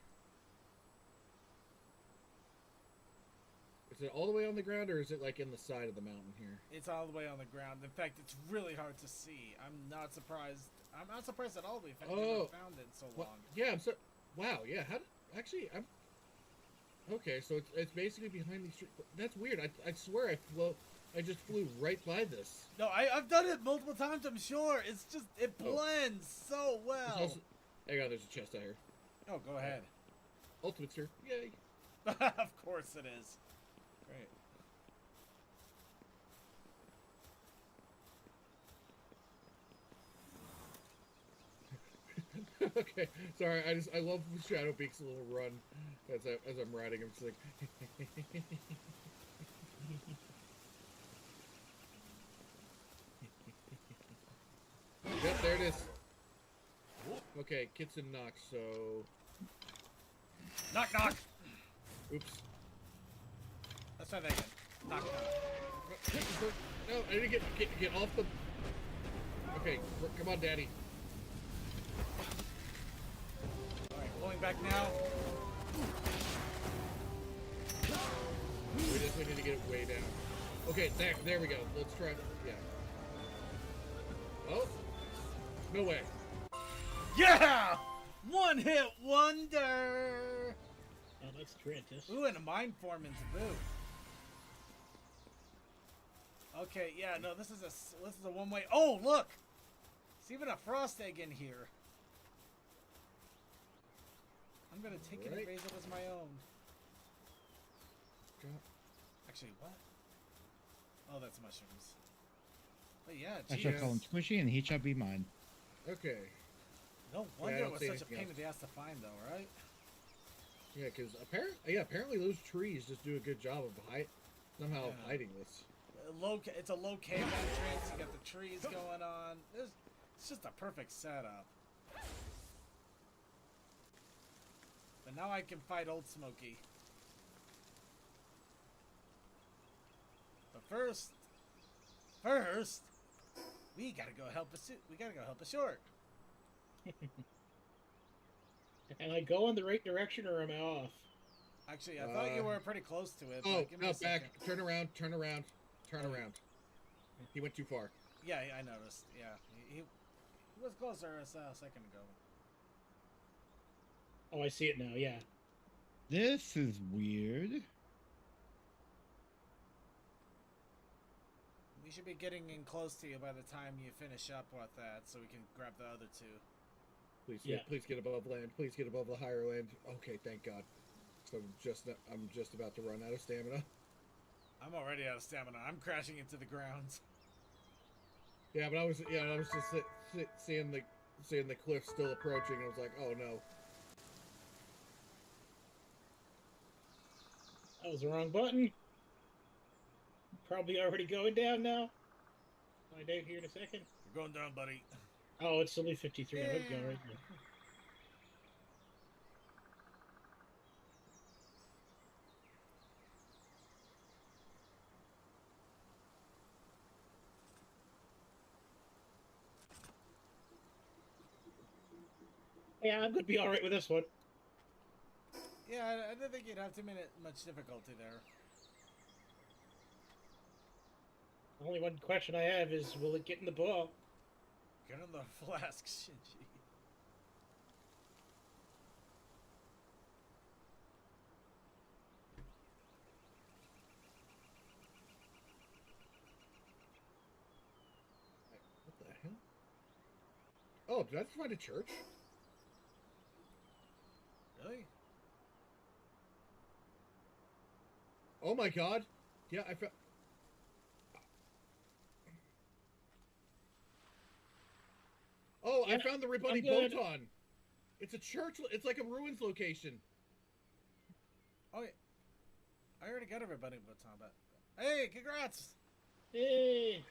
Is it all the way on the ground, or is it like in the side of the mountain here? It's all the way on the ground. In fact, it's really hard to see. I'm not surprised. I'm not surprised at all we've never Oh. found it in so What? long. Yeah, I'm so. Wow. Yeah. I'm. Okay, so it's basically behind these trees. That's weird. I swear I just flew right by this. No, I've done it multiple times, I'm sure. It's just, it Oh. blends so There's well. also- hang on, there's a chest out here. Oh, go ahead. Ultimate sphere. Yay. Of course it is. Great. Okay, sorry. I love Shadow Peak's little run as I'm riding. I'm just like. Yep, there it is. Okay, Kitson knocks. So, Knock, knock. oops. Let's try that again. Knock, knock. No, I didn't get off the. Okay, come on, Daddy. Alright, pulling back now. We just need to get it way down. Okay, there we go. Let's try. Yeah. Oh, no way. Yeah! One hit wonder! Oh, that's Trantis. Ooh, and a mind form in boot. Okay, yeah, no, this is a one-way. Oh, look! There's even a frost egg in here. I'm gonna take it and Right. raise it as my own. God. Actually, what? Oh, that's mushrooms. But yeah, I shall geez. call him Squishy, and he shall be mine. Okay. No I wonder don't it was see such a anything pain else. in the ass to find, though, right? Yeah, because apparently those trees just do a good job of somehow Yeah. hiding this. It's a low cave entrance. You got the trees going on. It's just a perfect setup. But now I can fight Old Smoky. But first, we gotta go help a short. Am I going the right direction or am I off? Actually, I thought you were pretty close to it. Oh, but give me no, a second. back. Turn around. Oh, He went too far. Yeah, I noticed. Yeah, he was closer a second ago. Oh, I see it now, yeah. This is weird. We should be getting in close to you by the time you finish up with that, so we can grab the other two. Please get above land. Please get above the higher land. Okay, thank God. So I'm just about to run out of stamina. I'm already out of stamina. I'm crashing into the ground. Yeah, but I was just seeing the cliff still approaching. And I was like, oh no. That was the wrong button. Probably already going down now. My down here in a second. You're going down, buddy. Oh, it's only 53. I hope you're alright. Yeah, I'm gonna be alright with this one. Yeah, I didn't think you'd have too much difficulty there. Only one question I have is, will it get in the ball? Get on the flask, Shinji. What the hell? Oh, did I just find a church? Really? Oh my god. Yeah, I found... Oh, Yeah, I found the Ribunny I'm good. Botan. It's a church. It's like a ruins location. Oh, yeah. I already got everybody baton, but hey, congrats! Hey!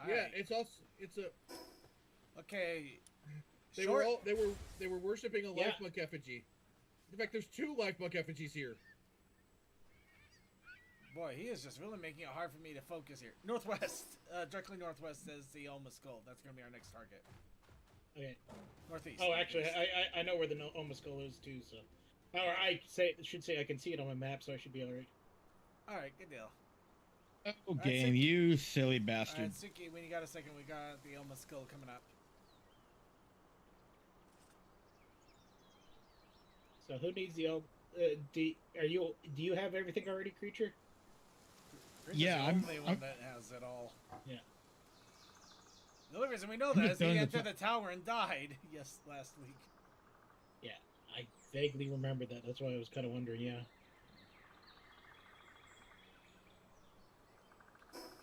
Yeah, Alright. it's also a. Okay. They Short- were worshiping a Yeah. life monk effigy. In fact, there's 2 life monk effigies here. Boy, he is just really making it hard for me to focus here. Northwest, directly northwest is the Alma Skull. That's gonna be our next target. Okay. Northeast. Oh, actually, northeast. I know where the Oma Skull is too, so. Or I should say I can see it on my map, so I should be alright. All right, good deal. Oh, game, you silly All bastard. right, Suki, when you got a second, we got the Alma Skull coming up. So who needs the do you have everything already, creature? Chris Yeah, is the I'm- only one I'm- that has it all. Yeah. The only reason we know I'm that just is he done the entered fa- the tower and died. Yes, last week. Yeah, I vaguely remember that. That's why I was kind of wondering. Yeah.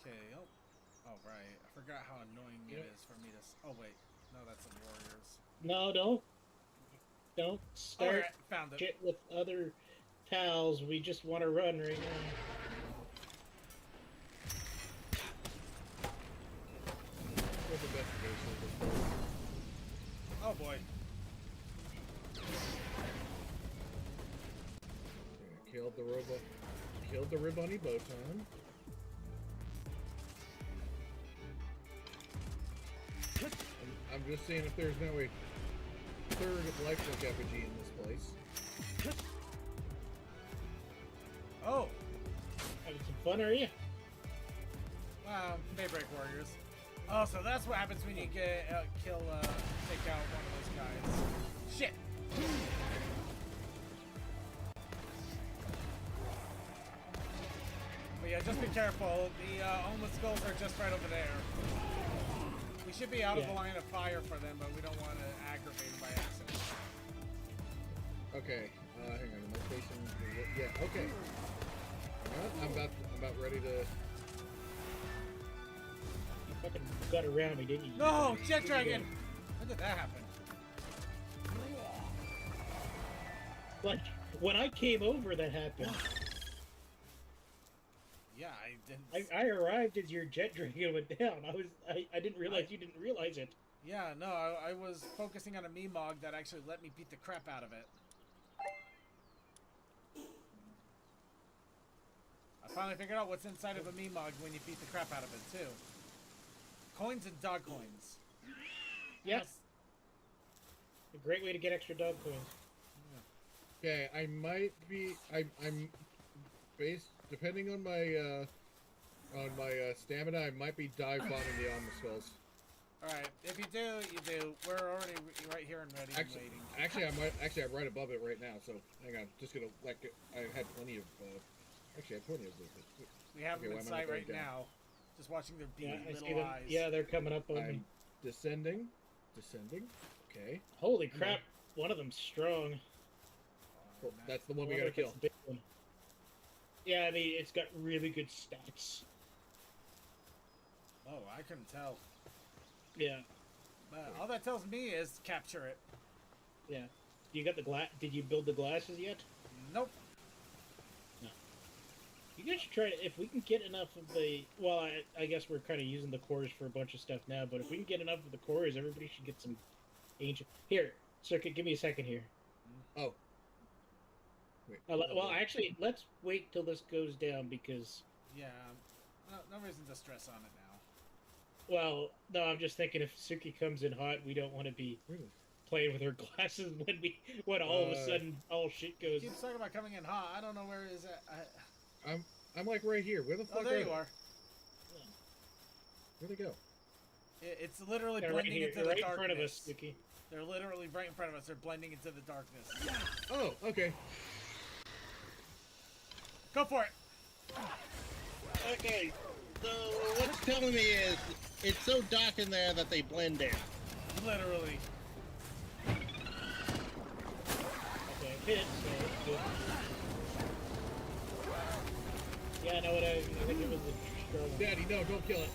Okay. Oh, right. I forgot how annoying it is for me to. Oh wait, no, that's the warriors. No, don't start Alright, found it. shit with other pals. We just want to run right now. Where's the investigation? Oh boy. Yeah, killed the Ribunny Botan. I'm just seeing if there's now a 3rd life monk effigy in this place. Oh, Having some fun, are you? wow. Daybreak warriors. Oh, so that's what happens when you take out one of those guys. Shit. But yeah, just be careful. The Alma Skulls are just right over there. We should be out of the Yeah. line of fire for them, but we don't want to aggravate them by accident. Okay, hang on. Investigation. Yeah. Okay. I'm about ready to. You fucking got around me, didn't you? No, Jet Dragon! When did that happen? Like when I came over, that happened. Yeah, I didn't. I arrived as your jet dragon went down. I didn't realize you didn't realize it. Yeah, no, I was focusing on a Meemog that actually let me beat the crap out of it. I finally figured out what's inside of a Meemog when you beat the crap out of it, too. Coins and dog coins. Yes. A great way to get extra dog coins. Okay, I might be. I'm based depending on my stamina. I might be dive bombing the Alma Skulls. Alright, if you do, you do. We're already right here and ready and waiting. Actually, I'm right above it right now. So hang on, just gonna I had plenty of. Actually, I had plenty of. We have Okay, them why in am I sight going right down? now. Just watching their Yeah, beady I see little them. eyes. Yeah, they're coming up on me. I'm descending. Okay, Holy crap! One of them's strong. cool. That's the one we Wonder gotta if it's kill. the big one. Yeah, I mean it's got really good stats. Oh, I couldn't tell. Yeah, But all that tells me is capture it. yeah. You got the glass? Did you build the glasses yet? Nope. No. You guys should try to, if we can get enough of the, well, I guess we're kind of using the cores for a bunch of stuff now, but if we can get enough of the cores, everybody should get some ancient. Here, Circuit, give me a second here. Oh. Wait. Well, actually, let's wait till this goes down because, Yeah, no reason to stress on it now. well, no, I'm just thinking if Suki comes in hot, we don't want to be playing with her glasses when all of a sudden all shit goes. Keeps talking about coming in hot. I don't know where it is at. I'm like right here. Where the fuck Oh, there are you they? are. Where'd they go? It's literally They're blending right here, into they're the right in darkness. front of us, Suki. They're literally right in front of us. They're blending into the darkness. Oh, okay. Go for it. Okay, so what's telling me is it's so dark in there that they blend in. Literally. Okay, hit, so it's good. Yeah, I know what I think it was a struggle. Daddy, no, don't kill it.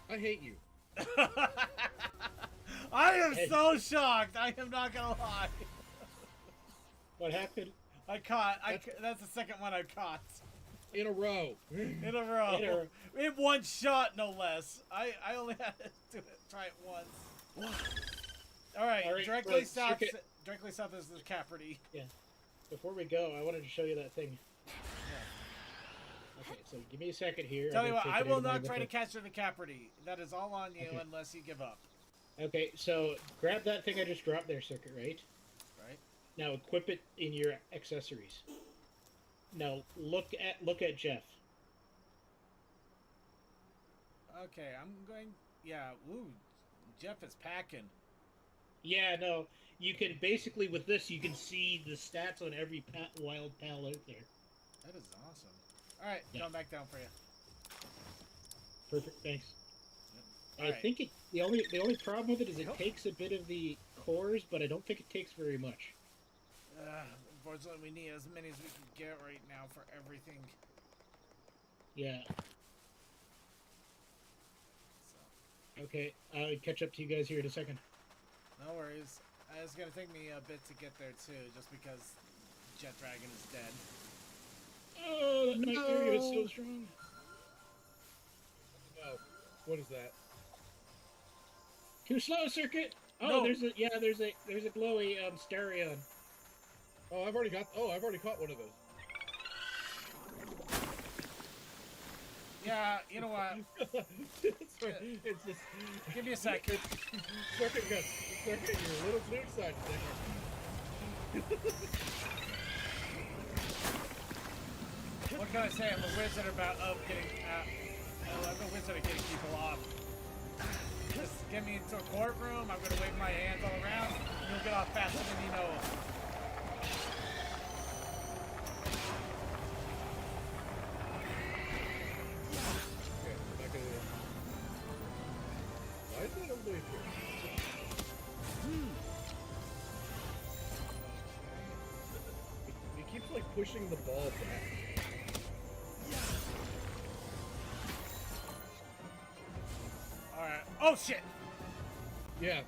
I hate you. I am so shocked. I am not gonna lie. What happened? That's the second one I caught In a row. in a row. In one shot, no less. I only had to try it once. All right, directly well, south. Circuit- Directly south is the Capricorn. Before we go, I wanted to show you that thing. Okay, so give me a second here. Tell I'm you gonna what, take I it will into my not try to book. capture the Capricorn. That is all on you Okay. unless you give up. Okay, so grab that thing I just dropped there, Circuit, right? Right? Now equip it in your accessories. Now look at Jeff. Okay, I'm going. Yeah, ooh, Jeff is packing. Yeah, no, you can basically with this you can see the stats on every wild pal out there. That is awesome. All right, Yeah. going back down for you. Perfect, thanks. I Alright. think the only problem with it is it Nope. takes a bit of the cores, but I don't think it takes very much. Unfortunately, we need as many as we can get right now for everything. Yeah. So, Okay, I'll catch up to you guys here in a second. no worries. It's gonna take me a bit to get there too, just because Jet Dragon is dead. Oh, that night area is so strong. No. What is that? Too slow, Circuit. Oh, No. there's a glowy Stereon. Oh, I've already caught one of those. Yeah, you know what? It's just Give me a second. Circuit, your little flute side thing. What can I say? I'm a wizard I'm a wizard at getting people off. Just get me into a courtroom. I'm gonna wave my hands all around. And you'll get off faster than you know. Okay, back over there. Why is that everybody here? He keeps like pushing the ball back. All right. Oh shit! Yeah.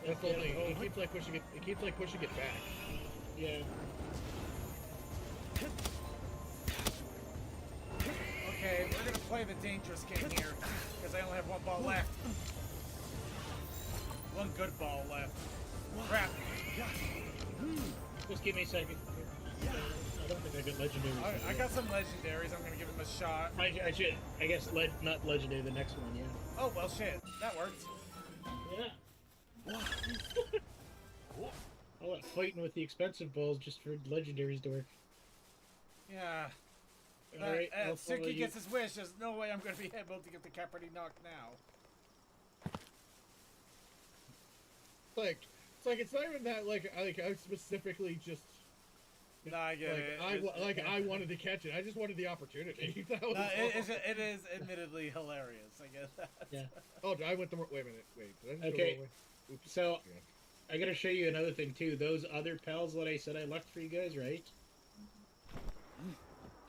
That's the Yeah, thing. He oh, keeps like pushing it. He keeps like pushing it back. Yeah. Okay, we're gonna play the dangerous game here because I only have one ball left. One good ball left. Crap. Just give me a second. I don't think I got legendary. I got some legendaries. I'm gonna give him a shot. I should. I guess not legendary. The next one, yeah. Oh well, shit. That worked. Yeah. All that fighting with the expensive balls just for legendaries to work. Yeah. All right, I'll follow Suki you. gets his wish. There's no way I'm gonna be able to get the Capricorn knocked now. It's not even that like I specifically just No, I get it. I wanted to catch it. I just wanted the opportunity. That was No, all. it is admittedly hilarious. I get that. Yeah. Oh, I went the wrong. Wait a minute. Wait. Did I just go the Okay. wrong way? Oops. So Yeah. I gotta show you another thing too. Those other pals that I said I left for you guys, right?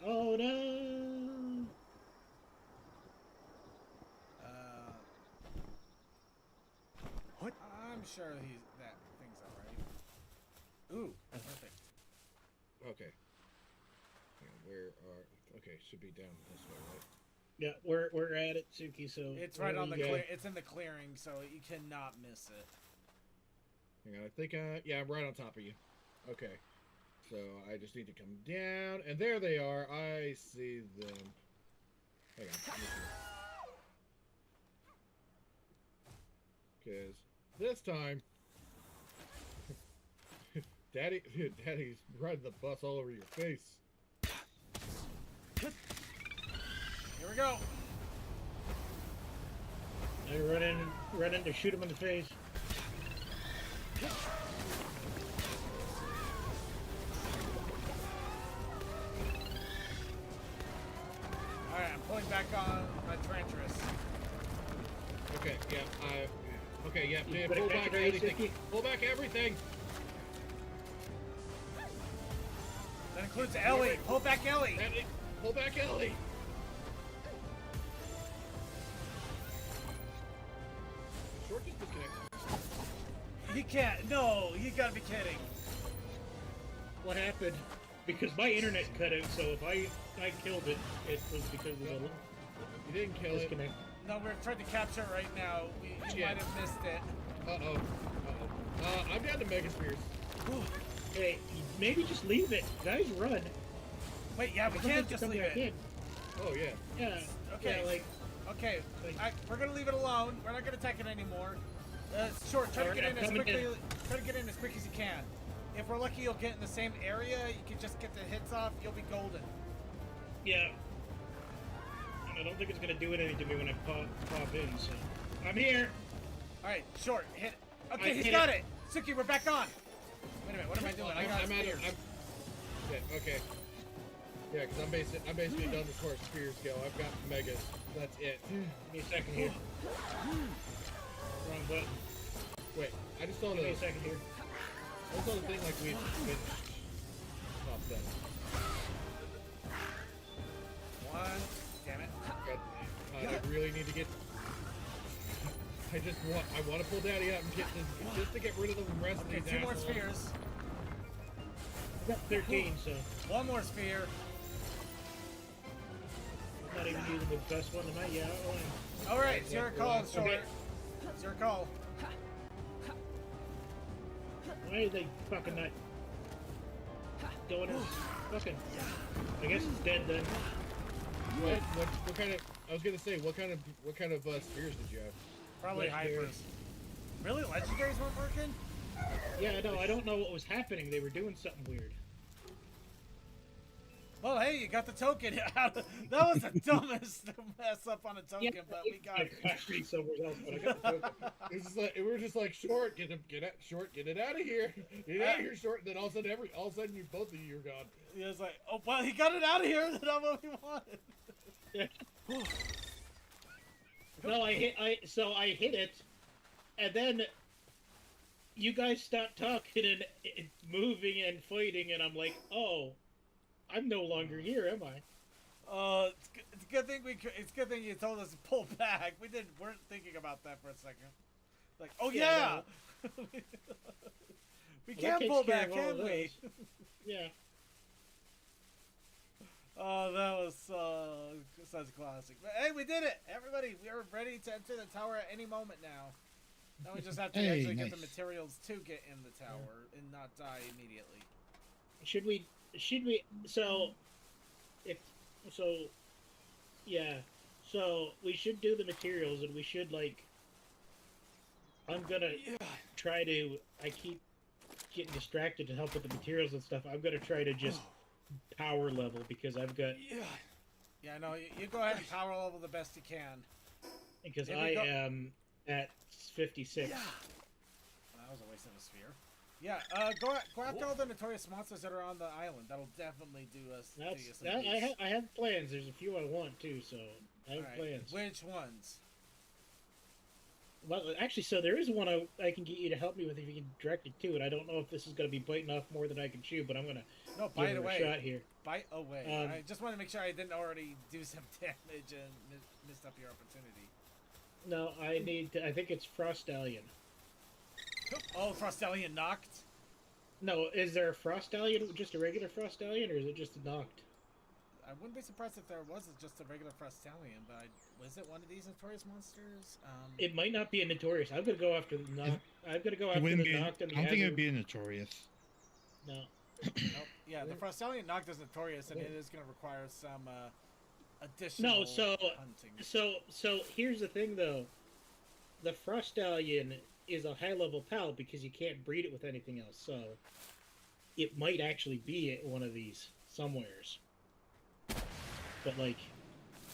Oh no! What? I'm sure that thing's alright. Ooh, perfect. Okay. Hang on, where are? Okay, should be down this way, right? Yeah, we're at it, Suki. So It's right on the wherever you clear. It's in the clearing, so you cannot miss it. Hang on, I think yeah, I'm right on top of you. Okay. So I just need to come down, and there they are. I see them. Hang on. Because this time, Daddy's riding the bus all over your face. Here we go. I run in to shoot him in the face. All right, I'm pulling back on my Trantress. Okay, yeah, okay, yeah, You man, put it pull back back right, everything. Suki? Pull back everything. That includes Ellie. Pull back Ellie. Pull back Ellie. Short just disconnected. You can't. No, you gotta be kidding. What happened? Because my internet cut out, so if I killed it, it was because of the You didn't kill it. disconnect. No, we're trying to capture it right now. We Yeah. might have missed it. Uh-oh. Uh-oh. I'm down to Megaspheres. Hey, maybe just leave it. Guys, run. Wait, yeah, we Don't have can't to just come leave back it. in. Oh, yeah. Yeah. Okay. Yeah, like Okay, Like- we're gonna leave it alone. We're not gonna attack it anymore. Short, try to Alright, get in I'm as coming quickly. in. Try to get in as quick as you can. If we're lucky, you'll get in the same area. You can just get the hits off. You'll be golden. yeah. And I don't think it's gonna do anything to me when I pop in. So I'm here. All right, short, hit. I Okay, he's hit got it. it. Suki, we're back on. Wait a minute, what am I doing? I got I'm out spears. of. Yeah, okay. Yeah, because I'm basically done as far as spears go. I've got megas. That's it. Give me a second here. Wrong button. Wait, I just saw Give me a the second here. thing like we finished. Popped up. One. Damn it. I really need to get. I want to pull Daddy out and get this just to get rid of the rest Okay, of these two more assholes. spheres. I got 13, so One more sphere. I'm not even using the best one tonight. Yeah. All right, it's your call, Okay. short. It's your call. Why are they fucking not going in? Fucking. I guess it's dead then. What kind of? I was gonna say what kind of spears did you have? Probably Legendaries. hypers. Really, legendaries weren't working? Yeah, no, I don't know what was happening. They were doing something weird. Well, hey, you got the token. That was the dumbest mess up on a token, but we got it. Actually, somewhere else, but I got the token. It's just like we were just like short, get it out of here, get it out of here, short. And then all of a sudden, you both of you are gone. He was like, oh, well, he got it out of here. That's not what we wanted. No, I hit it, and then you guys stopped talking and moving and fighting, and I'm like, oh, I'm no longer here, am I? It's a good thing it's a good thing you told us to pull back. Weren't thinking about that for a second. Like, oh yeah, Yeah, we Well, can that takes pull care back, of all can of we? those. Yeah. Oh, that was such a classic. But hey, we did it, everybody. We are ready to enter the tower at any moment now. Now we just have to Hey, actually get the nice. materials to get in the tower and not die immediately. Should we? So, yeah. So we should do the materials, and we should like. I'm gonna try to. I keep getting distracted to help with the materials and stuff. I'm gonna try to just power level because I've got Yeah, no, you go ahead and power level the best you can. because Here we I go. am at 56. That was a waste of a sphere. Yeah, go after all the notorious monsters that are on the island. That'll definitely do us. Do you some peace. I have plans. There's a few I want too, so I have Alright, plans. which ones? Well, actually, so there is one I can get you to help me with if you can direct it to it. I don't know if this is going to be biting off more than I can chew, but I'm going to No, give bite it away. a shot here. Bite away. I just want to make sure I didn't already do some damage and missed up your opportunity. No, I need to, I think it's Frostallion. Oh, Frostallion knocked? No, is there a Frost Stallion, just a regular Frost Stallion, or is it just a Noct? I wouldn't be surprised if there was just a regular Frostallion, but was it one of these notorious monsters? It might not be a Notorious. I'm gonna go after the Noct. I'm gonna go It after wouldn't the be. Noct and the I don't think it would Azure. be a Notorious. No. Nope. Yeah, the Frostallion Noct is notorious, and it is going to require some additional No, so hunting. so here's the thing though. The Frost Stallion is a high level pal because you can't breed it with anything else. So it might actually be one of these somewheres. But like,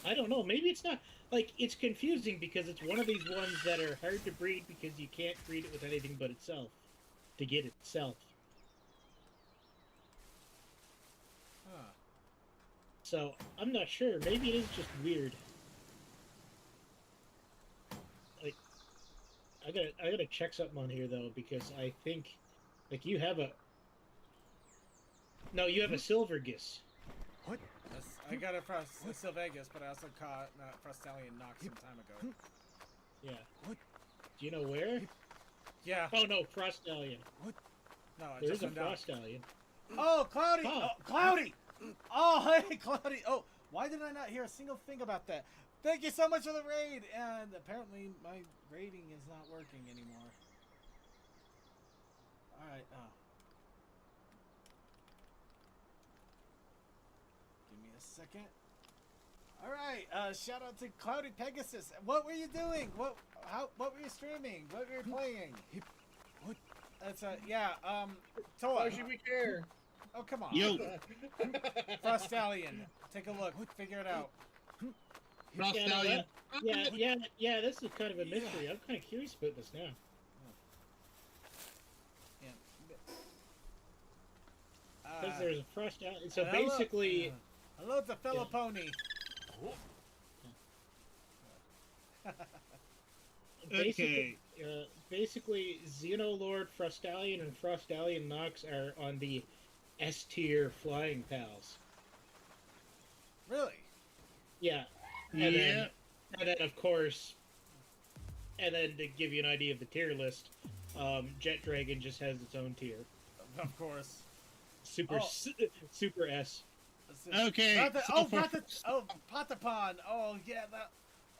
I don't know. Maybe it's not. Like, it's confusing because it's one of these ones that are hard to breed because you can't breed it with anything but itself to get itself. Huh. So I'm not sure. Maybe it is just weird. Like, I gotta check something on here though because I think, like, you have a. No, you have a Silvergus. What? I got a Sylvegus, but I also caught Frostallion Noct some time ago. Yeah. What? Do you know where? Yeah. Oh no, Frost Stallion. What? No, I There's just a went down. Frost Stallion. Oh, Cloudy! Huh. Oh, Cloudy! Oh, hey, Cloudy! Oh, why did I not hear a single thing about that? Thank you so much for the raid! And apparently my rating is not working anymore. Alright, oh. Give me a second. Alright, shout out to Cloudy Pegasus. What were you doing? What were you streaming? What were you playing? What? That's yeah, Toa. Why should we care? Oh, come on. Yo, Frostallion. Take a look. Figure it out. Frost Yeah, no, Stallion. yeah. This is kind of a mystery. I'm kind of curious about this now. Yeah. Because there's a Frost Stallion. So hello- basically, hello to fellow pony. basically, Xenoloord, Frostallion, and Frostallion Nox are on the S tier flying pals. Really? Yeah. Yeah. And then, of course, and then to give you an idea of the tier list, Jet Dragon just has its own tier. Of course. Super S. Okay. Patapon. Oh, yeah.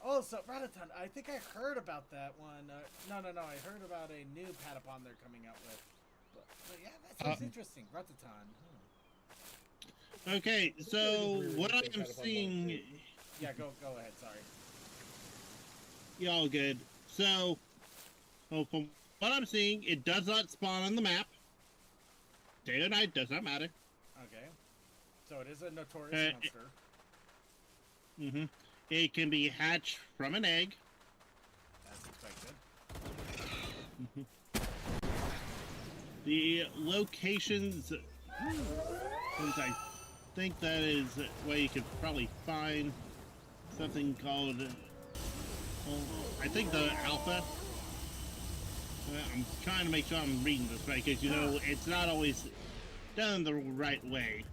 Oh, so Rataton. I think I heard about that one. No. I heard about a new Patapon they're coming out with. But yeah, that sounds interesting. Rataton. Huh. Okay, so what I am seeing. Yeah, go ahead. Sorry. Y'all good. So, from what I'm seeing, it does not spawn on the map. Day or night does not matter. Okay. So it is a notorious monster. It can be hatched from an egg. As expected. The locations, since I think that is where you could probably find something called, I think the alpha. I'm trying to make sure I'm reading this right, because you know it's not always done the right way.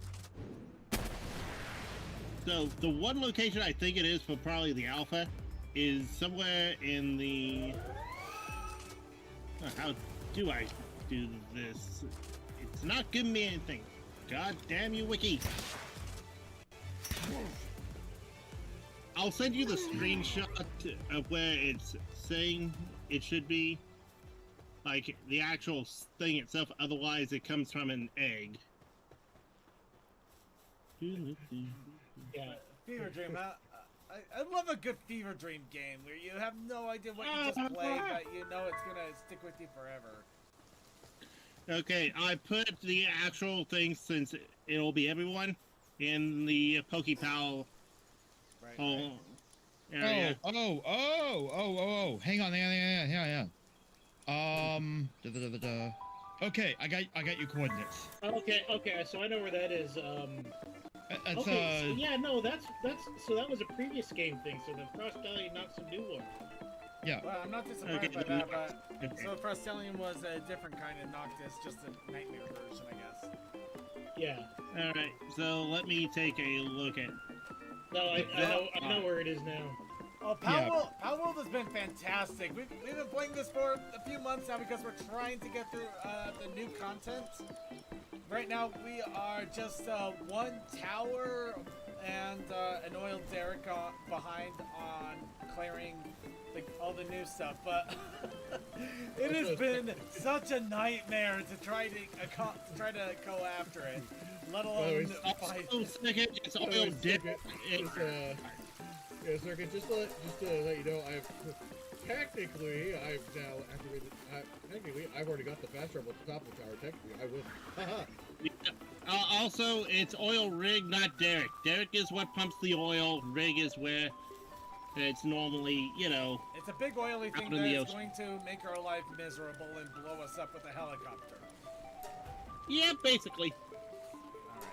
So the one location I think it is for probably the alpha is somewhere in the. How do I do this? It's not giving me anything. God damn you, Wiki! I'll send you the screenshot of where it's saying it should be. Like the actual thing itself, otherwise it comes from an egg. Yeah. Fever Dream. I love a good Fever Dream game where you have no idea what you just played, but you know it's gonna stick with you forever. Okay, I put the actual thing, since it'll be everyone, in the PokePal Right. area. Oh. Hang on. Okay, I got your coordinates. Okay, so I know where that is. That's Okay, so yeah, no, that's so that was a previous game thing. So the Frost Stallion knocks a new one. yeah. Well, I'm not disappointed by that, but so Frostallion was a different kind of Noctis, just a nightmare version, I guess. Yeah. Alright, so let me take a look at. No, I know where it is now. Oh, Palworld has been fantastic. We've been playing this for a few months now because we're trying to get through the new content. Right now, we are just one tower and an oil derrick behind on clearing all the new stuff. But it has been such a nightmare to try to go after it, let alone fight. It's oil dip. Yeah, Circuit, just to let you know, I've already got the fast travel at the top of the tower. Technically, I win. Haha. Also, it's oil rig, not derrick. Derrick is what pumps the oil. Rig is where it's normally, you know. It's a big oily thing out in the that's ocean. going to make our life miserable and blow us up with a helicopter. Yeah, basically. Alright.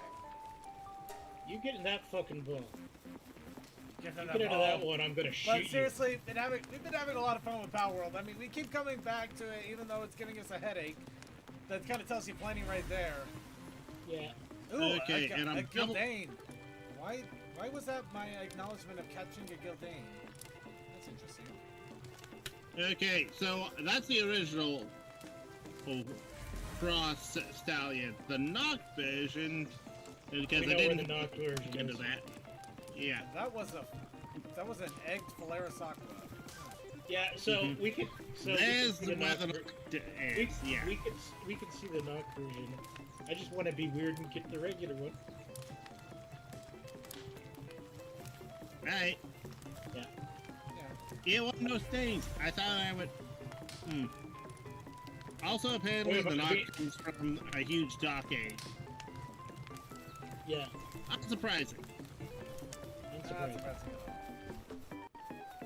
You get in that fucking ball. Get Get into that one, I'm gonna shoot But you. seriously, we've been having a lot of fun with Palworld. I mean, we keep coming back to it, even though it's giving us a headache. That kind of tells you plenty right there. Yeah. Ooh, Okay, and I'm a Gildane. Why was that my acknowledgement of catching a Gildane? That's interesting. Okay, so that's the original Cross Stallion. The Noct version, because We I know where didn't the Noct version get into is. that. Yeah. That was an egged Polaris Aqua. Yeah, so we could. So There's we the could see weather. Noct- we, Yeah. we can see the Noct version. I just want to be weird and get the regular one. Right. Yeah. Yeah. Yeah, well, no stains. I thought I would. Also, apparently, Wait, the but Noct comes from a huge dock age. Yeah. Unsurprising. I'm Not surprised. surprising at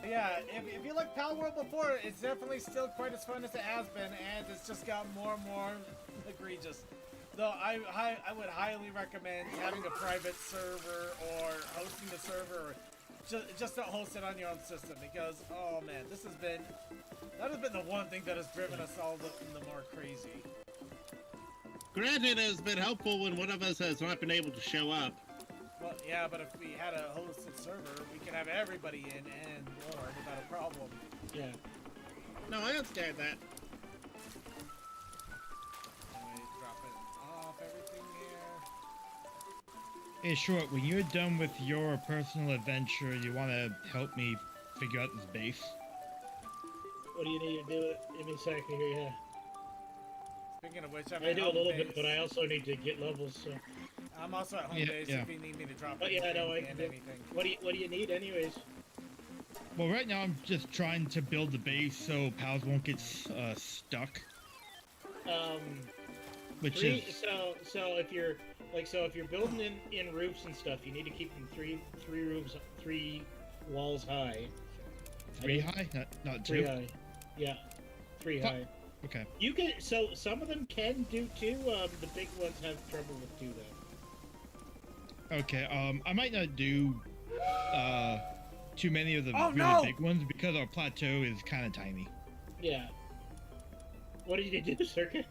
all. Yeah, if you liked Palworld before, it's definitely still quite as fun as it has been, and it's just got more and more egregious. Though I would highly recommend having a private server or hosting the server, or just don't host it on your own system, because oh man, that has been the one thing that has driven us all the more crazy. Granted, it has been helpful when one of us has not been able to show up. Well, yeah, but if we had a hosted server, we could have everybody in and more without a problem. Yeah. No, I understand that. Anyway, dropping off everything here. Hey, Short, when you're done with your personal adventure, you want to help me figure out this base? What do you need to do? Give me a second here. Yeah. Speaking of which, I'm I at do a home little base. bit, but I also need to get levels. So. I'm also at home Yeah, base yeah. if you need me to drop But yeah, anything no, I and can do. anything. What do you need, anyways? Well, right now I'm just trying to build the base so pals won't get stuck, which Three, is so if you're building in roofs and stuff, you need to keep them three walls high. 3 high, not 2. 3 high. Yeah, 3 Fuck. high. Okay. You can some of them can do 2. The big ones have trouble with 2 though. Okay. I might not do too many of the Oh, really no! big ones because our plateau is kind of tiny. Yeah. What did you do, Circuit?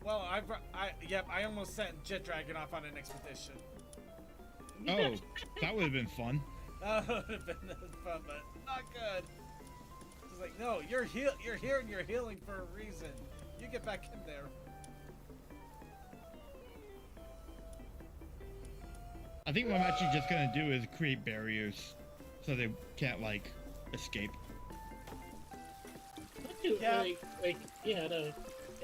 Well, I almost sent Jet Dragon off on an expedition. Oh, that would have been fun. That would have been fun, but not good. It's like, no, you're here and you're healing for a reason. You get back in there. I think what I'm actually just gonna do is create barriers so they can't like escape. Yeah. No.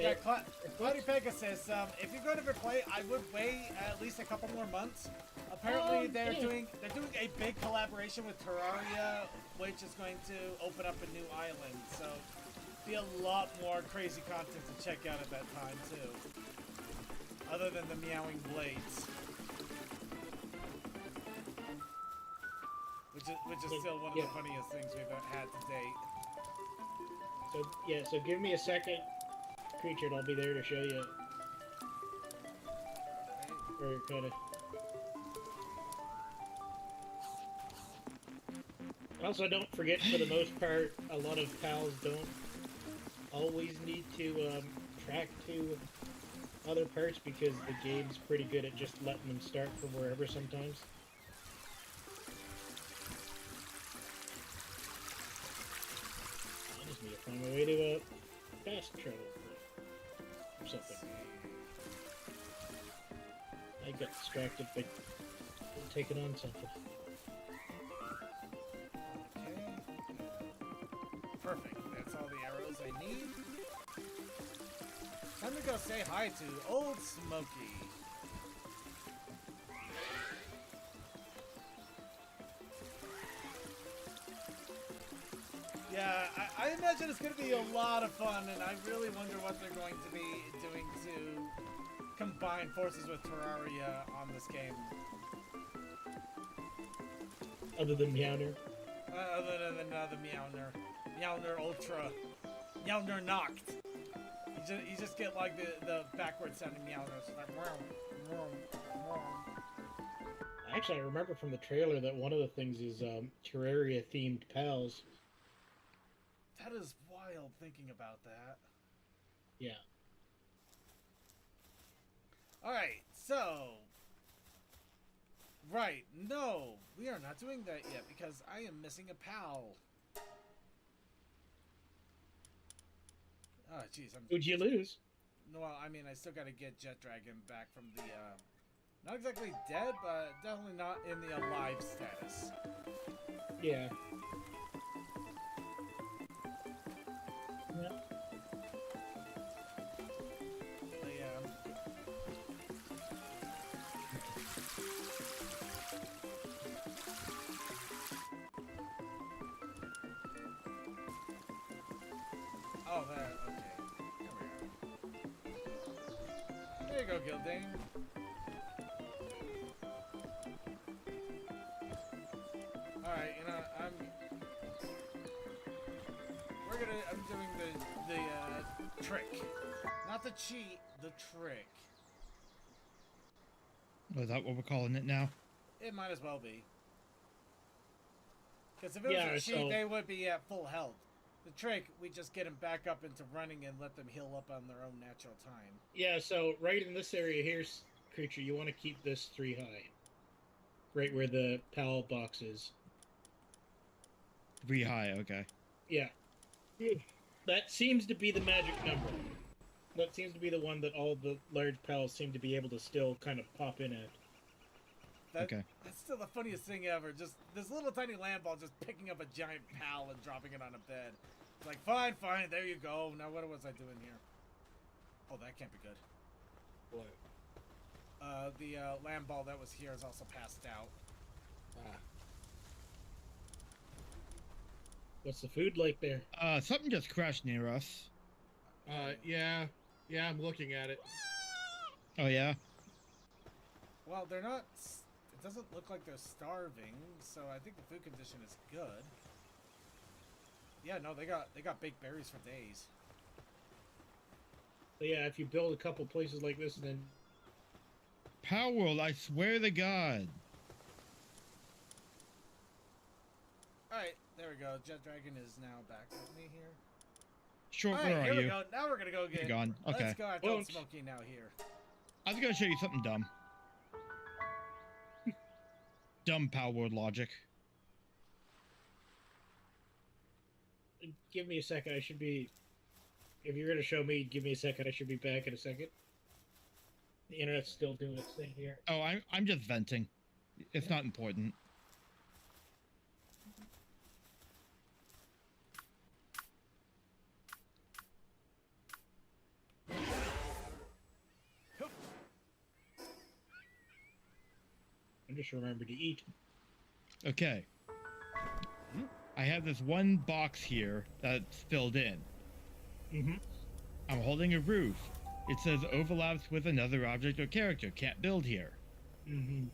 Yeah, Cloudy Pegasus, if you're going to replay, I would wait at least a couple more months. Apparently, they're doing a big collaboration with Terraria, which is going to open up a new island. So, be a lot more crazy content to check out at that time too. Other than the meowing blades, which is still one of the funniest things we've had to date. So give me a second, creature, and I'll be there to show you. Or kind of. Also, don't forget, for the most part, a lot of pals don't always need to track to other parts because the game's pretty good at just letting them start from wherever sometimes. On my way to a fast travel or something. I got distracted by taking on something. Okay. Perfect. That's all the arrows I need. Time to go say hi to Old Smokey. Yeah, I imagine it's going to be a lot of fun, and I really wonder what they're going to be doing to combine forces with Terraria on this game. Other than Meowner. Other than the Meowner. Meowner Ultra. Meowner Knocked. You just get like the backward sounding Meowners. Like, Actually, I remember from the trailer that one of the things is Terraria themed pals. that is wild thinking about that. Yeah. Alright, so... Right, no, we are not doing that yet because I am missing a pal. Oh, jeez, Who'd you lose? No, well, I mean, I still gotta get Jet Dragon back from the, not exactly dead, but definitely not in the alive status. Yeah. Yeah. But yeah. Oh, there, okay. There we are. There you go, Gildane. Alright, you know, I'm doing the trick. Not the cheat, the trick. Oh, is that what we're calling it now? It might as well be. Because if it Yeah, was a cheat, so- they would be at full health. The trick, we just get them back up into running and let them heal up on their own natural time. Yeah, so right in this area here, creature, you want to keep this 3 high. Right where the pal box is. 3 high, okay. Yeah. That seems to be the magic number. That seems to be the one that all the large pals seem to be able to still kind of pop in at. Okay. That's still the funniest thing ever. Just this little tiny land ball just picking up a giant pal and dropping it on a bed. It's like, fine, fine, there you go. Now what was I doing here? Oh, that can't be good. What? The land ball that was here is also passed out. Ah. What's the food like there? Something just crashed near us. Yeah. Yeah, I'm looking at it. Oh, yeah? Well, they're not... It doesn't look like they're starving, so I think the food condition is good. Yeah, no, they got baked berries for days. So yeah, if you build a couple places like this, then Palworld, I swear to God. Alright, there we go. Jet Dragon is now back with me here. Short, Alright, where here are we you? go. Now we're gonna go get... You're gone. Okay. Let's go after Won't. Smokey now here. I was gonna show you something dumb. Dumb Palworld logic. give me a second. I should be. If you're gonna show me, give me a second. I should be back in a second. The internet's still doing its thing here. Oh, I'm just venting. It's not important. I just remembered to eat. Okay. I have this one box here that's filled in. Mm-hmm. I'm holding a roof. It says overlaps with another object or character. Can't build here. Mm-hmm.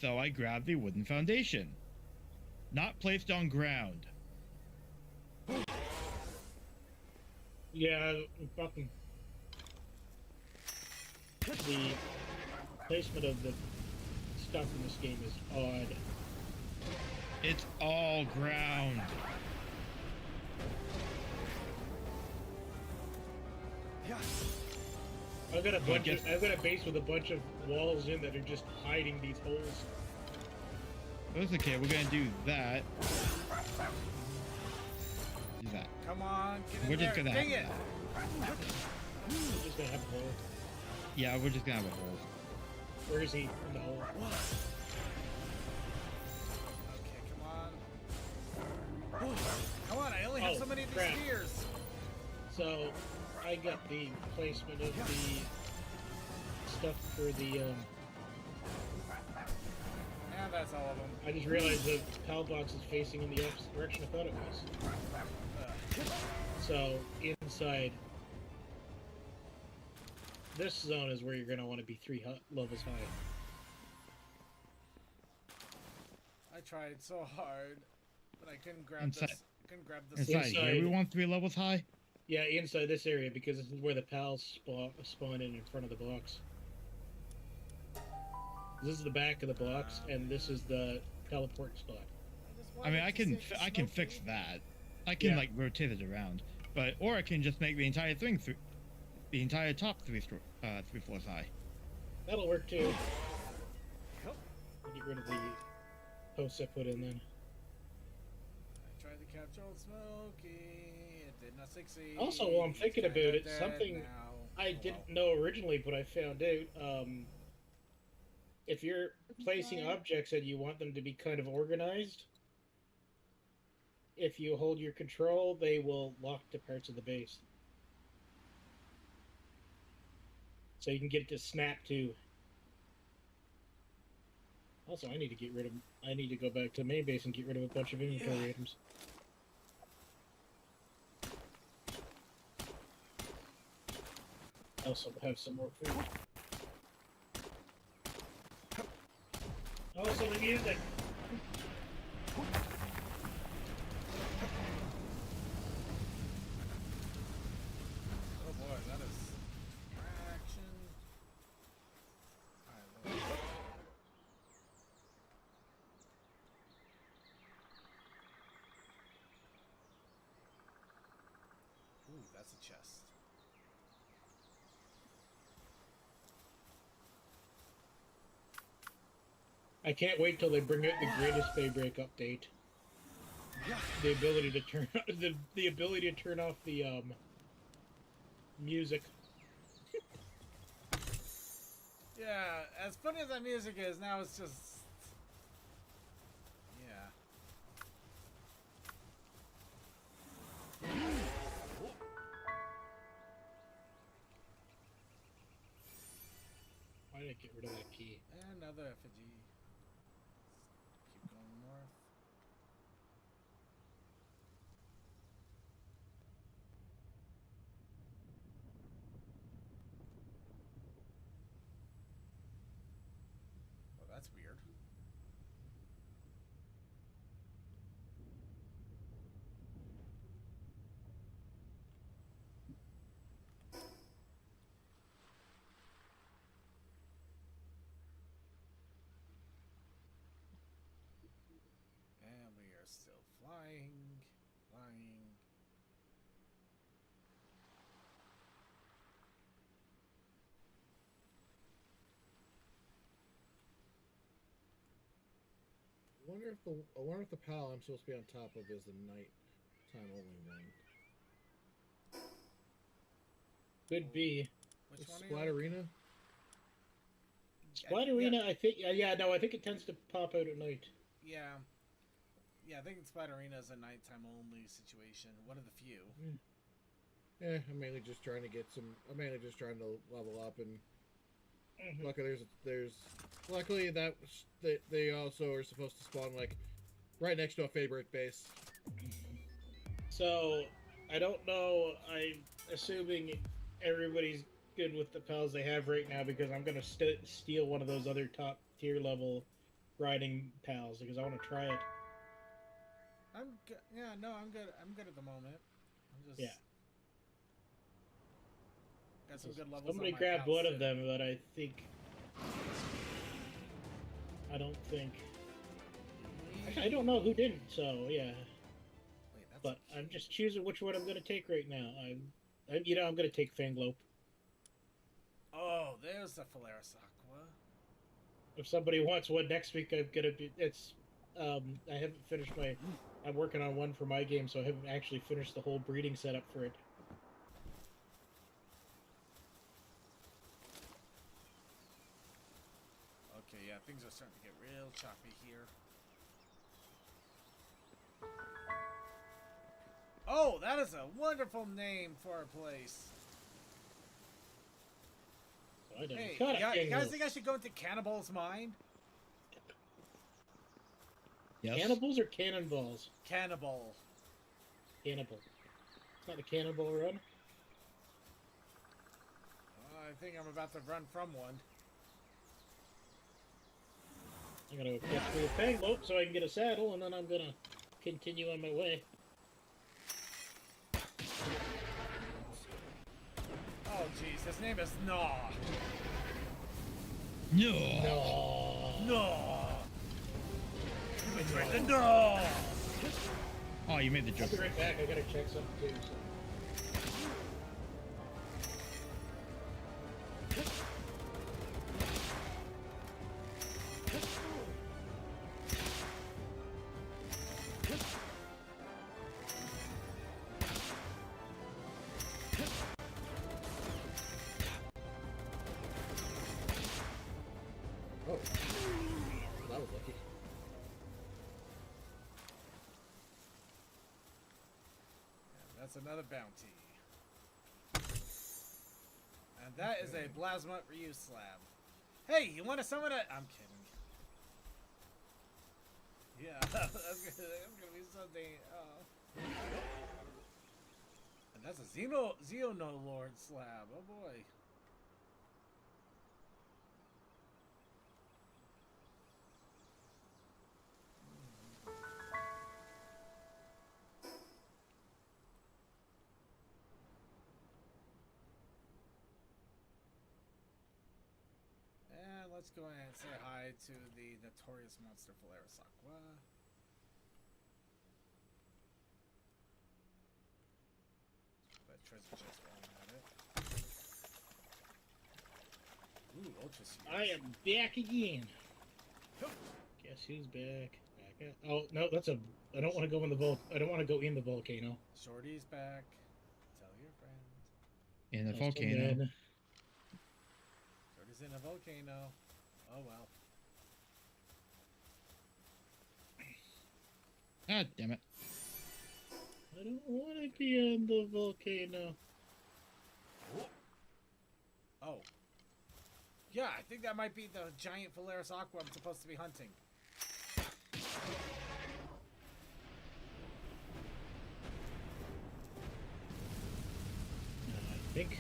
So I grab the wooden foundation. Not placed on ground. Yeah, fucking. The placement of the stuff in this game is odd. It's all ground. I've got a bunch. guess- I've got a base with a bunch of walls in that are just hiding these holes. That's okay, we're gonna do that. do that. Come on, get in We're there. just gonna Dang have it. that. He's just gonna have a hole. Yeah, we're just gonna have a hole. Where is he? In the hole. Okay, come on. Come on, I only have Oh, so many of these crap. spheres. So, I got the placement of the stuff for the, And that's all of them. I just realized the PAL box is facing in the opposite direction I thought it was. So, inside this zone is where you're going to want to be levels high. I tried so hard, but I couldn't grab Inside- this. I couldn't grab this. Inside Inside. here, we want 3 levels high. Yeah, inside this area, because this is where the PALs spawn in front of the box. This is the back of the box, and this is the teleport spot. I mean, I can fix that. I can Yeah. like rotate it around, but or I can just make the entire thing the entire top 3 floors high. That'll work too. Yep. Get rid of the posts I put in then. I tried to capture old Smokey. It did not succeed. Also, while I'm thinking He's about kinda it, dead something now. I Oh, didn't know originally, but I found out. If you're placing objects and you want them to be kind of organized, if you hold your control, they will lock to parts of the base. So you can get it to snap to. Also, I need to get rid of. I need to go back to main base and get rid of a bunch of inventory items. I also have some more food. Also, the music. Oh boy, that is action. Alright, well. Ooh, that's a chest. I can't wait till they bring out the greatest Daybreak update. The ability to turn the ability to turn off the music. Yeah, as funny as that music is, now it's just. Yeah. Why did I get rid of that key? And another effigy. Keep going north. Oh, that's weird. And we are still flying. Flying. I wonder if the PAL I'm supposed to be on top of is the nighttime only one. Could be. Which one are you Splatterina? Splatterina, I think. Yeah, no, I think it tends to pop out at night. Yeah. Yeah, I think Splatterina is a nighttime only situation. One of the few. Yeah, I'm mainly just trying to get some. I'm mainly just trying to level up, and luckily luckily that they also are supposed to spawn like right next to a favorite base. So, I don't know. I'm assuming everybody's good with the pals they have right now because I'm gonna steal one of those other top tier level riding pals because I want to try it. I'm good. Yeah, no, I'm good. I'm good at the moment. I'm just. Yeah. Got some good levels. Somebody on my grabbed pals, one too. of them, but I don't think. I don't know who didn't. So yeah. Wait, that's But I'm just choosing which one I'm gonna take right now. I'm gonna take Fanglope. Oh, there's the Polaris Aqua. If somebody wants one next week, I'm gonna be. I haven't finished my I'm working on one for my game, so I haven't actually finished the whole breeding setup for it. Okay, yeah, things are starting to get real choppy here. Oh, that is a wonderful name for a place. So I done Hey, cut it, you guys think I should go into Cannibal's Mine? Yes. Cannibals or cannonballs? Cannibal. Cannibal. It's not the Cannibal Run. I think I'm about to run from one. I'm gonna catch me a panglope so I can get a saddle, and then I'm gonna continue on my way. Oh, jeez, his name is Gnaw. No. No. Gnaw. You betrayed the Gnaw. Oh, you made the I'll joke. be right back. I gotta check something too. So. Oh, that was lucky. That's another bounty. And that is a plasma reuse slab. Hey, you want to summon a... I'm kidding. Yeah, that's gonna be something... And that's a Xehanort slab. Oh boy. And let's go ahead and say hi to the notorious monster Polaris Aqua. That treasure chest while I'm at it. Ooh, ultra seeds. I am back again. Guess who's back? Back up. Oh no, that's a. I don't want to go in the I don't want to go in the volcano. Shorty's back. Tell your friends. In the That's volcano. the man. Shorty's in a volcano. Oh well. Ah, damn it. I don't want to be in the volcano. Oh. Yeah, I think that might be the giant Polaris Aqua I'm supposed to be hunting. I think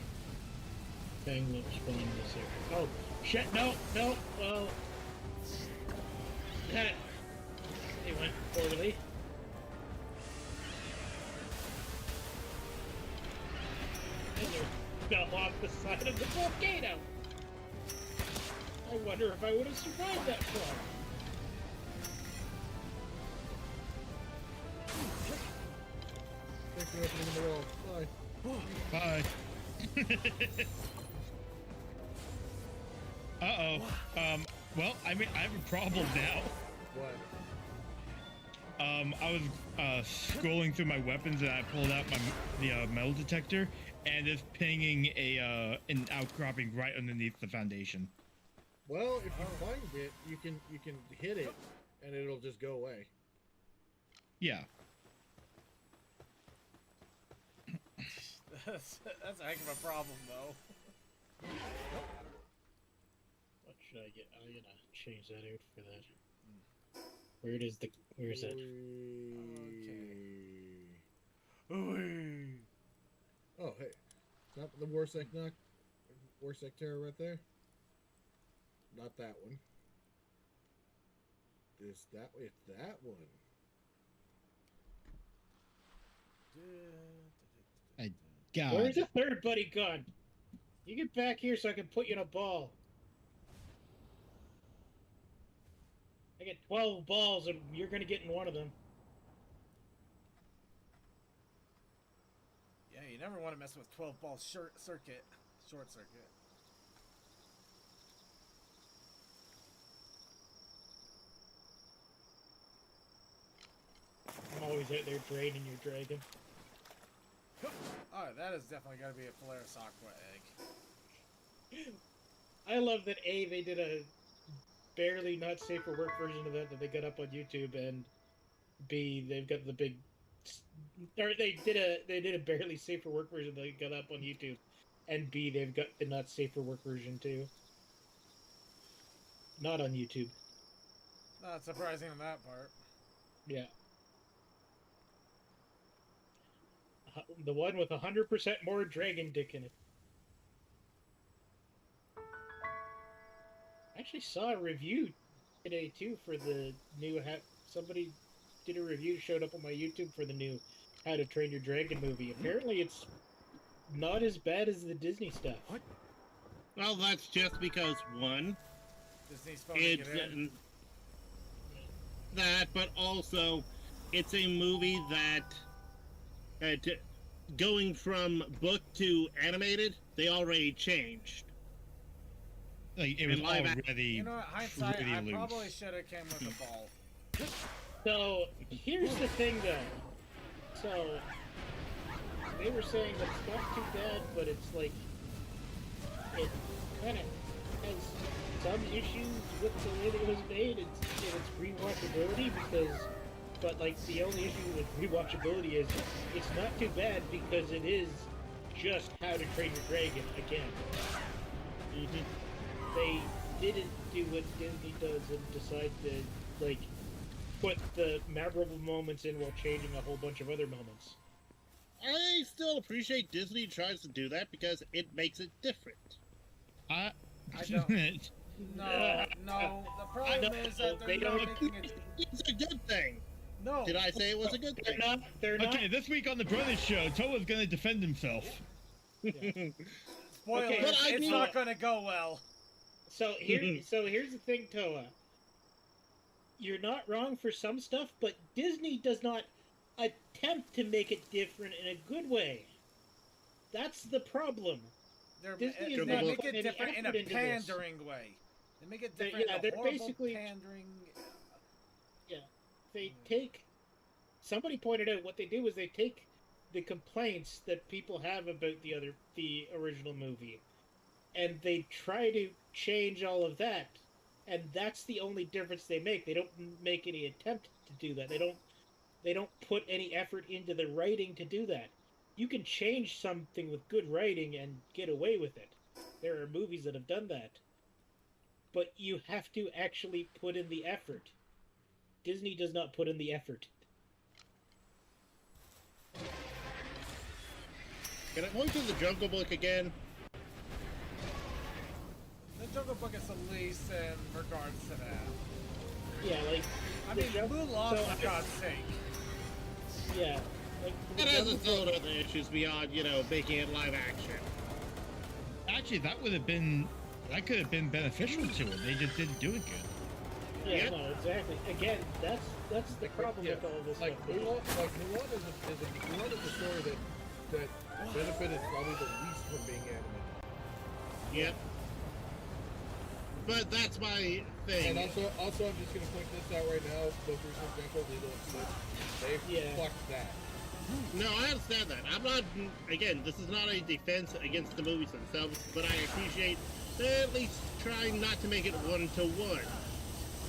Panglope spawned this area. Oh shit! No, no. Well, that it went poorly. And they fell off the side of the volcano. I wonder if I would have survived that far. Thanks for opening the wall. Bye. Bye. Uh-oh. Well, I mean, I have a problem now. What? I was scrolling through my weapons and I pulled out the metal detector, and it's pinging an outcropping right underneath the foundation. Well, if you find it, you can hit it, and it'll just go away. Yeah. That's a heck of a problem, though. What should I get? I'm gonna change that out for that. Where is it? Okay. Oh, hey. Not the Warsec Terror right there? Not that one. It's that one. Where's the third buddy gone? You get back here so I can put you in a ball. I get 12 balls and you're gonna get in one of them. Yeah, you never want to mess with 12 ball short circuit. I'm always out there draining your dragon. Oh, that is definitely got to be a Polaris Aqua egg. I love that A, they did a barely not safe for work version of that they got up on YouTube, and B, they've got the big, or they did a barely safe for work version that they got up on YouTube, and B, they've got the not safe for work version too. Not on YouTube. Not surprising on that part. Yeah. The one with 100% more dragon dick in it. I actually saw a review today too for the new. Somebody did a review, showed up on my YouTube for the new How to Train Your Dragon movie. Apparently, it's not as bad as the Disney stuff. What? Well, that's just because one, Disney's phoning it's it in. that, but also it's a movie that going from book to animated, they already changed. Like, it was In live already You know what? Hindsight, pretty I loose. probably should have came with a ball. So here's the thing, though. So they were saying that it's not too bad, but it's like it kind of has some issues with the way that it was made. It's rewatchability but like the only issue with rewatchability is it's not too bad because it is just How to Train Your Dragon again. They didn't do what Disney does and decide to like put the memorable moments in while changing a whole bunch of other moments. I still appreciate Disney tries to do that because it makes it different. I don't. No, the problem is that they're they not don't- making it. It's a good thing. No. Did I say it was a good They're thing? not. They're not. Okay, this week on the Brothers Show, Toa's gonna defend himself. Spoilers. Okay, but I It's mean- not going to go well. So here's the thing, Toa. You're not wrong for some stuff, but Disney does not attempt to make it different in a good way. That's the problem. Disney is They not make putting it any different in a effort into this. pandering way. They make it They're- different yeah, in they're a horrible basically- pandering. Yeah, they take. Somebody pointed out what they do is they take the complaints that people have about the original movie, and they try to change all of that, and that's the only difference they make. They don't make any attempt to do that. They don't put any effort into the writing to do that. You can change something with good writing and get away with it. There are movies that have done that. But you have to actually put in the effort. Disney does not put in the effort. Can I point to the Jungle Book again? The Jungle Book is the least in regards to that. Yeah, like I the mean, Jung- Mulan, so for God's sake. yeah, like the It has Jungle its own Book- other issues beyond, making it live action. Actually, that could have been beneficial to it. They just didn't do it good. Yeah, Yep. no, exactly. Again, that's the problem Yeah, with all this like stuff. Mulan is a story that benefited probably the least from being animated. Yep. But that's my thing. And also, I'm just gonna point this out right now. Most recent example, Lilo and Stitch. They Yeah. fucked that. No, I understand that. I'm not. Again, this is not a defense against the movies themselves, but I appreciate they're at least trying not to make it 1-to-1.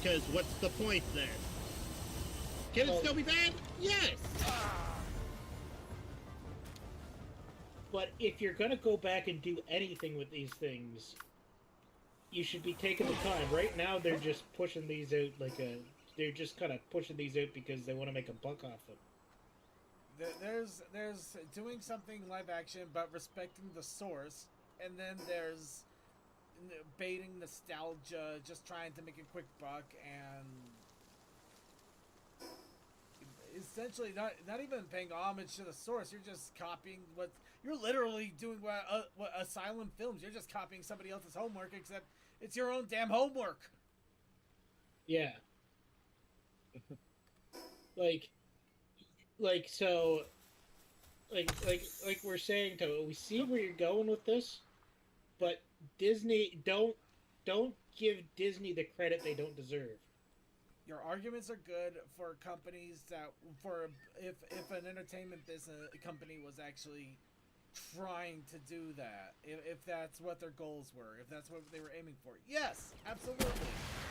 Because what's the point then? Can it Well- still be bad? Yes. But if you're gonna go back and do anything with these things, you should be taking the time. Right now, they're just pushing these out they're just kind of pushing these out because they want to make a buck off them. There's doing something live action, but respecting the source, and then there's baiting nostalgia, just trying to make a quick buck, and essentially not even paying homage to the source. You're just copying you're literally doing what Asylum Films. You're just copying somebody else's homework, except it's your own damn homework. Yeah. like we're saying, to we see where you're going with this, but Disney don't give Disney the credit they don't deserve. Your arguments are good for companies that if an entertainment business company was actually trying to do that, if that's what their goals were, if that's what they were aiming for. Yes, absolutely.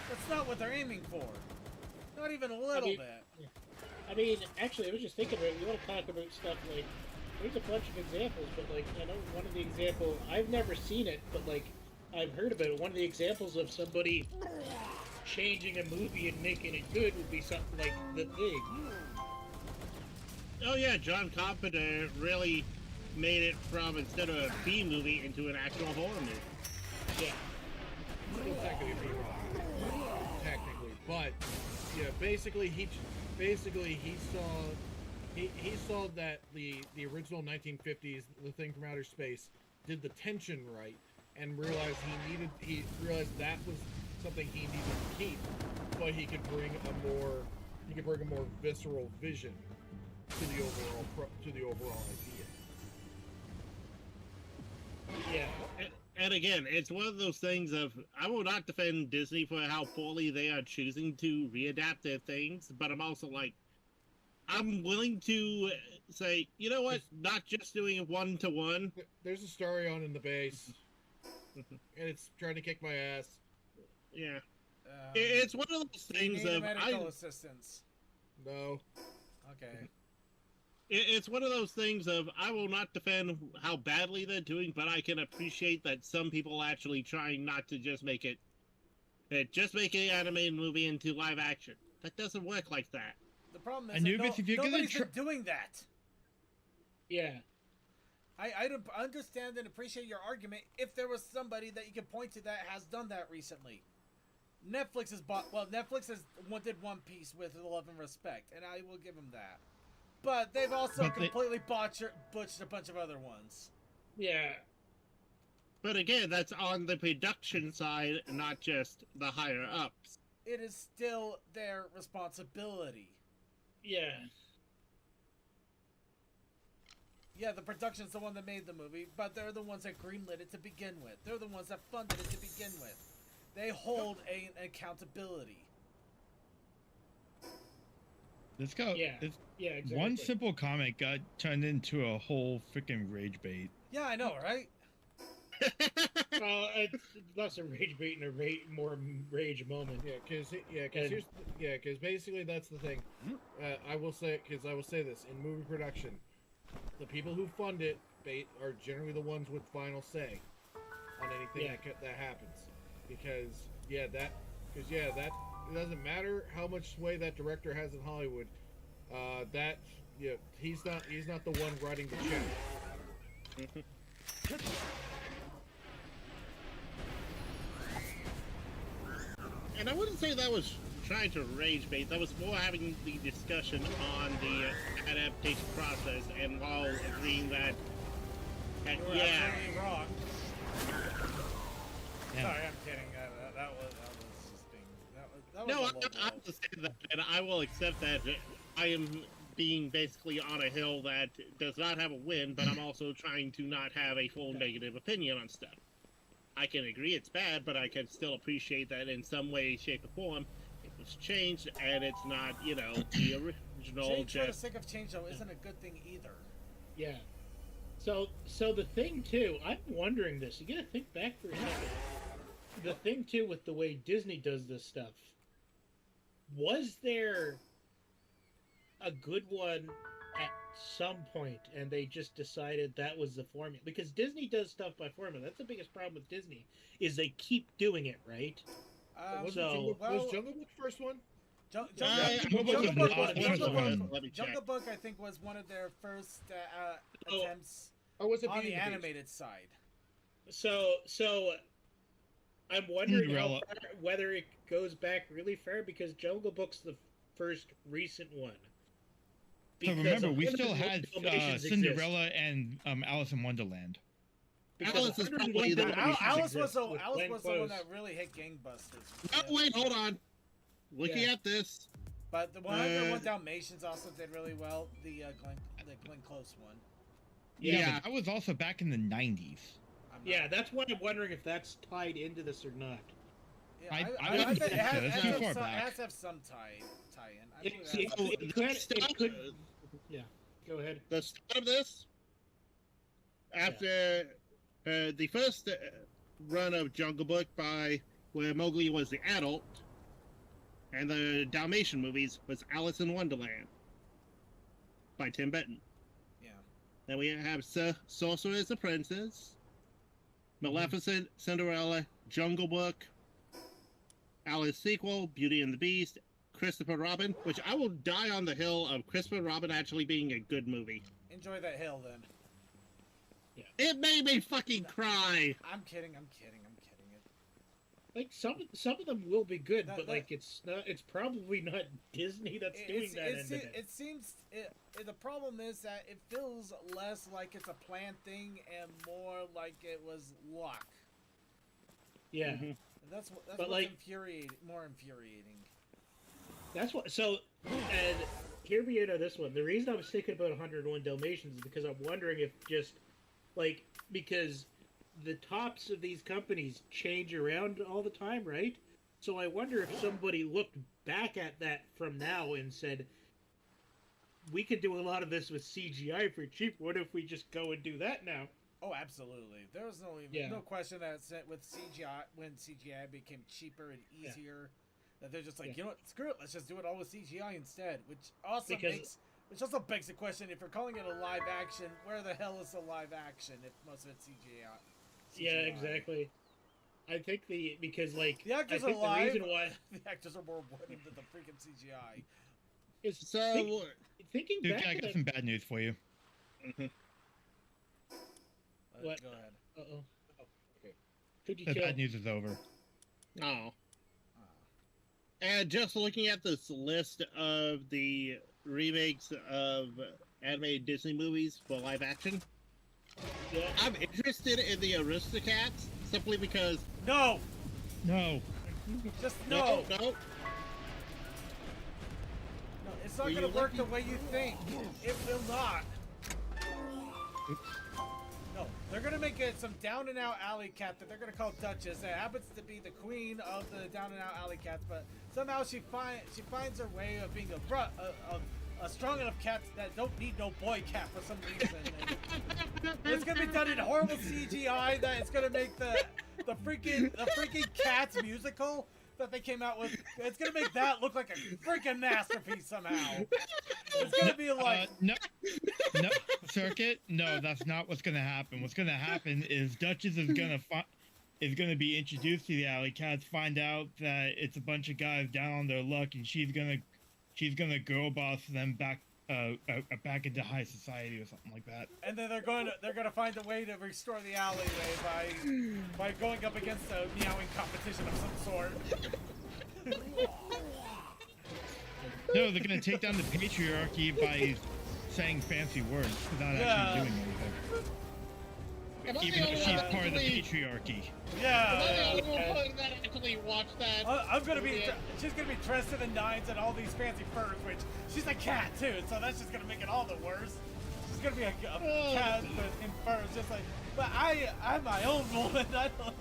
That's not what they're aiming for. Not even a little bit. I mean, actually, I was just thinking about it. We want to talk about stuff like, there's a bunch of examples, but like, I know one of the examples, I've never seen it, but like, I've heard about it. One of the examples of somebody changing a movie and making it good would be something like The Thing. Oh yeah, John Carpenter really made it from, instead of a B movie, into an actual horror movie. Yeah. Still technically wrong. Technically, but yeah, basically he saw that the original 1950s The Thing from Outer Space did the tension right, and realized he realized that was something he needed to keep, but he could bring a more visceral vision to the overall idea. Yeah. And again, it's one of those things of, I will not defend Disney for how poorly they are choosing to readapt their things, but I'm also like, I'm willing to say, you know what, not just doing it one-to-one. There's a story on in the base, and it's trying to kick my ass. Yeah. It's one of those Do you things need of, medical assistance? No. Okay. It's one of those things of, I will not defend how badly they're doing, but I can appreciate that some people actually trying not to just make it, just make an animated movie into live action. That doesn't work like that. The problem is Anubis, if you're gonna nobody's been doing that. Yeah. I don't understand and appreciate your argument if there was somebody that you could point to that has done that recently. Netflix did One Piece with love and respect, and I will give them that. But they've also completely butchered a bunch of other ones. Yeah. But again, that's on the production side, not just the higher ups. It is still their responsibility. Yeah. Yeah, the production's the one that made the movie, but they're the ones that greenlit it to begin with. They're the ones that funded it to begin with. They hold an accountability. Let's go. Yeah. Yeah, exactly. One simple comment got turned into a whole freaking rage bait. Yeah, I know, right? Well, it's less a rage bait and more rage moment. Because basically that's the thing. I will say this in movie production, the people who fund it are generally the ones with final say on anything that happens. Because it doesn't matter how much sway that director has in Hollywood. He's not the one writing the check. And I wouldn't say that was trying to rage bait. That was more having the discussion on the adaptation process, and while agreeing that, You're absolutely wrong. Yeah. Sorry, I'm kidding. That was just being. That was no, a low I blow. will say that, and I will accept that I am being basically on a hill that does not have a win, but I'm also trying to not have a full negative opinion on stuff. I can agree it's bad, but I can still appreciate that in some way, shape, or form, it was changed, and it's not, the original. Change for the sake of change, though, isn't a good thing either. Yeah. So the thing too, I'm wondering this. You gotta think back for a second. The thing too with the way Disney does this stuff. Was there a good one at some point, and they just decided that was the formula? Because Disney does stuff by formula. That's the biggest problem with Disney, is they keep doing it, right? Was So- Jungle Book the first one? Jungle Book, I think, was one of their first attempts Or was it on Beauty the and the Beast? animated side. So I'm wondering Cinderella. whether it goes back really far, because Jungle Book's the first recent one. So remember, we Because still had 101 Dalmatians Cinderella and Alice in Wonderland. Because Alice is 101 probably the- Dalmatians Alice was exists the with Alice Glenn was the one Close. that really hit gangbusters. Oh, wait, hold on. Looking Yeah. at this. But the 101 Dalmatians also did really well. The Glenn Close one. Yeah. But that was also back in the 90s. I'm not- Yeah, that's why I'm wondering if that's tied into this or not. Yeah, I wouldn't bet think so. That's too far it back. has to have some tie-in. I believe It's, it has it, to- it could, it could, yeah. Go ahead. The start of this, after the first run of Jungle Book by where Mowgli was the adult, and the Dalmatian movies was Alice in Wonderland by Tim Burton. Yeah. Then we have Sorcerer's Apprentice, Maleficent, Cinderella, Jungle Book, Alice sequel, Beauty and the Beast, Christopher Robin, which I will die on the hill of Christopher Robin actually being a good movie. Enjoy that hill then. It made me fucking cry. I'm kidding. It. Like some of them will be good, That- but that- like it's probably not Disney that's doing that end of it. It seems the problem is that it feels less like it's a planned thing and more like it was luck. Yeah, Mhm. And that's But, what's like- more infuriating. that's what. So, and hear me out on this one. The reason I was thinking about 101 Dalmatians is because I'm wondering if just like because the tops of these companies change around all the time, right? So I wonder if somebody looked back at that from now and said, we could do a lot of this with CGI for cheap. What if we just go and do that now? Oh, absolutely. There was no question that with CGI when CGI became cheaper and easier, that they're just like, Yeah. you know what, screw it, let's just do it all with CGI instead. Which also Because- begs the question: if you're calling it a live action, where the hell is the live action if most of it's CGI? Yeah, exactly. I think because like The actors I think are live. the reason why The actors are more important than the freaking CGI. is So, thinking Dude, back I to got that. some bad news for you. What? Go ahead. Uh-oh. Okay. Could you The kill? bad news is over. oh. And just looking at this list of the remakes of animated Disney movies for live action, Yeah. I'm interested in the Aristocats simply because No, No. just no. no, No, it's not Were gonna you work the lucky? way you think. It will not. No, they're gonna make it some down and out alley cat that they're gonna call Duchess. It happens to be the queen of the down and out alley cats, but somehow she finds her way of being a strong enough cat that don't need no boy cat for some reason. And it's gonna be done in horrible CGI that it's gonna make the freaking Cats musical that they came out with. It's gonna make that look like a freaking masterpiece somehow. It's gonna be like No, Circuit. No, that's not what's gonna happen. What's gonna happen is Duchess is gonna be introduced to the Alley Cats, find out that it's a bunch of guys down on their luck, and she's gonna girl boss them back into high society or something like that. and then they're gonna find a way to restore the alleyway by going up against a meowing competition of some sort. No, they're gonna take down the patriarchy by saying fancy words without Yeah. actually doing anything. am I Even the though only she's one part of the actually- patriarchy. am I Yeah. the only one that actually watched that? I'm gonna be. Yeah. She's gonna be dressed to the nines and all these fancy furs, which she's a cat too, so that's just gonna make it all the worse. She's gonna be a cat but in furs, just like. But I'm my own woman. I don't.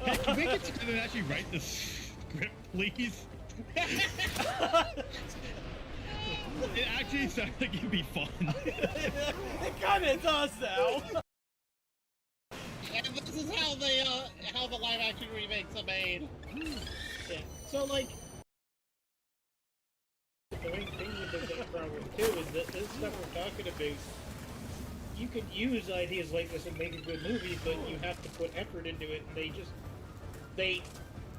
Hey, can we get together and actually write the script, please? It actually sounds like it'd be fun. It kind of does now. And this is how the live action remakes are made. Yeah. So like the main thing with that problem too is that this stuff we're talking about, you can use ideas like this and make a good movie, but you have to put effort into it. And they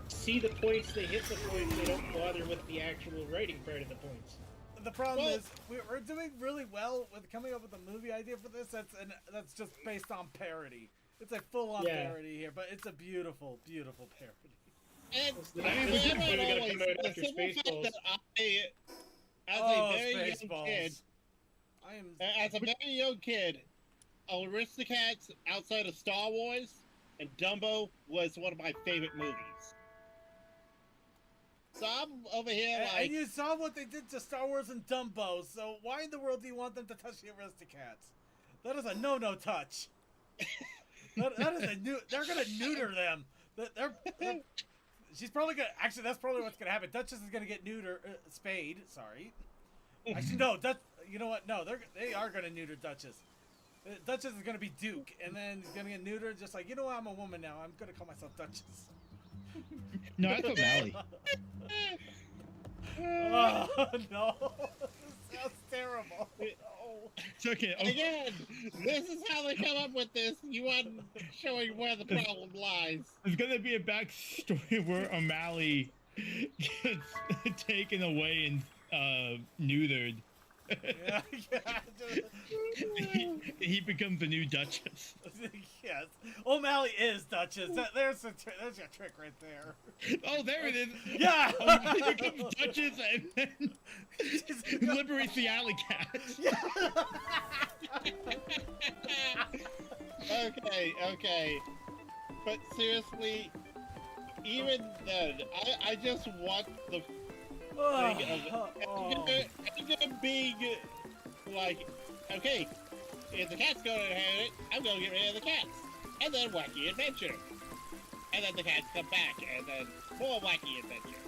see the points, they hit the points, they don't bother with the actual writing part of the points. The problem Well- is we're doing really well with coming up with a movie idea for this. That's just based on parody. It's a full-on Yeah. parody here, but it's a beautiful, beautiful parody. And The I next mean, movie always, gonna come out the after simple fact Spaceballs. that as Oh, a very young Spaceballs. kid, I am. as a very young kid, Aristocats outside of Star Wars and Dumbo was one of my favorite movies. So I'm over here And like, you saw what they did to Star Wars and Dumbo, so why in the world do you want them to touch the Aristocats? That is a no-no touch. that is a new. They're gonna neuter them. They're she's probably gonna. Actually, that's probably what's gonna happen. Duchess is gonna get neuter, spayed. Sorry. Actually, no. You know what? No, they are gonna neuter Duchess. Duchess is gonna be Duke, and then he's gonna get neutered. Just like, you know what? I'm a woman now. I'm gonna call myself Duchess. No, that's O'Malley. Oh no! This sounds terrible. No. It's okay. Oh, Again, this is how they come up with this. You want showing where the problem lies. there's gonna be a backstory where O'Malley gets taken away and neutered. Yeah, He becomes the new Duchess. yes. O'Malley is Duchess. There's your trick right there. Oh, there it is. Yeah. O'Malley becomes Duchess and then liberates the alley cat. Okay. But seriously, even then, I just want the thing of Edgar being like, okay, if the cat's going to inherit it, I'm going to get rid of the cats. And then wacky adventure. And then the cats come back, and then more wacky adventure.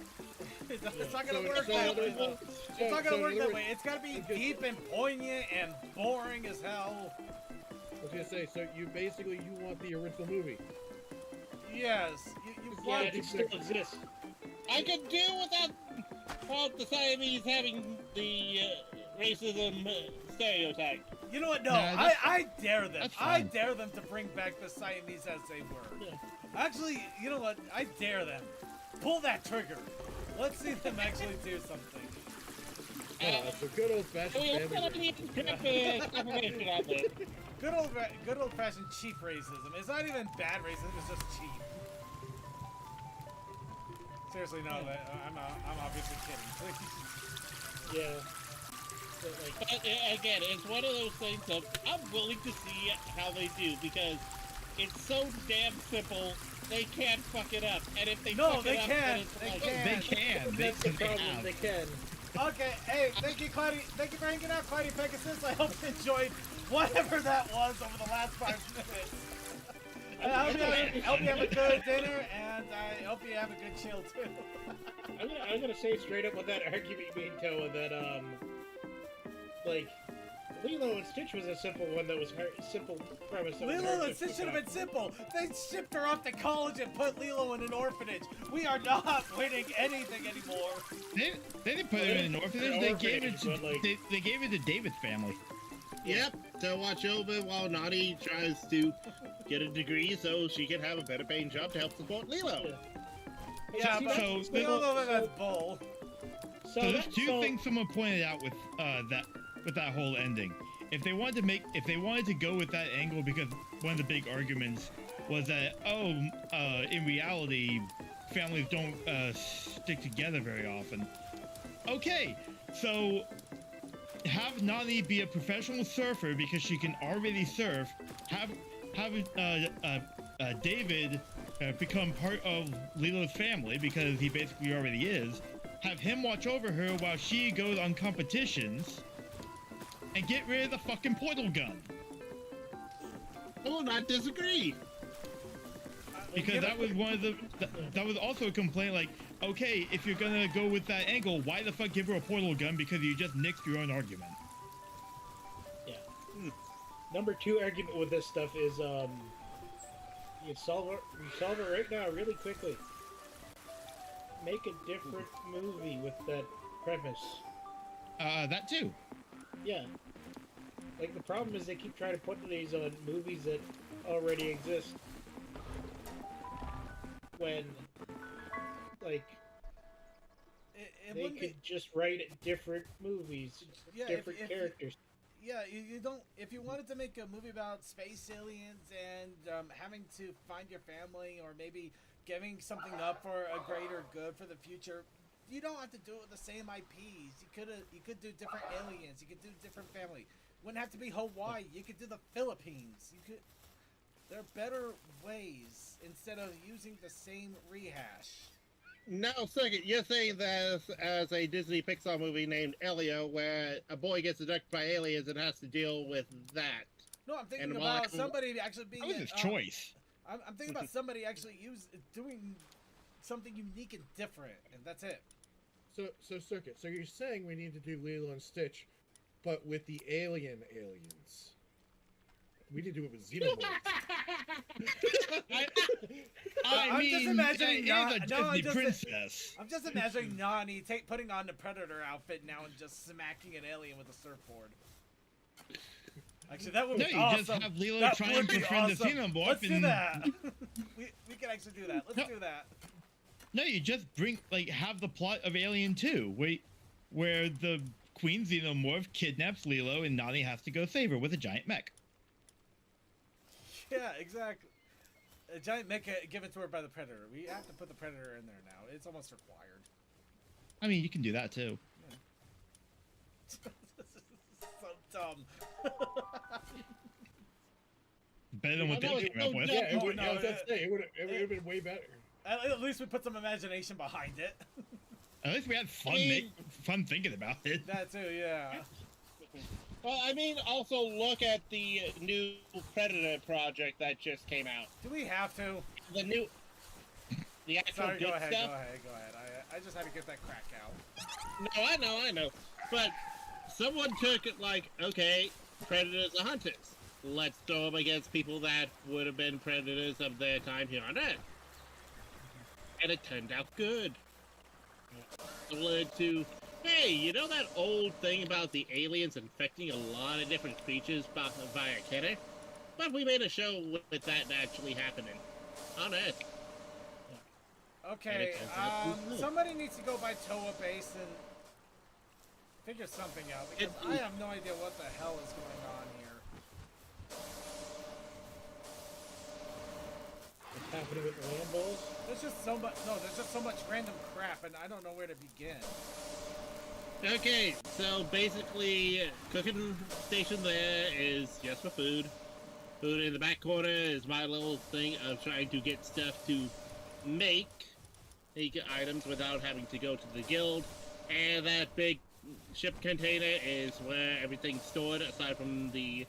It's not gonna work that way. It's not gonna work that way. It's gotta be deep and poignant and boring as hell. I was gonna say, so you want the original movie. Yes. You Yeah, want it still exists. I could do without the Siamese having the racism stereotype. You know what? No, Nah, that's- I dare them. that's I fine. dare them to bring back the Siamese as they were. Yeah. Actually, you know what? I dare them. Pull that trigger. Let's see them actually do something. Yeah, it's a good old-fashioned We have family. information on this. Good old fashioned cheap racism. It's not even bad racism. It's just cheap. Seriously, no. I'm obviously kidding. Please. Yeah. But, like, But again, it's one of those things of I'm willing to see how they do because it's so damn simple. They can't fuck it up, and if they No, fuck they it up, can. then it's They like, can. They can. that's the They problem. have. They can. Okay, hey, thank you, Cloudy. Thank you for hanging out, Cloudy Pegasus. I hope you enjoyed whatever that was over the last 5 minutes. And I hope you have a good dinner, and I hope you have a good chill too. I'm gonna say straight up with that argument being Toa that like Lilo and Stitch was a simple one that was simple premise. That was Lilo hard and to Stitch pick should have up. been simple. They shipped her off to college and put Lilo in an orphanage. We are not winning anything anymore. They didn't put it in an orphanage. They gave it to they gave it to David's family. Yep, to watch over while Nani tries to get a degree so she can have a better paying job to help support Lilo. Yeah, see, but so- we all know that that's bull. So there's two things someone pointed out with that whole ending. If they wanted to go with that angle, because one of the big arguments was that in reality, families don't stick together very often. Okay, so have Nani be a professional surfer because she can already surf. Have David become part of Lilo's family because he basically already is. Have him watch over her while she goes on competitions, and get rid of the fucking portal gun. I will not disagree. Because that was one of that was also a complaint. Like, okay, if you're gonna go with that angle, why the fuck give her a portal gun? Because you just nixed your own argument. Yeah. Number 2 argument with this stuff is you solve it right now really quickly. Make a different movie with that premise. That too. Yeah. Like, the problem is they keep trying to put these on movies that already exist. When, like, It they wouldn't be- could just write different movies, Yeah, different if- characters. Yeah, you don't. If you wanted to make a movie about space aliens and having to find your family, or maybe giving something up for a greater good for the future, you don't have to do it with the same IPs. You could do different aliens. You could do different family. Wouldn't have to be Hawaii. You could do the Philippines. You could. There are better ways instead of using the same rehash. Now, second, you're saying that as a Disney Pixar movie named Elio, where a boy gets abducted by aliens and has to deal with that. No, I'm thinking And about why- somebody actually being. That was his choice. I'm thinking about somebody actually doing something unique and different, and that's it. So Circuit. So you're saying we need to do Lilo and Stitch, but with the aliens. We need to do it with xenomorphs. I'm just imagining Disney princess. I'm just imagining Nani putting on the Predator outfit now and just smacking an alien with a surfboard. Actually, that would be No, you awesome. just have Lilo That trying would to be befriend the awesome. xenomorph. Let's do and- that. we can actually do that. Let's do that. No, you just have the plot of Alien 2, where the Queen Xenomorph kidnaps Lilo and Nani has to go save her with a giant mech. Yeah, exactly. A giant mecha given to her by the Predator. We have to put the Predator in there now. It's almost required. I mean, you can do that too. This is so dumb. Better than what I know, they it's came up so with. dumb. Yeah, Oh, no, I was gonna say, it would have been way better. At least we put some imagination behind it. At least we had fun, I mean- fun thinking about it. That too, yeah. Well, I mean, also look at the new Predator project that just came out. Do we have to? The actual Sorry, good go ahead, stuff. go ahead. I just had to get that crack out. No, I know. But someone took it like, okay, predators are hunters. Let's throw them against people that would have been predators of their time here on Earth. And it turned out good. It led to, hey, you know that old thing about the aliens infecting a lot of different creatures via killer? But we made a show with that actually happening on Earth. Okay, somebody needs to go by Toa Base and figure something out, because I have no idea what the hell is going on here. What's happening with the land balls? There's just so much random crap, and I don't know where to begin. Okay, so basically, cooking station there is just for food. Food in the back corner is my little thing of trying to get stuff to make items without having to go to the guild. And that big ship container is where everything's stored, aside from the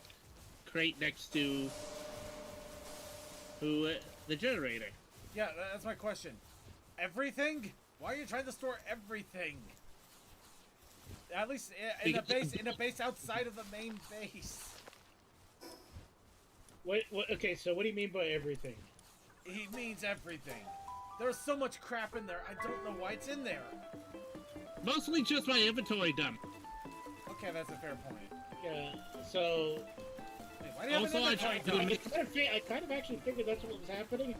crate next to the generator. Yeah, that's my question. Everything? Why are you trying to store everything? At least in a base outside of the main base. What? Okay, so what do you mean by everything? He means everything. There's so much crap in there, I don't know why it's in there. Mostly just my inventory dump. Okay, that's a fair point. Yeah. So Wait, why do you have Also, an I inventory tried to dump? make- I kind of actually figured that's what was happening.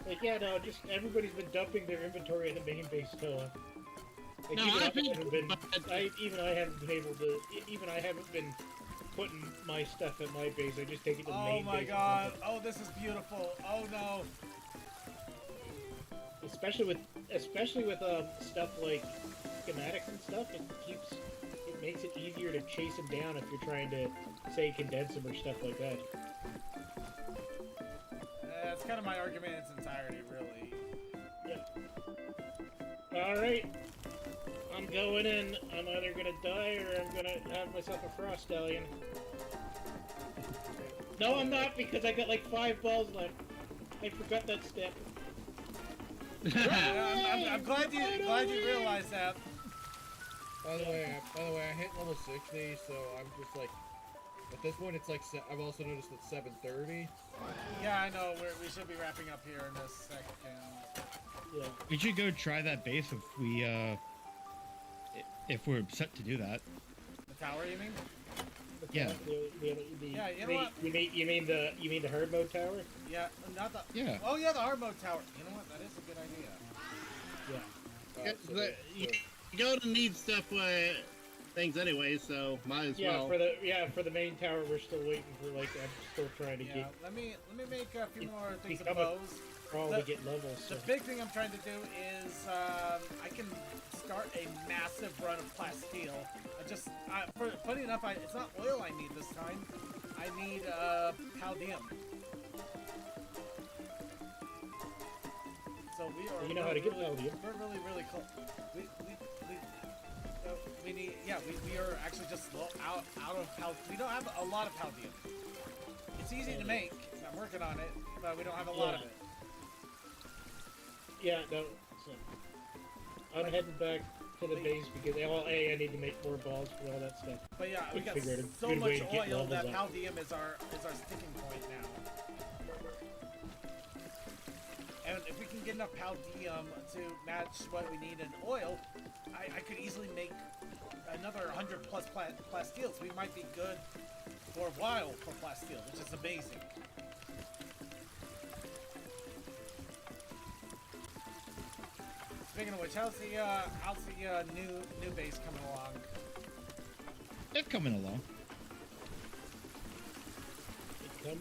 Like, yeah, no, just everybody's been dumping their inventory in the main base Toa. Like, No, even I've been- haven't been even I haven't been putting my stuff at my base. I just take it to the Oh main my base. god. Oh, this is beautiful. Oh no. Especially with stuff like schematics and stuff, it makes it easier to chase them down if you're trying to, say, condense them or stuff like that. That's kind of my argument in its entirety, really. Alright. I'm going in. I'm either gonna die or I'm gonna have myself a frost stallion. No, I'm not, because I got like 5 balls left. I forgot that step. I'm glad you realized that. By the way, I hit level 60, so I'm just like, at this point, it's like I've also noticed it's 7:30. Yeah, I know. We should be wrapping up here in a second. Yeah. We should go try that base if we're set to do that. The tower, you mean? Yeah. Yeah, you know what? You mean the hard mode tower? Yeah, not the. Yeah. Oh yeah, the hard mode tower. You know what? That is a good idea. Yeah. You're gonna need stuff for things anyway, so might as Yeah, well. for the main tower, we're still waiting for, like, I'm still trying to Yeah. get Let me make a few more things of become a- bows. all The- to get levels. So. The big thing I'm trying to do is I can start a massive run of plasteel. Funny enough, it's not oil I need this time. I need paldium. So we are. You know how to get paldium. We're really close. We need. Yeah, we are actually just out of paldium. We don't have a lot of paldium. It's easy to make. It's not I'm working on it, but we don't have a lot of it. Yeah, no. So I'm heading back to the base because I need to make more balls for all that stuff. But yeah, we got Figure out a so good way much to get oil levels that up. Paldium is our sticking point now. And if we can get enough Paldium to match what we need in oil, I could easily make another 100 plus plastiles. We might be good for a while for plasteel, which is amazing. Speaking of which, how's the new base coming along? It's coming along. It come.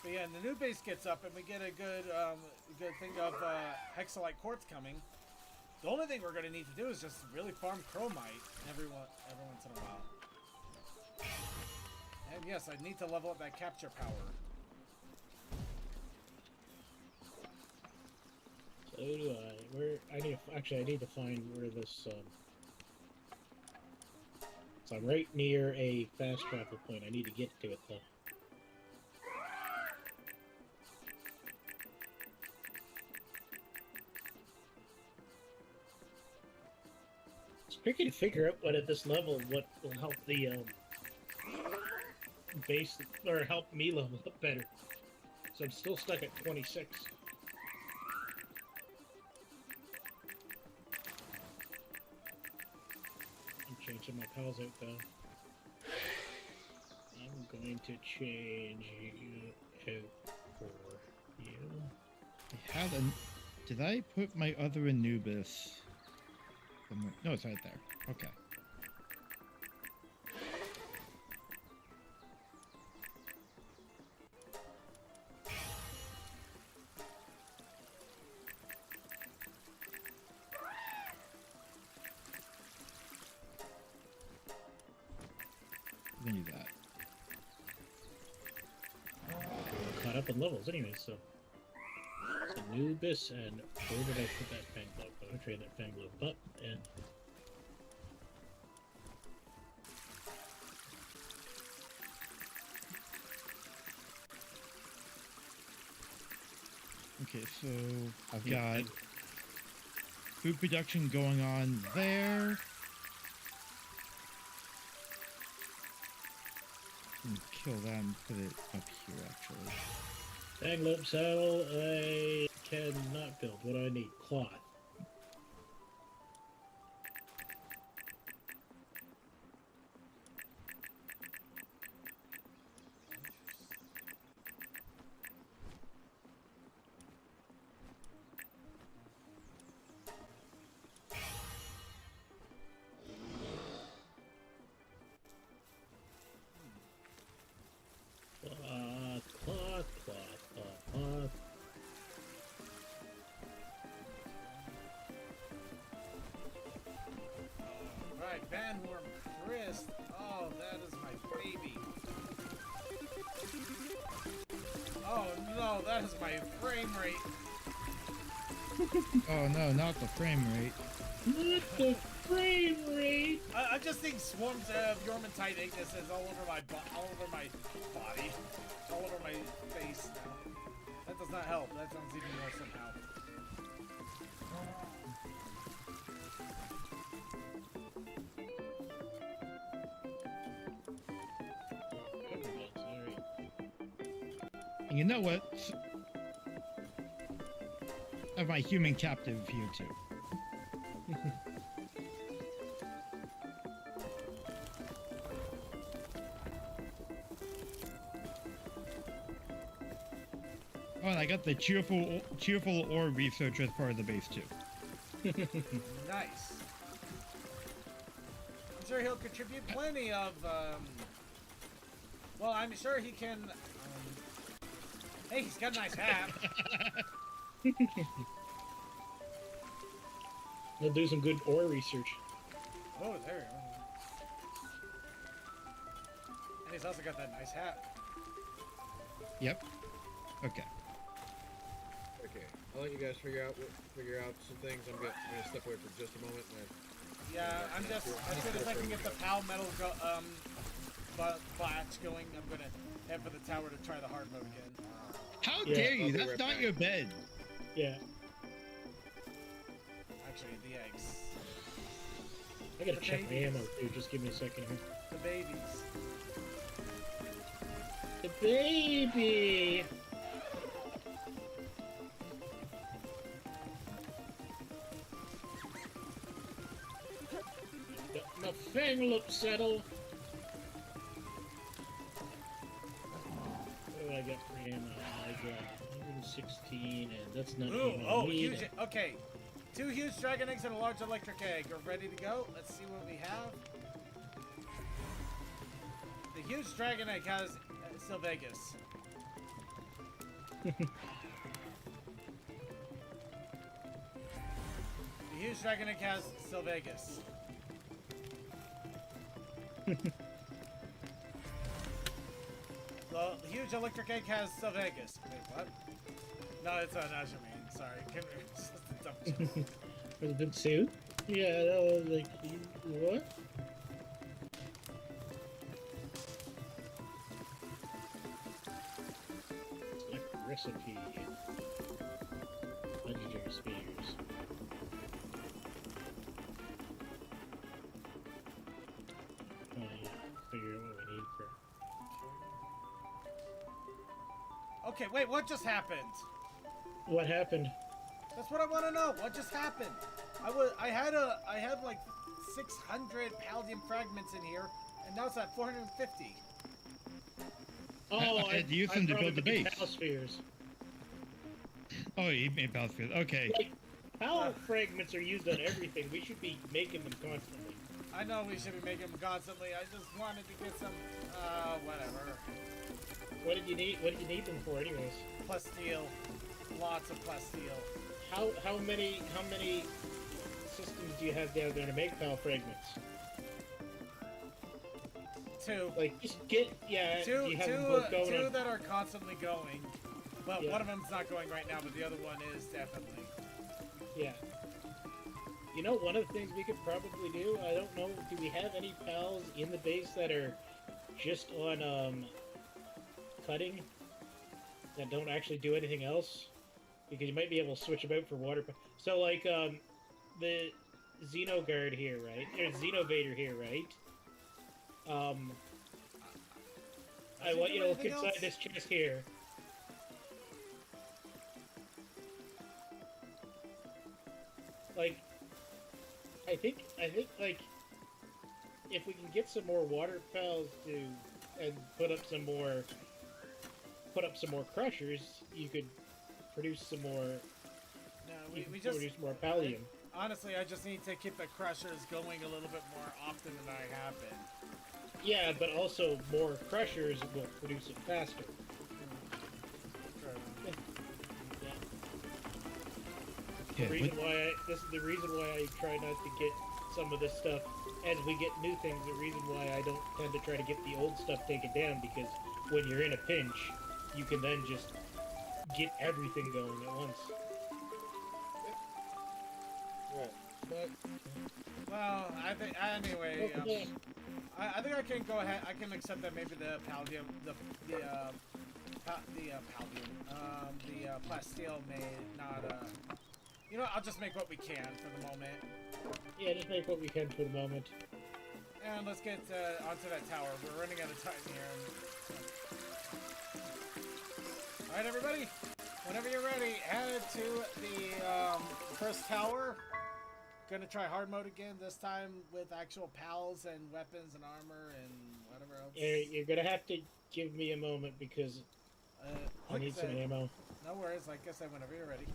But yeah, and the new base gets up, and we get a good thing of hexalite quartz coming. The only thing we're gonna need to do is just really farm chromite every once in a while. And yes, I need to level up that capture power. So do I. I need to find where this. So I'm right near a fast travel point. I need to get to it though. It's tricky to figure out what at this level what will help the base or help me level up better. So I'm still stuck at 26. Changing my pals out though. I'm going to change you out for you. I had a. Did I put my other Anubis? Somewhere? No, it's right there. Okay. Do that. Caught up in levels anyway, so. Anubis, and where did I put that fang globe? I'm gonna trade that fang globe up, and. Okay, so I've got food production going on there. Kill that and put it up here, actually. Fang globe saddle, I cannot build. What do I need? Cloth. Cloth. Right, Vanworm Chris. Oh, that is my baby. Oh no, that is my frame rate. Oh no, not the frame rate. Not the frame rate! I'm just seeing swarms of Yormantide ignises all over my body, all over my face now. That does not help. That sounds even worse somehow. And you know what? I have my human captive here too. Oh, and I got the cheerful ore researcher as part of the base too. Nice. I'm sure he'll contribute plenty of. Well, I'm sure he can. Hey, he's got a nice hat. He'll do some good ore research. Oh, there we go. And he's also got that nice hat. Yep. Okay. Okay, I'll let you guys figure out some things. I'm gonna step away for just a moment. And Yeah, I'm just as soon as I can get the PAL metal batch going, I'm gonna head for the tower to try the hard mode again. How Yeah, dare you? I'll be That's right not back. your bed. Yeah. Actually, the eggs. I gotta The check my babies. ammo too. Just give me a second here. The babies. The baby. Got my fang look settled. What do I got for ammo? I got 116, and that's not Ooh, even oh, need. huge. Okay. 2 huge dragon eggs and a large electric egg are ready to go. Let's see what we have. The huge dragon egg has still Vegas. The huge dragon egg has still Vegas. The huge electric egg has still Vegas. Wait, what? No, it's not Ashamine. Sorry. It's just a dumb joke. Was it suit? Yeah, that was like, what? Select recipe. Legendary spears. Oh yeah, figure out what we need for. Okay, wait, what just happened? What happened? That's what I want to know. What just happened? I had like 600 Paldium fragments in here, and now it's at 450. Oh, I had to use them to probably build the made base. Pal spheres. Oh, you made Battlefield. Okay. Like, Pal fragments are used on everything. We should be making them constantly. I know we should be making them constantly. I just wanted to get some, whatever. What did you need? What did you need them for, anyways? Plasteel. Lots of plasteel. How many systems do you have down there to make Pal fragments? 2. Like, just get do Two, you have them two, both going two on? that are constantly going. But Yeah. one of them's not going right now, but the other one is definitely. Yeah. You know, one of the things we could probably do, I don't know, do we have any pals in the base that are just on cutting that don't actually do anything else? Because you might be able to switch them out for water. So, like, the Xenoguard here, right? There's Xenovator here, right? I he want you to doing look anything inside else? this chest here. Like, I think, like, if we can get some more water pals to, and put up some more crushers, you could produce some more, No, you we could just. produce more pallium. Honestly, I just need to keep the crushers going a little bit more often than I have been. Yeah, but also more crushers will produce it faster. Yeah, The reason why this is the reason why I try not to get some of this stuff as we get new things. The reason why I don't tend to try to get the old stuff taken down, because when you're in a pinch, you can then just get everything going at once. Right. But Well, I think anyway. Okay. I think I can go ahead. I can accept that maybe the Paldium, the plasteel may not. You know, I'll just make what we can for the moment, Yeah, just make what we can for the moment. and let's get onto that tower. We're running out of time here. All right, everybody. Whenever you're ready, head to the first tower. Gonna try hard mode again, this time with actual pals and weapons and armor and whatever else. You're gonna have to give me a moment because I like need some said, ammo. No worries, like I said, whenever you're ready.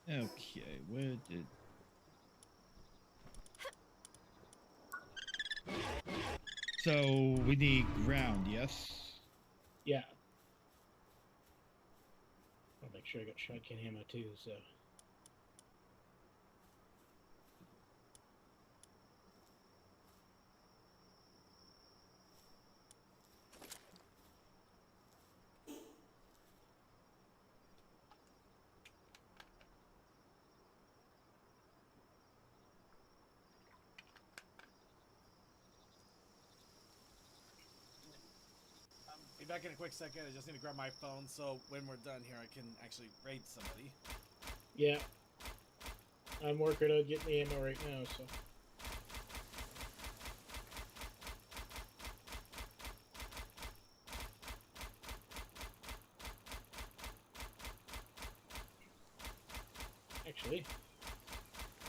Okay, where did... So, we need ground, yes? Yeah. I'll make sure I got shotgun ammo too. So. back in a quick second. I just need to grab my phone so when we're done here, I can actually raid somebody. Yeah. I'm working on getting the ammo right now, so. Actually,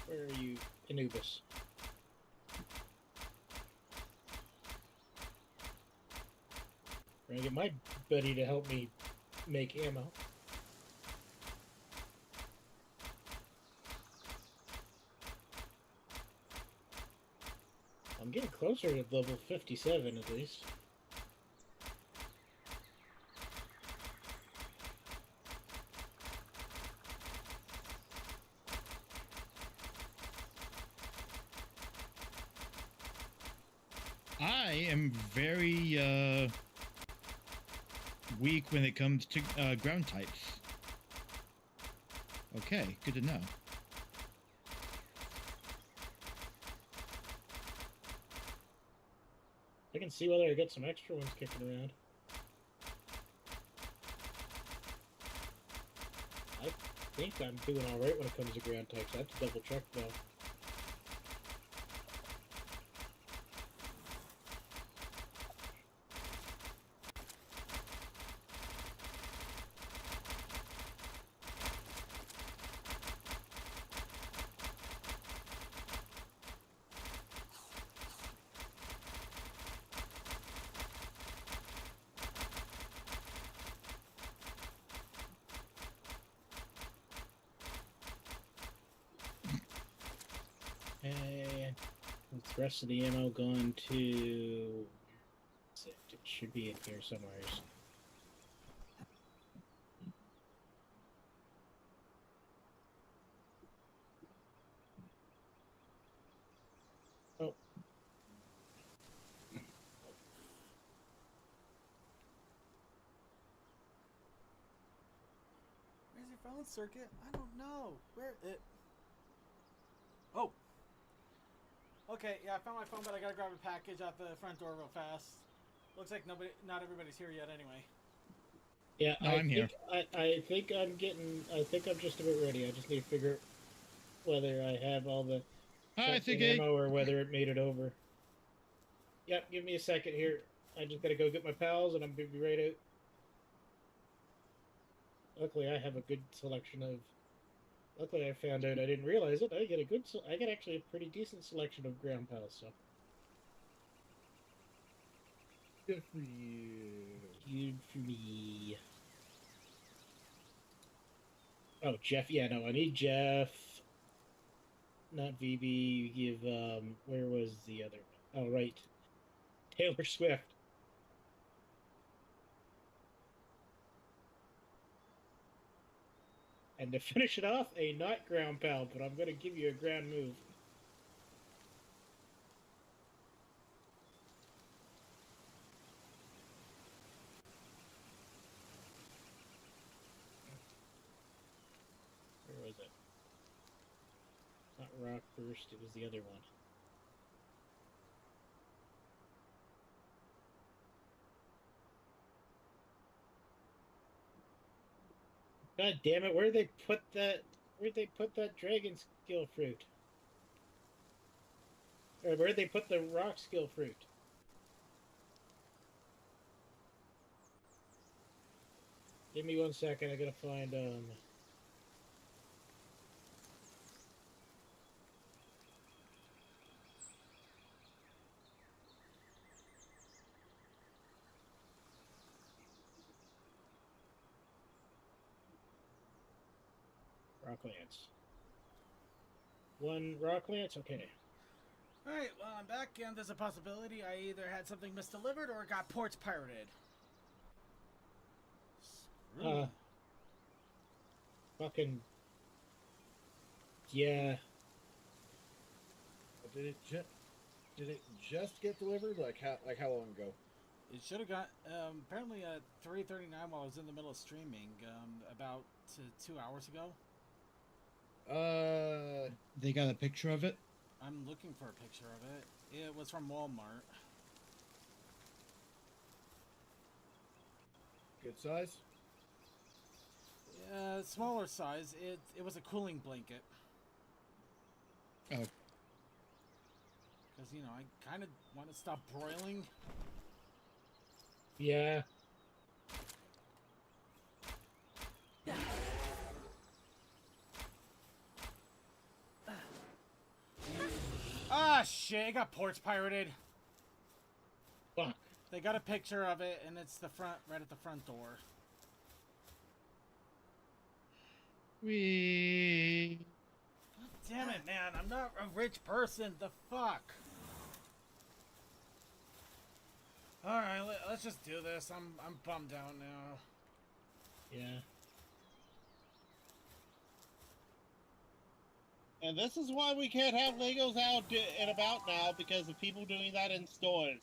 where are you, Anubis? I'm gonna get my buddy to help me make ammo. I'm getting closer to level 57 at least. I am very weak when it comes to ground types. Okay, good to know. I can see whether I get some extra ones kicking around. I think I'm doing alright when it comes to ground types. I have to double check though. And with the rest of the ammo going to... It should be in here somewhere. Oh. Where's your phone, Circuit? I don't know. Where it? Oh. Okay, yeah, I found my phone, but I gotta grab a package out the front door real fast. Looks like not everybody's here yet, anyway. Yeah, No, I'm here. I think I'm just about ready. I just need to figure whether I have all the I think ammo or whether it made it over. Yep, give me a second here. I just gotta go get my pals and I'm gonna be right out. Luckily, I have a good selection of. Luckily, I found out I didn't realize it. I get actually a pretty decent selection of ground pals. So. Good for you. Good for me. Oh, Jeff. Yeah, no, I need Jeff. Not VB. You give, where was the other one? Oh, right. Taylor Swift. And to finish it off, a not ground pal, but I'm going to give you a ground move. Where was it? Not Rock Burst, it was the other one. God damn it! Where'd they put that? Where'd they put that dragon skill fruit? Or where'd they put the rock skill fruit? Give me 1 second. I gotta find rock lance. One rock lance. Okay. Alright, well, I'm back, and there's a possibility I either had something misdelivered or got ports pirated. Fucking. Yeah. Did it just get delivered? Like how long ago? It should have got, apparently at 3:39 while I was in the middle of streaming, about 2 hours ago. They got a picture of it. I'm looking for a picture of it. It was from Walmart. Good size. Smaller size. It was a cooling blanket. Oh, Because, you know, I kind of want to stop broiling. Yeah. Ah, shit, I got ports pirated. Fuck. They got a picture of it, and it's the front, right at the front door. we. God damn it, man. I'm not a rich person. The fuck? Alright, let's just do this. I'm bummed out now. Yeah. And this is why we can't have Legos out and about now, because of people doing that in stores.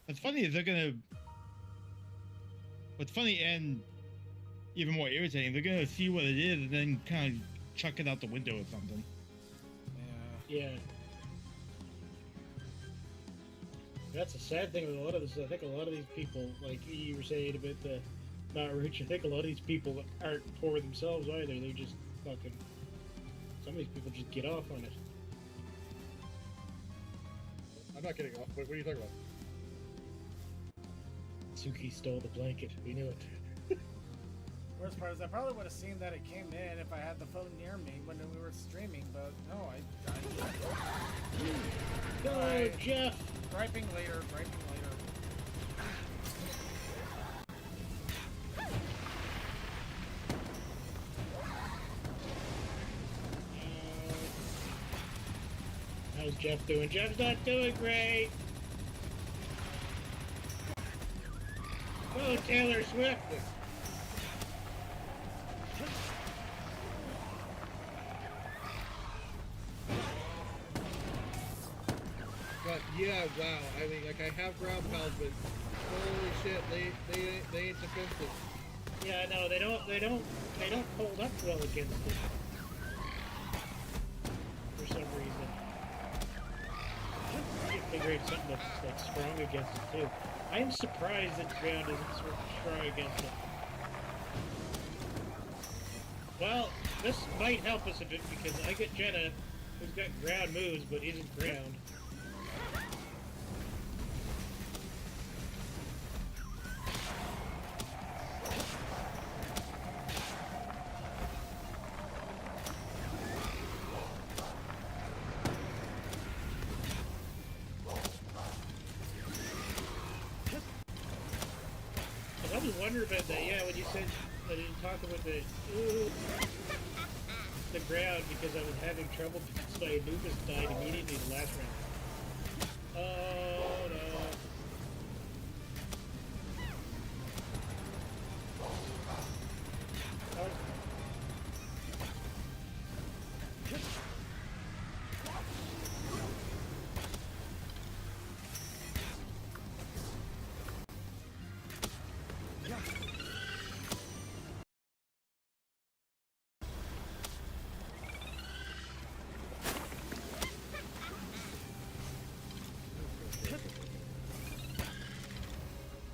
What's funny is they're gonna. What's funny and even more irritating, they're gonna see what it is and then kind of chuck it out the window or something. Yeah. Yeah. That's a sad thing with a lot of this. I think a lot of these people, like you were saying about the not rich, I think a lot of these people aren't poor themselves either. They just fucking. Some of these people just get off on it. I'm not getting off. What are you talking about? Suki stole the blanket. We knew it. Worst part is I probably would have seen that it came in if I had the phone near me when we were streaming, but no, I Go, Alright. Jeff! griping later, griping later. How's Jeff doing? Jeff's not doing great! Go, Taylor Swift! But yeah, wow. I mean, like I have ground pounds, but holy shit, they ain't defensive. Yeah, no, they don't hold up well against it. For some reason. I can figure out something that's like strong against it too. I am surprised that ground isn't strong against it. Well, this might help us a bit because I get Jenna, who's got ground moves but isn't ground. I was wondering about that, yeah, when you said I didn't talk about the ground because I was having trouble because my Anubis died immediately the last round. Oh no. Oh.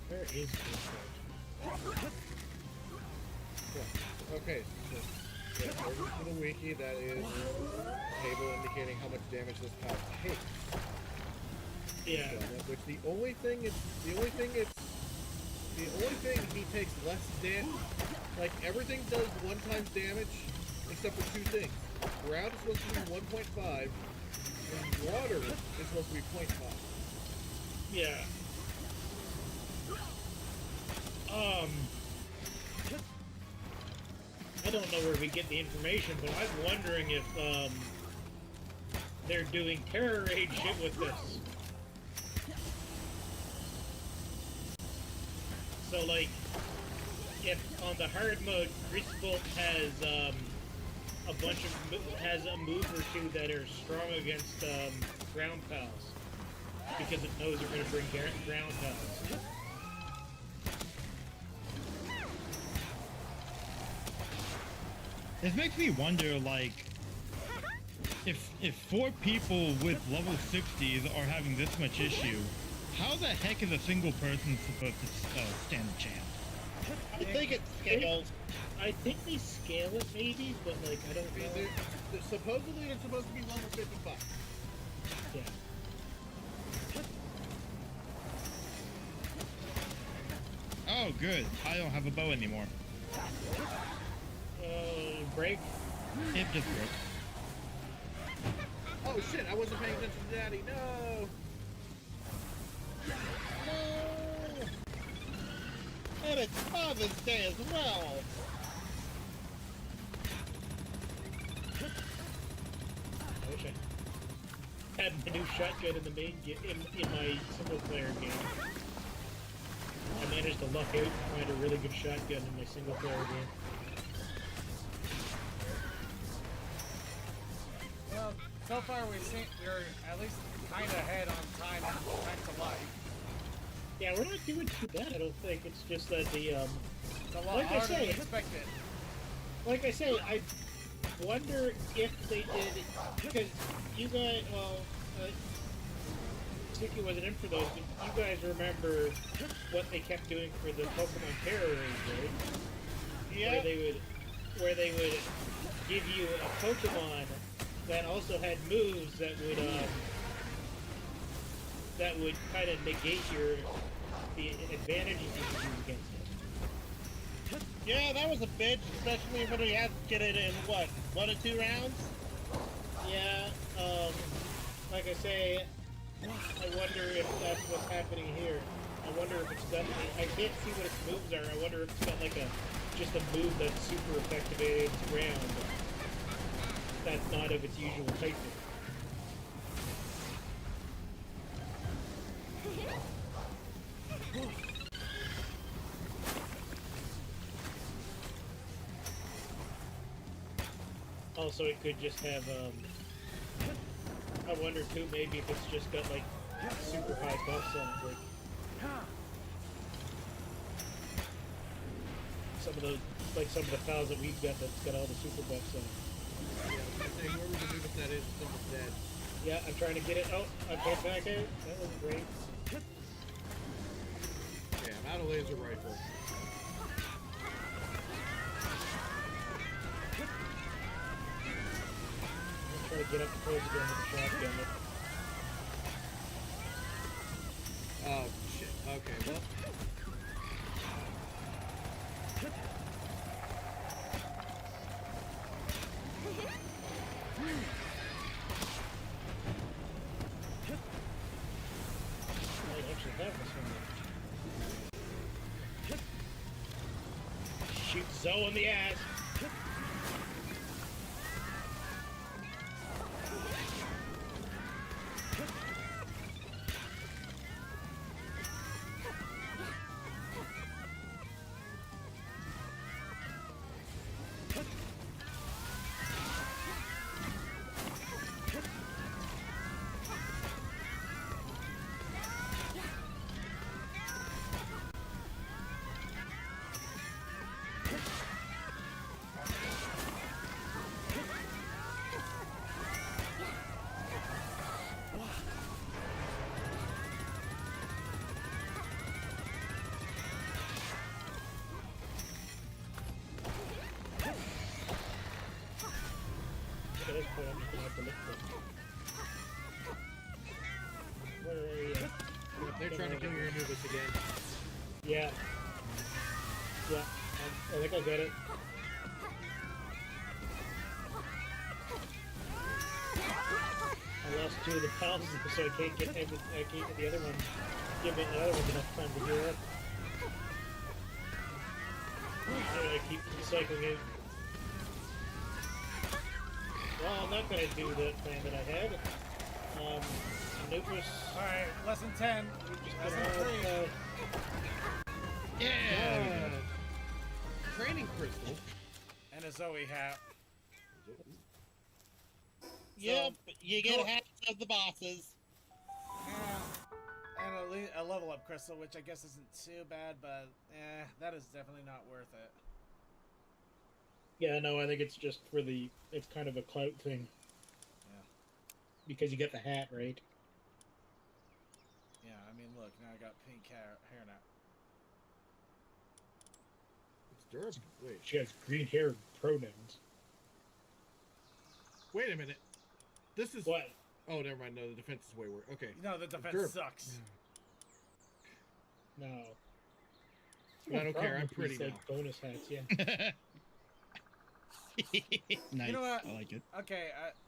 Where is this? Okay, so according to the wiki, that is a table indicating how much damage this pal takes. Yeah. Which the only thing he takes less damage. Like everything does 1 times damage, except for 2 things. Ground is supposed to be 1.5, and water is supposed to be 0.5. Yeah. I don't know where we get the information, but I'm wondering if, they're doing terror raid shit with this. So, like, if on the hard mode, Greasebolt has, has a move or 2 that are strong against, ground pals. Because it knows they're gonna bring ground pals. This makes me wonder, like, if 4 people with level 60s are having this much issue, How the heck is a single person supposed to stand a chance? I think it's scaled. I think they scale it maybe, but like I don't I mean, know. supposedly it's supposed to be level 55. Yeah. Oh, good. I don't have a bow anymore. Break. It just broke. Oh shit, I wasn't paying attention to Daddy, no! No! And it's Father's Day as well. I wish I had my new shotgun in the main in my single player game. I managed to luck out and find a really good shotgun in my single player game. Well, so far we're at least kind of ahead on time to life. Yeah, we're not doing too bad, I don't think. It's just that It's a lot Like I harder say- than expected. like I say, I wonder if they did, because you guys, Sticky wasn't in for those, but you guys remember what they kept doing for the Pokemon Terror Raids, right? Yeah. Where they would give you a Pokemon that also had moves that would kind of negate the advantages you could use against it. Yeah, that was a bitch, especially when we had to get it in, what, 1 or 2 rounds? Yeah, like I say, I wonder if that's what's happening here. I wonder if it's got, I can't see what its moves are. I wonder if it's got like just a move that's super effective at its round. That's not of its usual type. Also, it could just have, I wonder too, maybe if it's just got like super high buffs on it, like some of the files that we've got that's got all the super buffs on it. Yeah, I was gonna say, whoever the newest that is almost dead. Yeah, I'm trying to get it. Oh, I put back out. That was great. Yeah, I'm out of laser rifle. I'm trying to get up close again with the shotgun. Oh, shit. Okay, well. I actually have this one. Shoot Zoe in the ass. At this point, I'm just gonna have to look for it. Where are you? They're trying to kill your Anubis again. Yeah. Yeah. I think I got it. I lost 2 of the pals, so I can't get the other one. Give the other one enough time to heal up. I keep recycling it. Well, I'm not gonna do that plan that I had. Anubis. Alright, lesson 10. Lesson 3. Yeah. Training crystal. And a Zoe hat. Yep, you get go- half of the bosses. And a level up crystal, which I guess isn't too bad, but that is definitely not worth it. Yeah, no, I think it's just for it's kind of a clout thing. Yeah. Because you get the hat, right? Yeah, I mean, look, now I got pink hair now. It's durable. Wait. She has green hair pronouns. Wait a minute. This is. What? Oh, never mind. No, the defense is way worse. Okay. No, the defense Durable. sucks. No. I don't care. I'm Problem pretty is, now. like, bonus hats, yeah. Nice. You know what? I like it. Okay,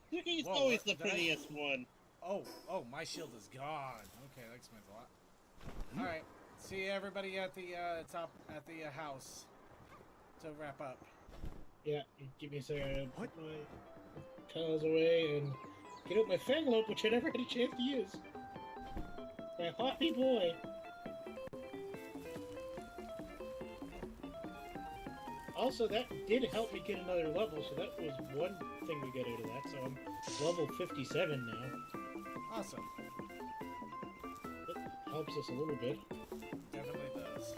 He's Whoa, always what? the Did I- prettiest one. oh, my shield is gone. Okay, that explains a lot. Alright, see everybody at the top, at the house to wrap up. Yeah, you give me a second. What? Put my towels away and get out my fanglope, which I never had a chance to use. My hoppy boy. Also, that did help me get another level, so that was one thing we get out of that. So I'm level 57 now. Awesome. That helps us a little bit. Definitely does.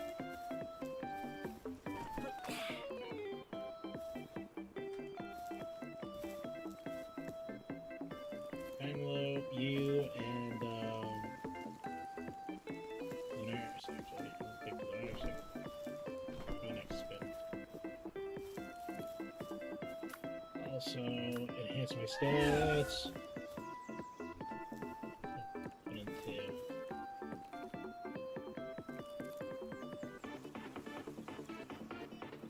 Fanglope, you, and Lunaris, actually. I'll pick Lunaris up. My next spin. Also, enhance my stats. Put in two.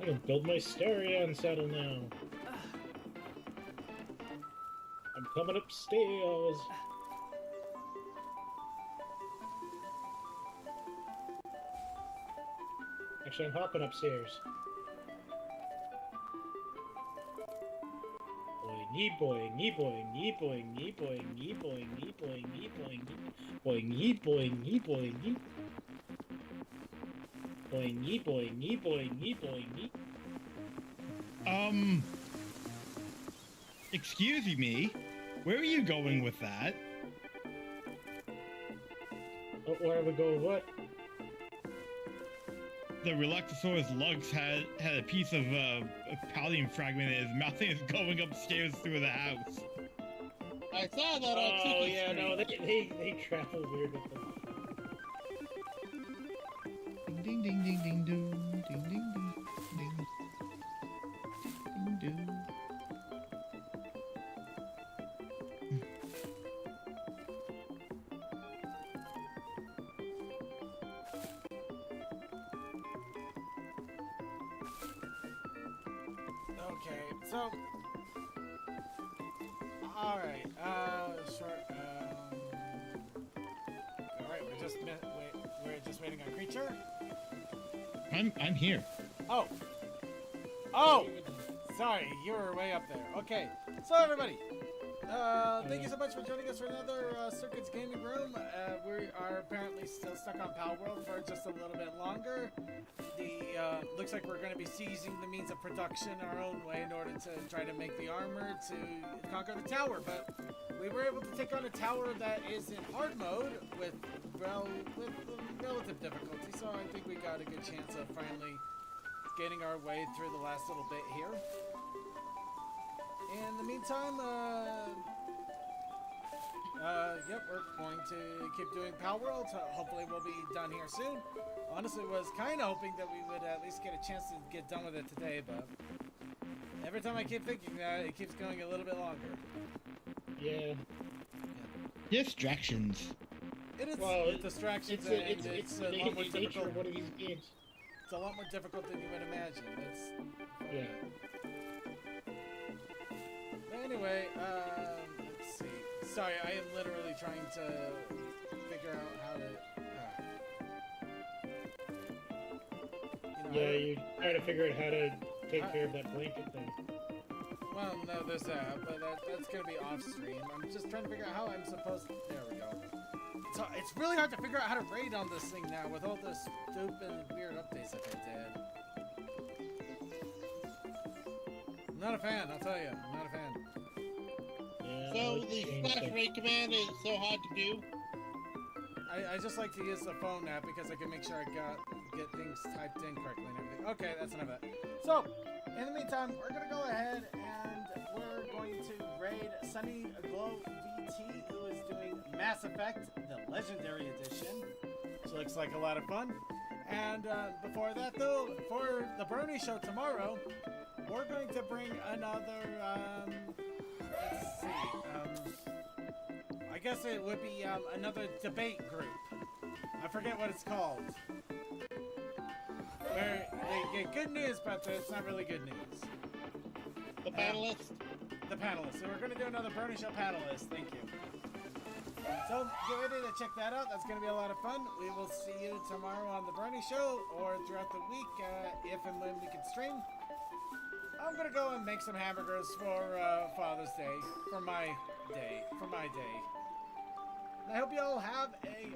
I can build my Starion saddle now. I'm coming upstairs. Actually, I'm hopping upstairs. Boing, knee boing, knee boing, knee boing, knee boing, knee boing, knee boing, knee boing, knee boing, knee boing, knee boing, knee boing, knee boing, knee boing, knee. Excuse me. Where are you going with that? Where we go? What? The Reluctosaurus lugs had a piece of a pallium fragment in his mouth and is going upstairs through the house. I saw that on Oh Tiki yeah, Street. no, they travel weird with them. Ding ding ding ding ding ding ding ding ding ding ding. Okay, so. Alright, short, Alright, we're just waiting on Creature? I'm here. Oh! Oh! Sorry, you were way up there. Okay, so everybody, thank you so much for joining us for another Circuits Gaming Room. We are apparently still stuck on Palworld for just a little bit longer. Looks like we're going to be seizing the means of production our own way in order to try to make the armor to conquer the tower. But we were able to take on a tower that is in hard mode with relative difficulty. So I think we got a good chance of finally getting our way through the last little bit here. In the meantime, yep, we're going to keep doing Palworld. Hopefully we'll be done here soon. Honestly, was kind of hoping that we would at least get a chance to get done with it today, but every time I keep thinking that, it keeps going a little bit longer. Yeah. Distractions. It is Well, distractions, It's and the it's a lot more nature difficult. of one of these games. It's a lot more difficult than you would imagine. It's Yeah. But anyway, let's see. Sorry, I am literally trying to figure out how to. Yeah, you're trying to figure out how to take care of that blanket thing. Well, no, there's that, but that's gonna be off stream. I'm just trying to figure out how I'm supposed to. There we go. So it's really hard to figure out how to raid on this thing now with all the stupid, weird updates that they did. I'm not a fan, I'll tell you. I'm not a fan. Yeah, So let's the change slash that. rate command is so hard to do. I just like to use the phone app because I can make sure I get things typed in correctly and everything. Okay, that's enough of that. So, in the meantime, we're gonna go ahead and we're going to raid Sunny Glow VT, who is doing Mass Effect, the Legendary Edition, which looks like a lot of fun. And before that, though, for the Brony Show tomorrow, we're going to bring another, let's see, I guess it would be another debate group. I forget what it's called. Where they get good news, but it's not really good news. The panelists. The panelists. So we're going to do another Brony Show panelist. Thank you. So get ready to check that out. That's going to be a lot of fun. We will see you tomorrow on the Brony Show or throughout the week if and when we can stream. I'm going to go and make some hamburgers for Father's Day. For my day. And I hope you all have a